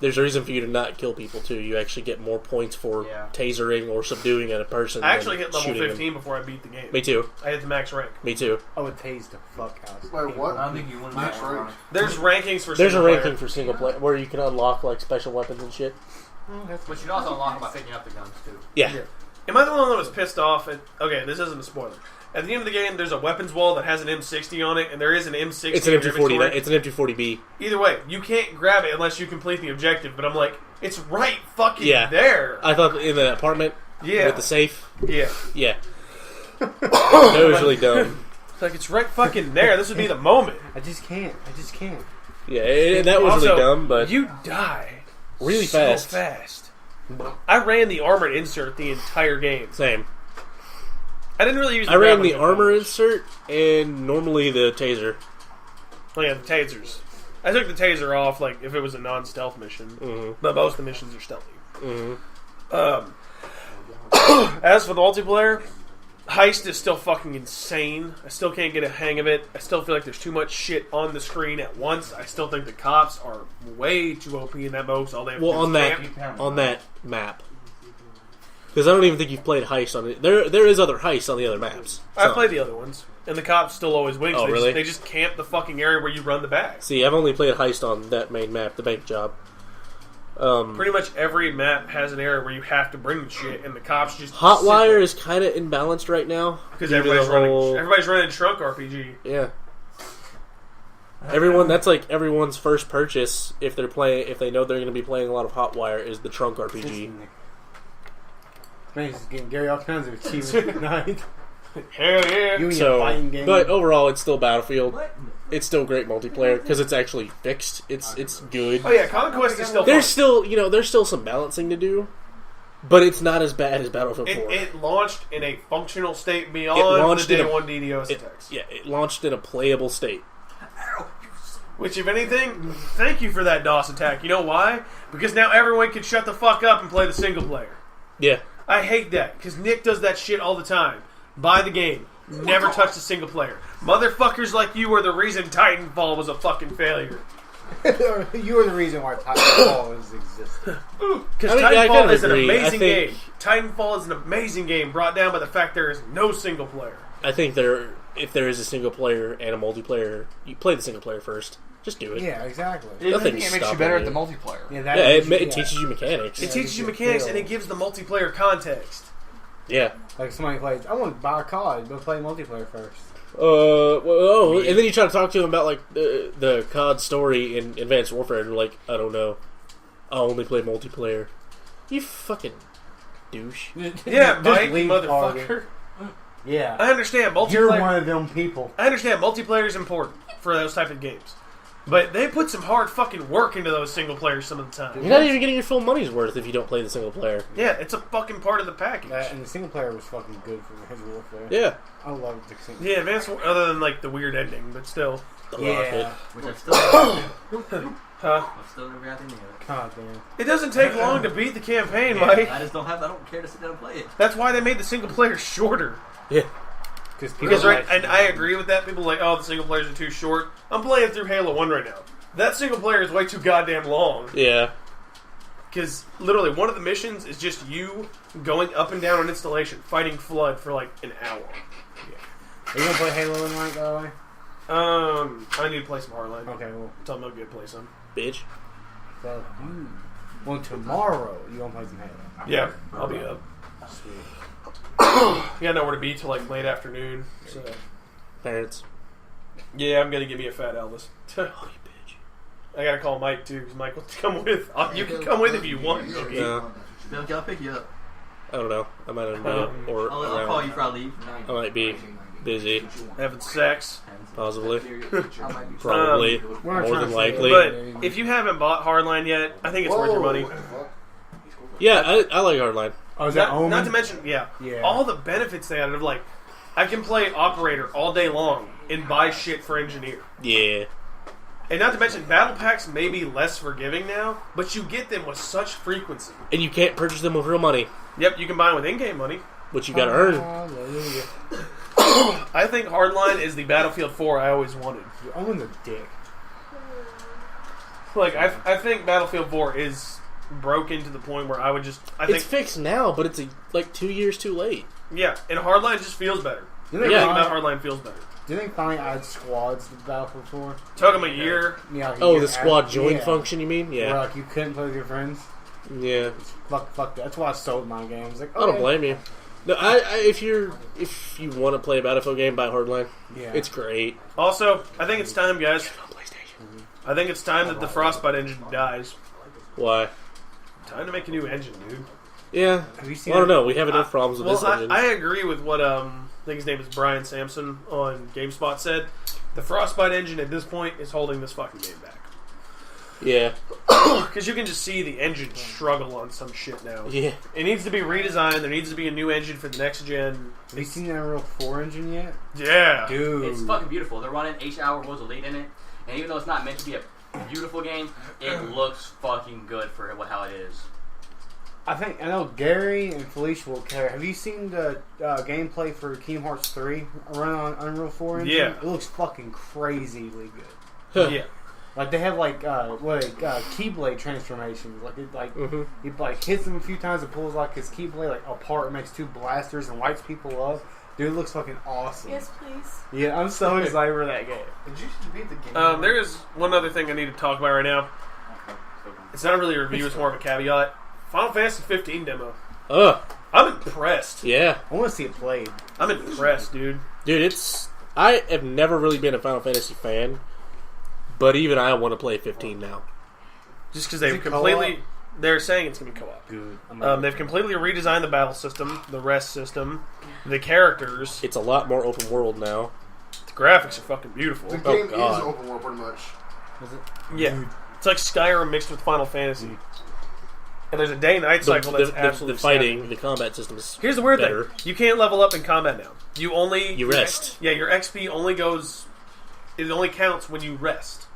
There's a reason for you to not kill people too. You actually get more points for tasering or subduing at a person. I actually than hit level shooting 15 them. before I beat the game. Me too. I hit the max rank. Me too. I would tase the fuck out. Wait, what? I don't think you won Max that rank. one. There's rankings for There's a single ranking player. for single player where you can unlock like special weapons and shit. But you can also unlock them by picking up the guns, too. Yeah. Am I the one that was pissed off at... Okay, this isn't a spoiler. At the end of the game, there's a weapons wall that has an M60 on it, and there is an M60 It's an in your M240. inventory. It's an M240B. Either way, you can't grab it unless you complete the objective, but I'm like, it's right fucking Yeah. there. I thought in the apartment Yeah. with the safe. Yeah. Yeah. That was really dumb. It's like, it's right fucking there. This would be the moment. I just can't. Yeah, that was Also, really dumb, but you die really so fast. fast. I ran the armored insert the entire game. Same. I didn't really use the I ran grappling the hook armor much. insert and normally the taser. Oh yeah, the tasers. I took the taser off like if it was a non-stealth mission, but most of the missions are stealthy. As for the multiplayer, Heist is still fucking insane. I still can't get a hang of it. I still feel like there's too much shit on the screen at once. I still think the cops are way too OP in that mode. So all they have to Well, do is camp. on that map, because I don't even think you've played Heist on it. There is other Heists on the other maps. I So- played the other ones, and the cops still always win. Oh, they really? They just camp the fucking area where you run the bag. See, I've only played Heist on that main map, the bank job. Pretty much every map has an area where you have to bring the shit, and the cops just Hotwire is kind of imbalanced right now because due to everybody's running Trunk RPG. Yeah. Everyone, that's like everyone's first purchase if they know they're going to be playing a lot of Hotwire is the Trunk RPG. Man, he's getting Gary all kinds of achievements at night. Hell yeah! You and your fighting game. But overall, it's still Battlefield. It's still great multiplayer because it's actually fixed. It's good. Oh yeah, Conquest is still There's fun. still there's still some balancing to do. But it's not as bad as Battlefield 4. It launched in a functional state It beyond launched the day in a- one DDoS attacks. Yeah, it launched in a playable state. Which, if anything, thank you for that DOS attack. You know why? Because now everyone can shut the fuck up and play the single player. Yeah. I hate that, because Nick does that shit all the time. Buy the game. Never touch the single player. Motherfuckers like you are the reason Titanfall was a fucking failure. You are the reason why Titanfall is existing. Because I Titanfall kinda is an agree. amazing I think- game. Titanfall is an amazing game brought down by the fact there is no single player. I think if there is a single player and a multiplayer, you play the single player first. Just do it. Yeah, exactly. I Nothing think it makes you stopping better you. at the multiplayer. Yeah, It teaches you mechanics. It teaches you mechanics and it gives the multiplayer context. Yeah. Like somebody plays, I want to buy a COD, but play multiplayer first. And then you try to talk to them about like the COD story in Advanced Warfare, and they're like, I don't know, I only play multiplayer. You fucking douche. Yeah, Just Mike, leave motherfucker. Yeah. I understand multiplayer. You're one of them people. I understand multiplayer is important for those type of games. But they put some hard fucking work into those single players some of the time. You're not even getting your full money's worth if you don't play the single player. Yeah, it's a fucking part of the package. And the single player was fucking good for Advanced Warfare. Yeah. I loved the single Yeah, other than like the weird ending, but still. Yeah. Which I still never Huh? I've still never got the name of it. God damn. It doesn't take long to beat the campaign, Yeah, Mike. I just don't care to sit down and play it. That's why they made the single player shorter. Yeah. Because right, and I agree with that. People are like, oh, the single players are too short. I'm playing through Halo 1 right now. That single player is way too goddamn long. Yeah. Because literally, one of the missions is just you going up and down an installation, fighting Flood for like an hour. Are you gonna play Halo tonight, by the way? I need to play some Hardline. Okay, well. Tell me I'll get to play some. Bitch. So, well, tomorrow you gonna play some Halo? Yeah, I'll be up. Sweet. You gotta know where to be till like late afternoon. So. Parents. Yeah, I'm gonna give me a fat Elvis. Oh, you bitch. I gotta call Mike too, because Mike will come with. You can come with if you want. Okay. Yeah. I'll pick you up. I don't know. I might end up or I'll around. call you before I leave. I might be busy. Having sex. Possibly. Probably. Probably. More than likely. But if you haven't bought Hardline yet, I think it's worth your money. Yeah, I like Hardline. Oh, is that not to mention, yeah, all the benefits they added. Like, I can play Operator all day long and buy shit for Engineer. Yeah. And not to mention, battle packs may be less forgiving now, but you get them with such frequency. And you can't purchase them with real money. Yep, you can buy them with in-game money. Which you gotta earn. I think Hardline is the Battlefield 4 I always wanted. You own the dick. Like, I think Battlefield 4 is broken to the point where I would just... It's fixed now, but it's like 2 years too late. Yeah, and Hardline just feels better. Everything about Hardline feels better. Do they finally add squads to Battlefield 4? Took them a year. Yeah, the squad join function, you mean? Yeah. Where, like, you couldn't play with your friends? Yeah. Fuck that. That's why I sold my game. I was like, I don't blame you. No, if you want to play a Battlefield game, buy Hardline. Yeah. It's great. Also, I think it's time, guys. I think it's time that the Frostbite engine dies. Why? Time to make a new engine, dude. Yeah. Have you seen I don't know. We have enough problems with this engine. I agree with what I think his name is Brian Sampson on GameSpot said. The Frostbite engine at this point is holding this fucking game back. Yeah. Because you can just see the engine struggle on some shit now. Yeah. It needs to be redesigned. There needs to be a new engine for the next gen. Have you seen that Unreal 4 engine yet? Yeah. Dude. It's fucking beautiful. They're running H-Hour Worlds Elite in it, and even though it's not meant to be a beautiful game, it looks fucking good for how it is. I know Gary and Felicia will care. Have you seen the gameplay for Kingdom Hearts 3 run on Unreal 4 engine? Yeah. It looks fucking crazily good. Yeah. Like they have keyblade transformations. Like it he like hits them a few times and pulls like his keyblade like apart and makes two blasters and lights people up. Dude, it looks fucking awesome. Yes, please. Yeah, I'm so excited for that game. Did you beat the game? There is one other thing I need to talk about right now. It's not really a review, it's more of a caveat. Final Fantasy 15 demo. I'm impressed. Yeah. I want to see it played. I'm impressed, dude. Dude, I have never really been a Final Fantasy fan, but even I want to play 15 now. Just because they've completely... They're saying it's going to be co-op. Good. They've completely redesigned the battle system, the rest system, the characters. It's a lot more open world now. The graphics are fucking beautiful. The game is open world, pretty much. Is it? Yeah. It's like Skyrim mixed with Final Fantasy. and there's a day-night cycle that's absolutely the fighting, staggering. the combat system is Here's the weird better. thing: you can't level up in combat now. You rest. Yeah, your XP only goes. It only counts when you rest.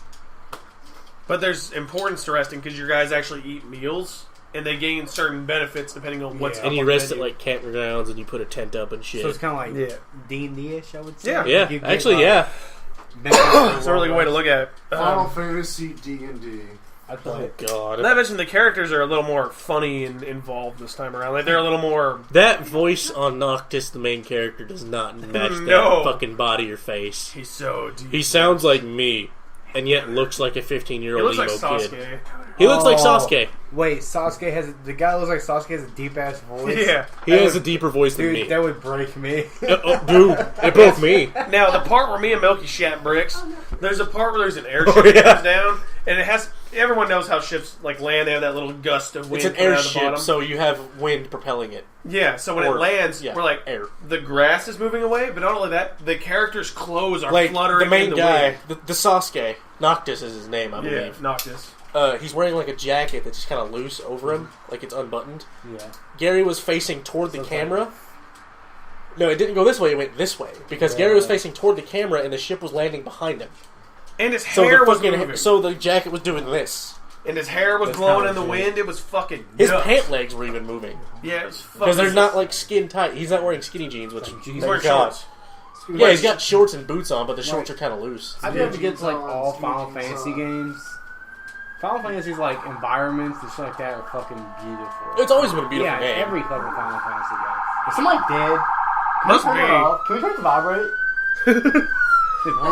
But there's importance to resting because your guys actually eat meals, and they gain certain benefits depending on what's. Yeah. up And you on the rest at menu. like campgrounds, and you put a tent up and shit. So it's kind of like Yeah. D&D-ish, I would say. Yeah. yeah, You get, actually, like, yeah. It's a really good way to look at it. Final Fantasy D&D. I thought Oh god. Not to mention the characters are a little more funny and involved this time around. Like they're a little more. That voice on Noctis, the main character, does not match No. that fucking body or face. He's so deep. He sounds like me, and yet looks like a He 15-year-old looks like emo Sasuke. kid. He looks like Sasuke. Wait, Sasuke has the guy that looks like Sasuke has a deep ass voice. Yeah. He has a deeper voice than Dude, me. that would break me. Dude, it broke me. Now the part where me and Milky shat bricks, there's a part where there's an airship Oh, yeah. that comes down, and it has. Everyone knows how ships like land. They have that little gust of wind. It's an coming out of the airship, bottom. so you have wind propelling it. Yeah, so when Or- it lands, yeah, we're like, air. the grass is moving away, but not only that, the character's clothes are Like fluttering the main in the guy, wind. the Sasuke, Noctis is his name, I Yeah, believe. Noctis. He's wearing like a jacket that's just kind of loose over him, like it's unbuttoned. Yeah. Gary was facing toward the camera. No, it didn't go this way, it went this way. Because Gary was facing toward the camera and the ship was landing behind him. And his So hair the was fucking, moving. so the jacket was doing this. And his hair was That's blowing kinda in the legit. wind. It was fucking His nuts. pant legs were even moving. Yeah, it was fucking. Because they're not like skin tight. He's not wearing skinny jeans, which He's thank wearing God. shorts. Yeah, he's got shorts and boots on, but the shorts are kind of loose. I'd have to get to like Jeans on, all skinny Final jeans Fantasy on. games. Final Fantasy's like environments and shit like that are fucking beautiful. It's always been a beautiful yeah, game. every fucking Final Fantasy game. Is somebody dead? Can Must we turn be. it off? Can we turn it to vibrate?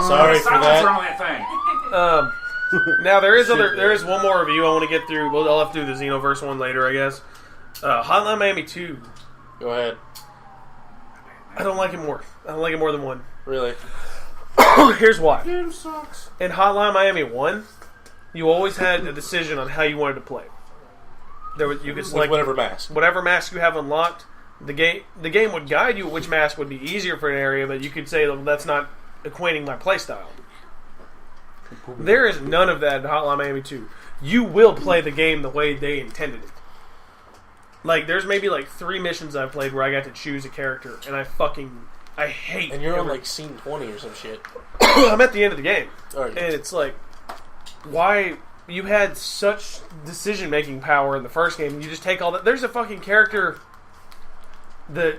Sorry for Silencer that. on that thing. Now there is one more review I want to get through. I'll have to do the Xenoverse one later, I guess. Hotline Miami 2. Go ahead. I don't like it more. I don't like it more than one. Really? Here's why. Game sucks. In Hotline Miami 1, you always had a decision on how you wanted to play. You could With select whatever mask. whatever mask you have unlocked. The game would guide you which mask would be easier for an area, but you could say, well, that's not equating my playstyle. There is none of that in Hotline Miami 2. You will play the game the way they intended it. Like, there's maybe like 3 missions I've played where I got to choose a character, and I hate. And you're on every- like scene 20 or some shit. I'm at the end of the game, Alright. and it's like, why you had such decision making power in the first game? You just take all that. There's a fucking character that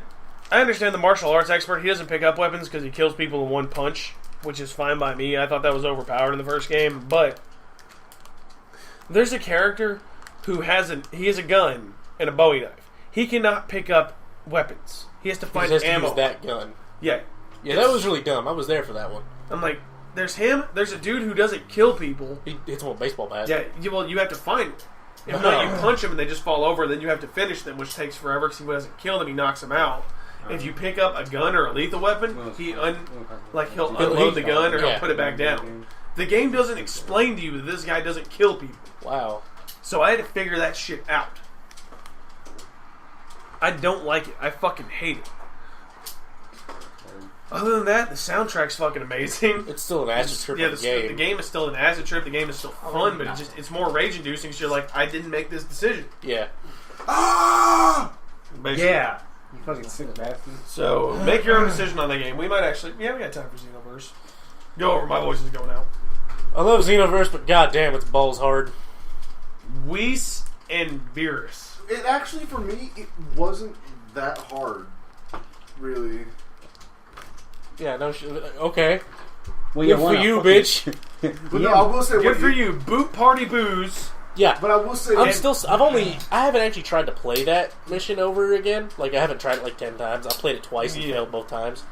I understand the martial arts expert. He doesn't pick up weapons because he kills people in one punch, which is fine by me. I thought that was overpowered in the first game, but there's a character who has a gun and a Bowie knife. He cannot pick up weapons. He has to He find just has to ammo. use that gun. Yeah. Yeah, that was really dumb. I was there for that one. I'm like, there's him. There's a dude who doesn't kill people. He hits him with a baseball bat. Yeah, you have to find him. If not, you punch them and they just fall over. Then you have to finish them, which takes forever because he doesn't kill them. He knocks them out. If you pick up a gun or a lethal weapon, he'll unload the gun or he'll Yeah. put it back down. The game doesn't explain to you that this guy doesn't kill people. Wow. So I had to figure that shit out. I don't like it. I fucking hate it. Other than that, the soundtrack's fucking amazing. It's still an acid trip Yeah, of a game. the game is still an acid trip. The game is still fun, but it's more rage inducing because you're like, I didn't make this decision. Yeah. Basically. Yeah. You fucking sick bastard. So make your own decision on the game. We might actually, we got time for Xenoverse. Go over. My voice is going out. I love Xenoverse, but goddamn, it's balls hard. Whis and Beerus. It actually, for me, it wasn't that hard, really. Yeah, no shit. Okay. Well, Good for you, bitch. But no, I will say, Good for you. Boot party booze. Yeah. But I will say, I haven't actually tried to play that mission over again. Like, I haven't tried it like 10 times. I played it twice and failed both times.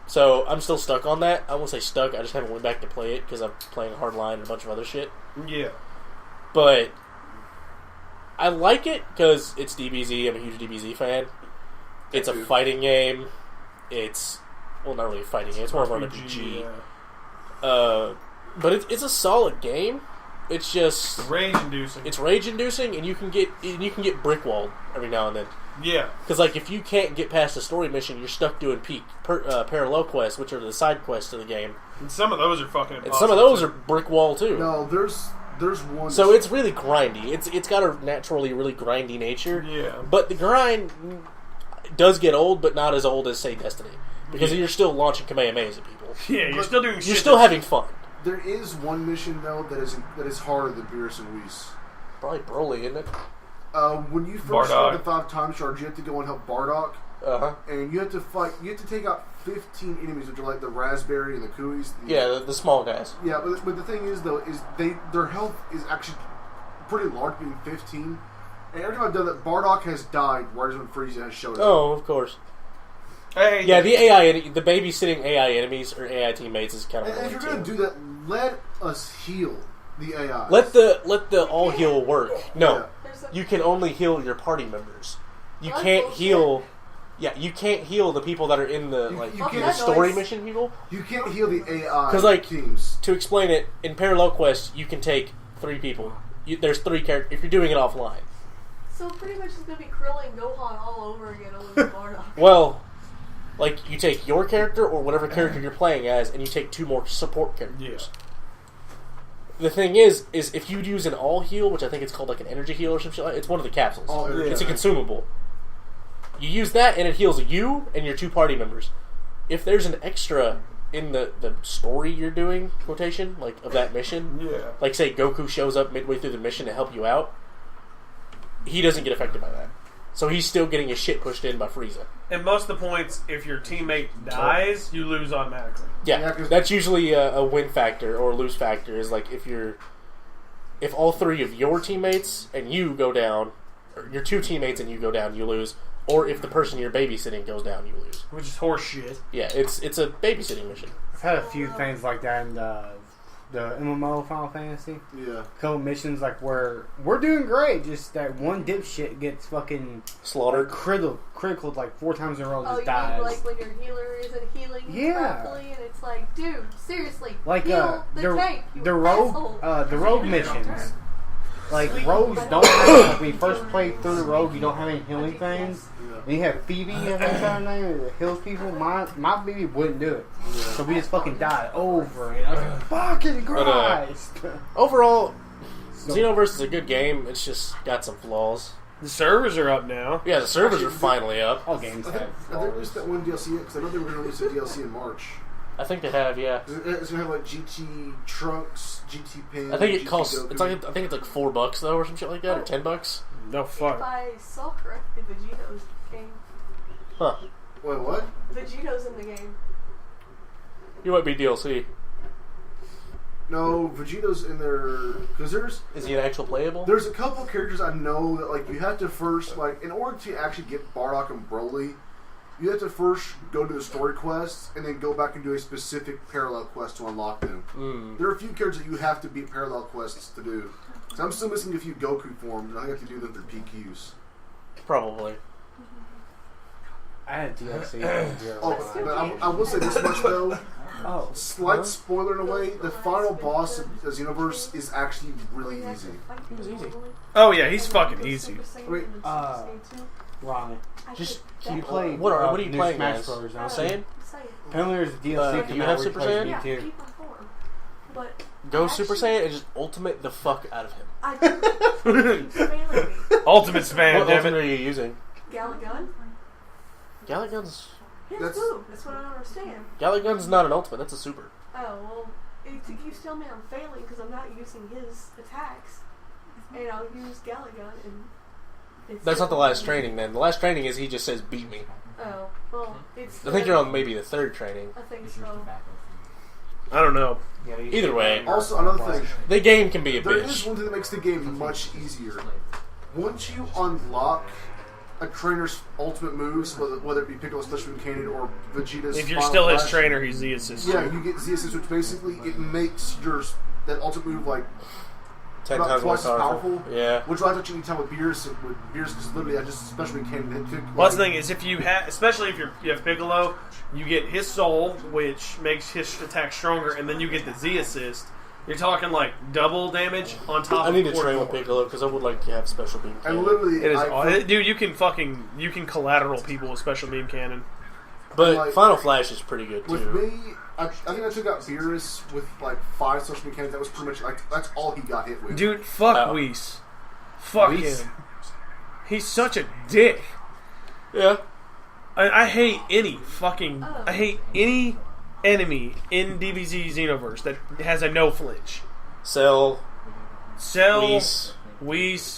So, I'm still stuck on that. I won't say stuck, I just haven't went back to play it because I'm playing Hardline and a bunch of other shit. Yeah. But I like it because it's DBZ. I'm a huge DBZ fan. It's a fighting game. It's, well, not really a fighting game. It's more of an RPG. But it's a solid game. It's just rage inducing. It's rage inducing, and you can get brick walled every now and then. Yeah. Because like if you can't get past the story mission, you're stuck doing parallel quests, which are the side quests of the game. And some of those are fucking impossible. And some of those are brick wall too. No, there's There's one. So it's really grindy. It's got a naturally really grindy nature. Yeah. But the grind does get old, but not as old as, say, Destiny. Because you're still launching Kamehamehas at people. Yeah, you're still doing. You're still having fun. There is one mission though that is harder than Beerus and Whis. Probably Broly, isn't it? When you first Bardock. start the 5 time charge, you have to go and help Bardock. Uh-huh. And you have to fight. You have to take out 15 enemies, which are like the Raspberry and the Cooies. Yeah, the small guys. Yeah, but the thing is though, is their health is actually pretty large, being 15. And every time I've done that, Bardock has died. Whereas when Frieza has showed up. Oh, of course. Hey, Yeah, the babysitting AI enemies or AI teammates is kind of. And if you're gonna do that, let us heal the AI. Let the all heal work. No, Yeah. you can only heal your party members. You That's can't bullshit. heal. Yeah, you can't heal the people that are in the you the can't- story mission people. You can't heal the AI 'Cause, like, teams. To explain it, in Parallel Quest, you can take 3 people. There's 3 characters if you're doing it offline. So pretty much it's gonna be Krillin and Gohan all over again, only with Bardock. Well, like you take your character or whatever character you're playing as, and you take 2 more support characters. The thing is if you use an all heal, which I think it's called like an energy heal or some shit, it's one of the capsules. Oh, yeah. It's a consumable. You use that and it heals you and your 2 party members. If there's an extra in the story you're doing, quotation, like of that mission, like say Goku shows up midway through the mission to help you out, he doesn't get affected by that. So he's still getting his shit pushed in by Frieza. And most of the points, if your teammate dies, you lose automatically. Yeah, that's usually a win factor or a lose factor. Is like if all 3 of your teammates and you go down, or your 2 teammates and you go down, you lose. Or if the person you're babysitting goes down, you lose. Which is horse shit. Yeah, it's a babysitting mission. I've had a few things like that in the MMO Final Fantasy. Yeah. A couple missions like where we're doing great, just that one dipshit gets fucking slaughtered, critical like 4 times in a row, Oh, just you dies. mean like when your healer isn't healing properly, and it's like, dude, seriously, Like heal the tank, you the asshole. rogue missions. Like rogues don't have, like, when you first play through the rogue, you don't have any healing things. And you have Phoebe, I think her name, that heals people. My baby wouldn't do it, so we just fucking died over. And I was like, fucking Christ. Overall, Xenoverse is a good game. It's just got some flaws. The servers are up now. Yeah, the servers are finally up. All games I think they released that one DLC because I know they were going to release a DLC in March. I think they have, yeah. It's going to have like GT Trunks, GT Pin. I think it GT costs. Goku. I think it's like $4 though, or some shit like that, or $10. No fuck. If I saw correctly, Vegeto's game. Huh? Wait, what? Vegeto's in the game. You might be DLC. No, Vegeto's in there because Is he an actual playable? There's a couple characters I know that like you have to first like in order to actually get Bardock and Broly, you have to first go to the story quests and then go back and do a specific parallel quest to unlock them. There are a few characters that you have to beat parallel quests to do. So I'm still missing a few Goku forms, and I have to do them through PQs. Probably. I had DLC. But I will say this much though. Slight spoiler in a way, the final boss of Xenoverse is actually really easy. He was easy. Oh yeah, he's fucking easy. Wait, Ronnie, Just you play. What are you new playing Smash as? Bros. I'm saying? Apparently there's DLC. Do you have Super Saiyan? Yeah, too. keep on form. But Go Super Saiyan and just ultimate the fuck out of him. I keep failing me. Ultimate spam, What damn ultimate it. are you using? Galagun? Galagun's That's boo. That's what I don't understand. Galagun's not an ultimate. That's a super. Oh, well, it keeps telling me I'm failing because I'm not using his attacks. And I'll use Galagun and... It's That's not the still- last training. Then the last training is he just says beat me. Oh, well, it's... I think you're on maybe the 3rd training. I think so. I don't know. Either way, Also, another thing. the game can be a There is bitch. one thing that makes the game much easier. Once you unlock a trainer's ultimate moves, whether it be Piccolo Special Cannon or Vegeta's If you're Final still his Flash, trainer, he's the assistant. yeah, you get Z assist, which basically it makes that ultimate move like 10 about times more twice as powerful. Yeah. Which will have to time with Beerus. With Beerus, because literally I just Special Cannon hit pick. Well, that's the thing is, if you have, especially if you have Piccolo, you get his soul, which makes his attack stronger, and then you get the Z assist. You're talking like double damage on top. I need to of train with Piccolo. Piccolo because I would like to have special beam. And cannon. literally, It is, dude. You can collateral people with special beam cannon. But like, Final Flash is pretty good, with too. me, I think I took out Beerus with like 5 social mechanics. That was pretty much like that's all he got hit with. Dude, fuck Whis. Fuck Whis? him. He's such a dick. Yeah. I hate any fucking. I hate any enemy in DBZ Xenoverse that has a no flinch. Cell, Whis,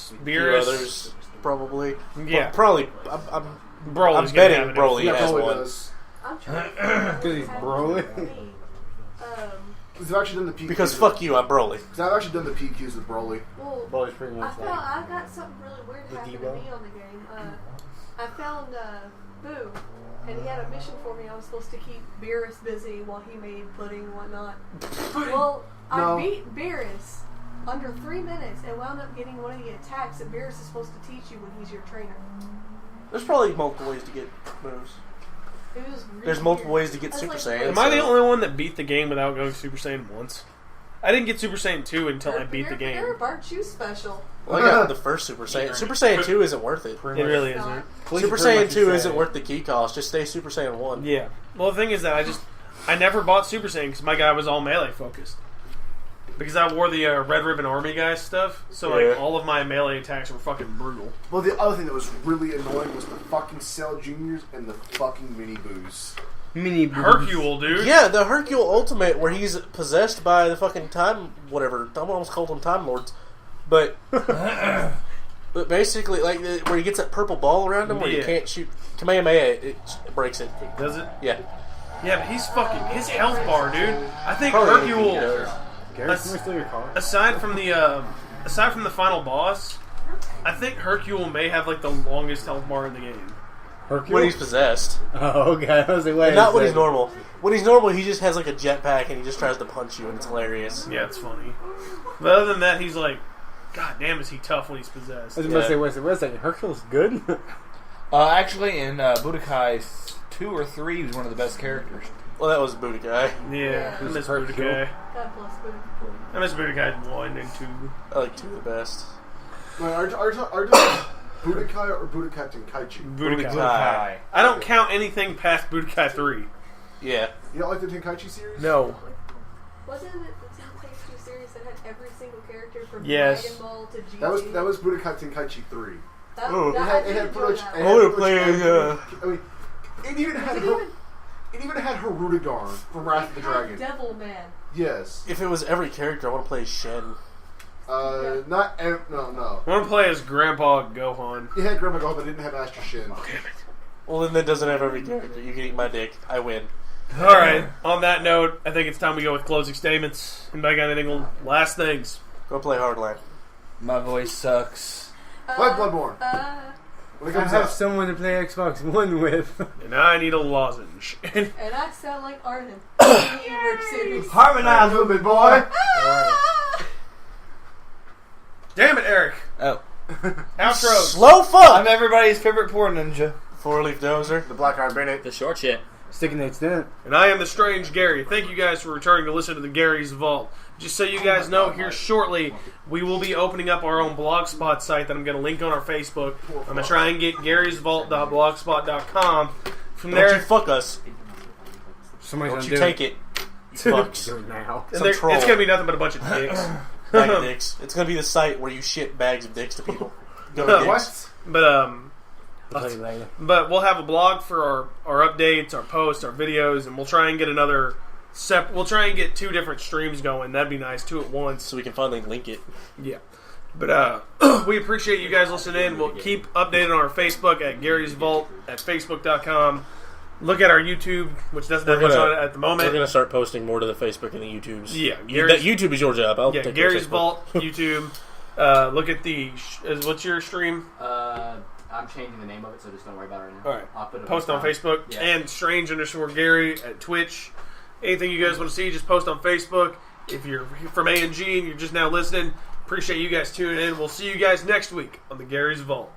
few Beerus. others, probably. Yeah. Well, probably. I'm Broly's gonna betting have it. Broly Yeah, has Broly one. does. I'm trying to Because he's Broly. I've actually done the PQs. Because fuck you, I'm Broly. Because I've actually done the PQs with Broly. Well, Broly's pretty I much felt like. I got something really weird The happen to Debo? me on the game. I found Boo, and he had a mission for me. I was supposed to keep Beerus busy while he made pudding and whatnot. Well, No. I beat Beerus under 3 minutes and wound up getting one of the attacks that Beerus is supposed to teach you when he's your trainer. There's probably multiple ways to get moves. It was really There's multiple weird. ways to get I was Super like, Saiyan. Am I the only one that beat the game without going Super Saiyan once? I didn't get Super Saiyan 2 until I beat the game. Aren't you special? Well, I got the first Super Saiyan. Super Saiyan 2 isn't worth it. It really It's not. isn't. Super Saiyan 2 isn't worth the key cost. Just stay Super Saiyan 1. Yeah. Well, the thing is that I never bought Super Saiyan because my guy was all melee focused. Because I wore the Red Ribbon Army guy stuff, so like all of my melee attacks were fucking brutal. Well, the other thing that was really annoying was the fucking Cell Juniors and the fucking Mini Boos. Mini Hercule, dude. Yeah, the Hercule Ultimate where he's possessed by the fucking time, whatever. I almost called them Time Lords. But but basically, like, where he gets that purple ball around him where you Yeah. can't shoot Kamehameha, it breaks it. Does it? Yeah. Yeah, but he's fucking his health bar, dude. I think Probably Hercule, Gary, can we steal your car? aside from the final boss, I think Hercule may have like the longest health bar in the game. Hercule? When he's possessed. Oh, okay. I was like, wait. And not when he's normal. When he's normal, he just has like a jetpack and he just tries to punch you, and it's hilarious. Yeah, it's funny. But other than that, he's like, God damn, is he tough when he's possessed? I was about to say, wait a second. Hercule's good? Actually, in Budokai 2 or 3, he was one of the best characters. Well, that was Budokai. Yeah, I miss Hercule. Budokai. God bless Boo. I miss Budokai 1 and 2. I like 2 the best. Wait, are you talking Budokai or Budokai Tenkaichi? Budokai. I don't count anything past Budokai 3. Yeah. You don't like the Tenkaichi series? No. Wasn't it the Tenkaichi series that had every single character from Yes. Dragon Ball to GT? That was Budokai Tenkaichi 3. That, Oh. that, It I had did pretty enjoy much. that. It I wanna had play, pretty much uh, I mean, it even had it even had Hirudegarn from Wrath of the Dragon. Devil Man. Yes. If it was every character, I want to play Shen. Not no. I want to play as Grandpa Gohan. It had Grandma Gohan, but it didn't have Master Shin. Well, then that doesn't have every character. You can eat my dick. I win. Alright, on that note, I think it's time we go with closing statements. Anybody got anything last things? Go play Hardline. My voice sucks. Play Bloodborne. When it I comes have out. someone to play Xbox One with. And I need a lozenge. And I sound like Arden. Series. Harmonize with me, boy. Damn it, Eric. Oh. Outro. Slow fuck! I'm everybody's favorite poor ninja. 4-leaf dozer. The Black Iron Bandit. The short shit. Sticking the extent. And I am the Strange Gary. Thank you guys for returning to listen to the Gary's Vault. Just so you guys know, here shortly, we will be opening up our own Blogspot site that I'm going to link on our Facebook. I'm going to try and get garysvault.blogspot.com. From Don't there, you fuck us. Somebody's Don't gonna you do take it. it. You fucks. Do it now. and some it's troll. going to be nothing but a bunch of dicks. Bag of dicks. It's going to be the site where you shit bags of dicks to people. Go dicks. What? But I'll tell you later. But we'll have a blog for our updates, our posts, our videos, and we'll try and get we'll try and get 2 different streams going. That'd be nice, 2 at once. So we can finally link it. Yeah. But we appreciate you guys listening in. We'll keep updated on our Facebook at Gary's Vault at Facebook.com. Look at our YouTube, which doesn't have much on it at the We're moment. going to start posting more to the Facebook and the YouTubes. Yeah, That YouTube is your job. I'll take care of Gary's Facebook. Vault, YouTube. Look at what's your stream? I'm changing the name of it, so just don't worry about it right now. All right. I'll put it Post on the Facebook Yeah. and Strange_Gary at Twitch. Anything you guys want to see, just post on Facebook. If you're from A&G and you're just now listening, appreciate you guys tuning in. We'll see you guys next week on the Gary's Vault.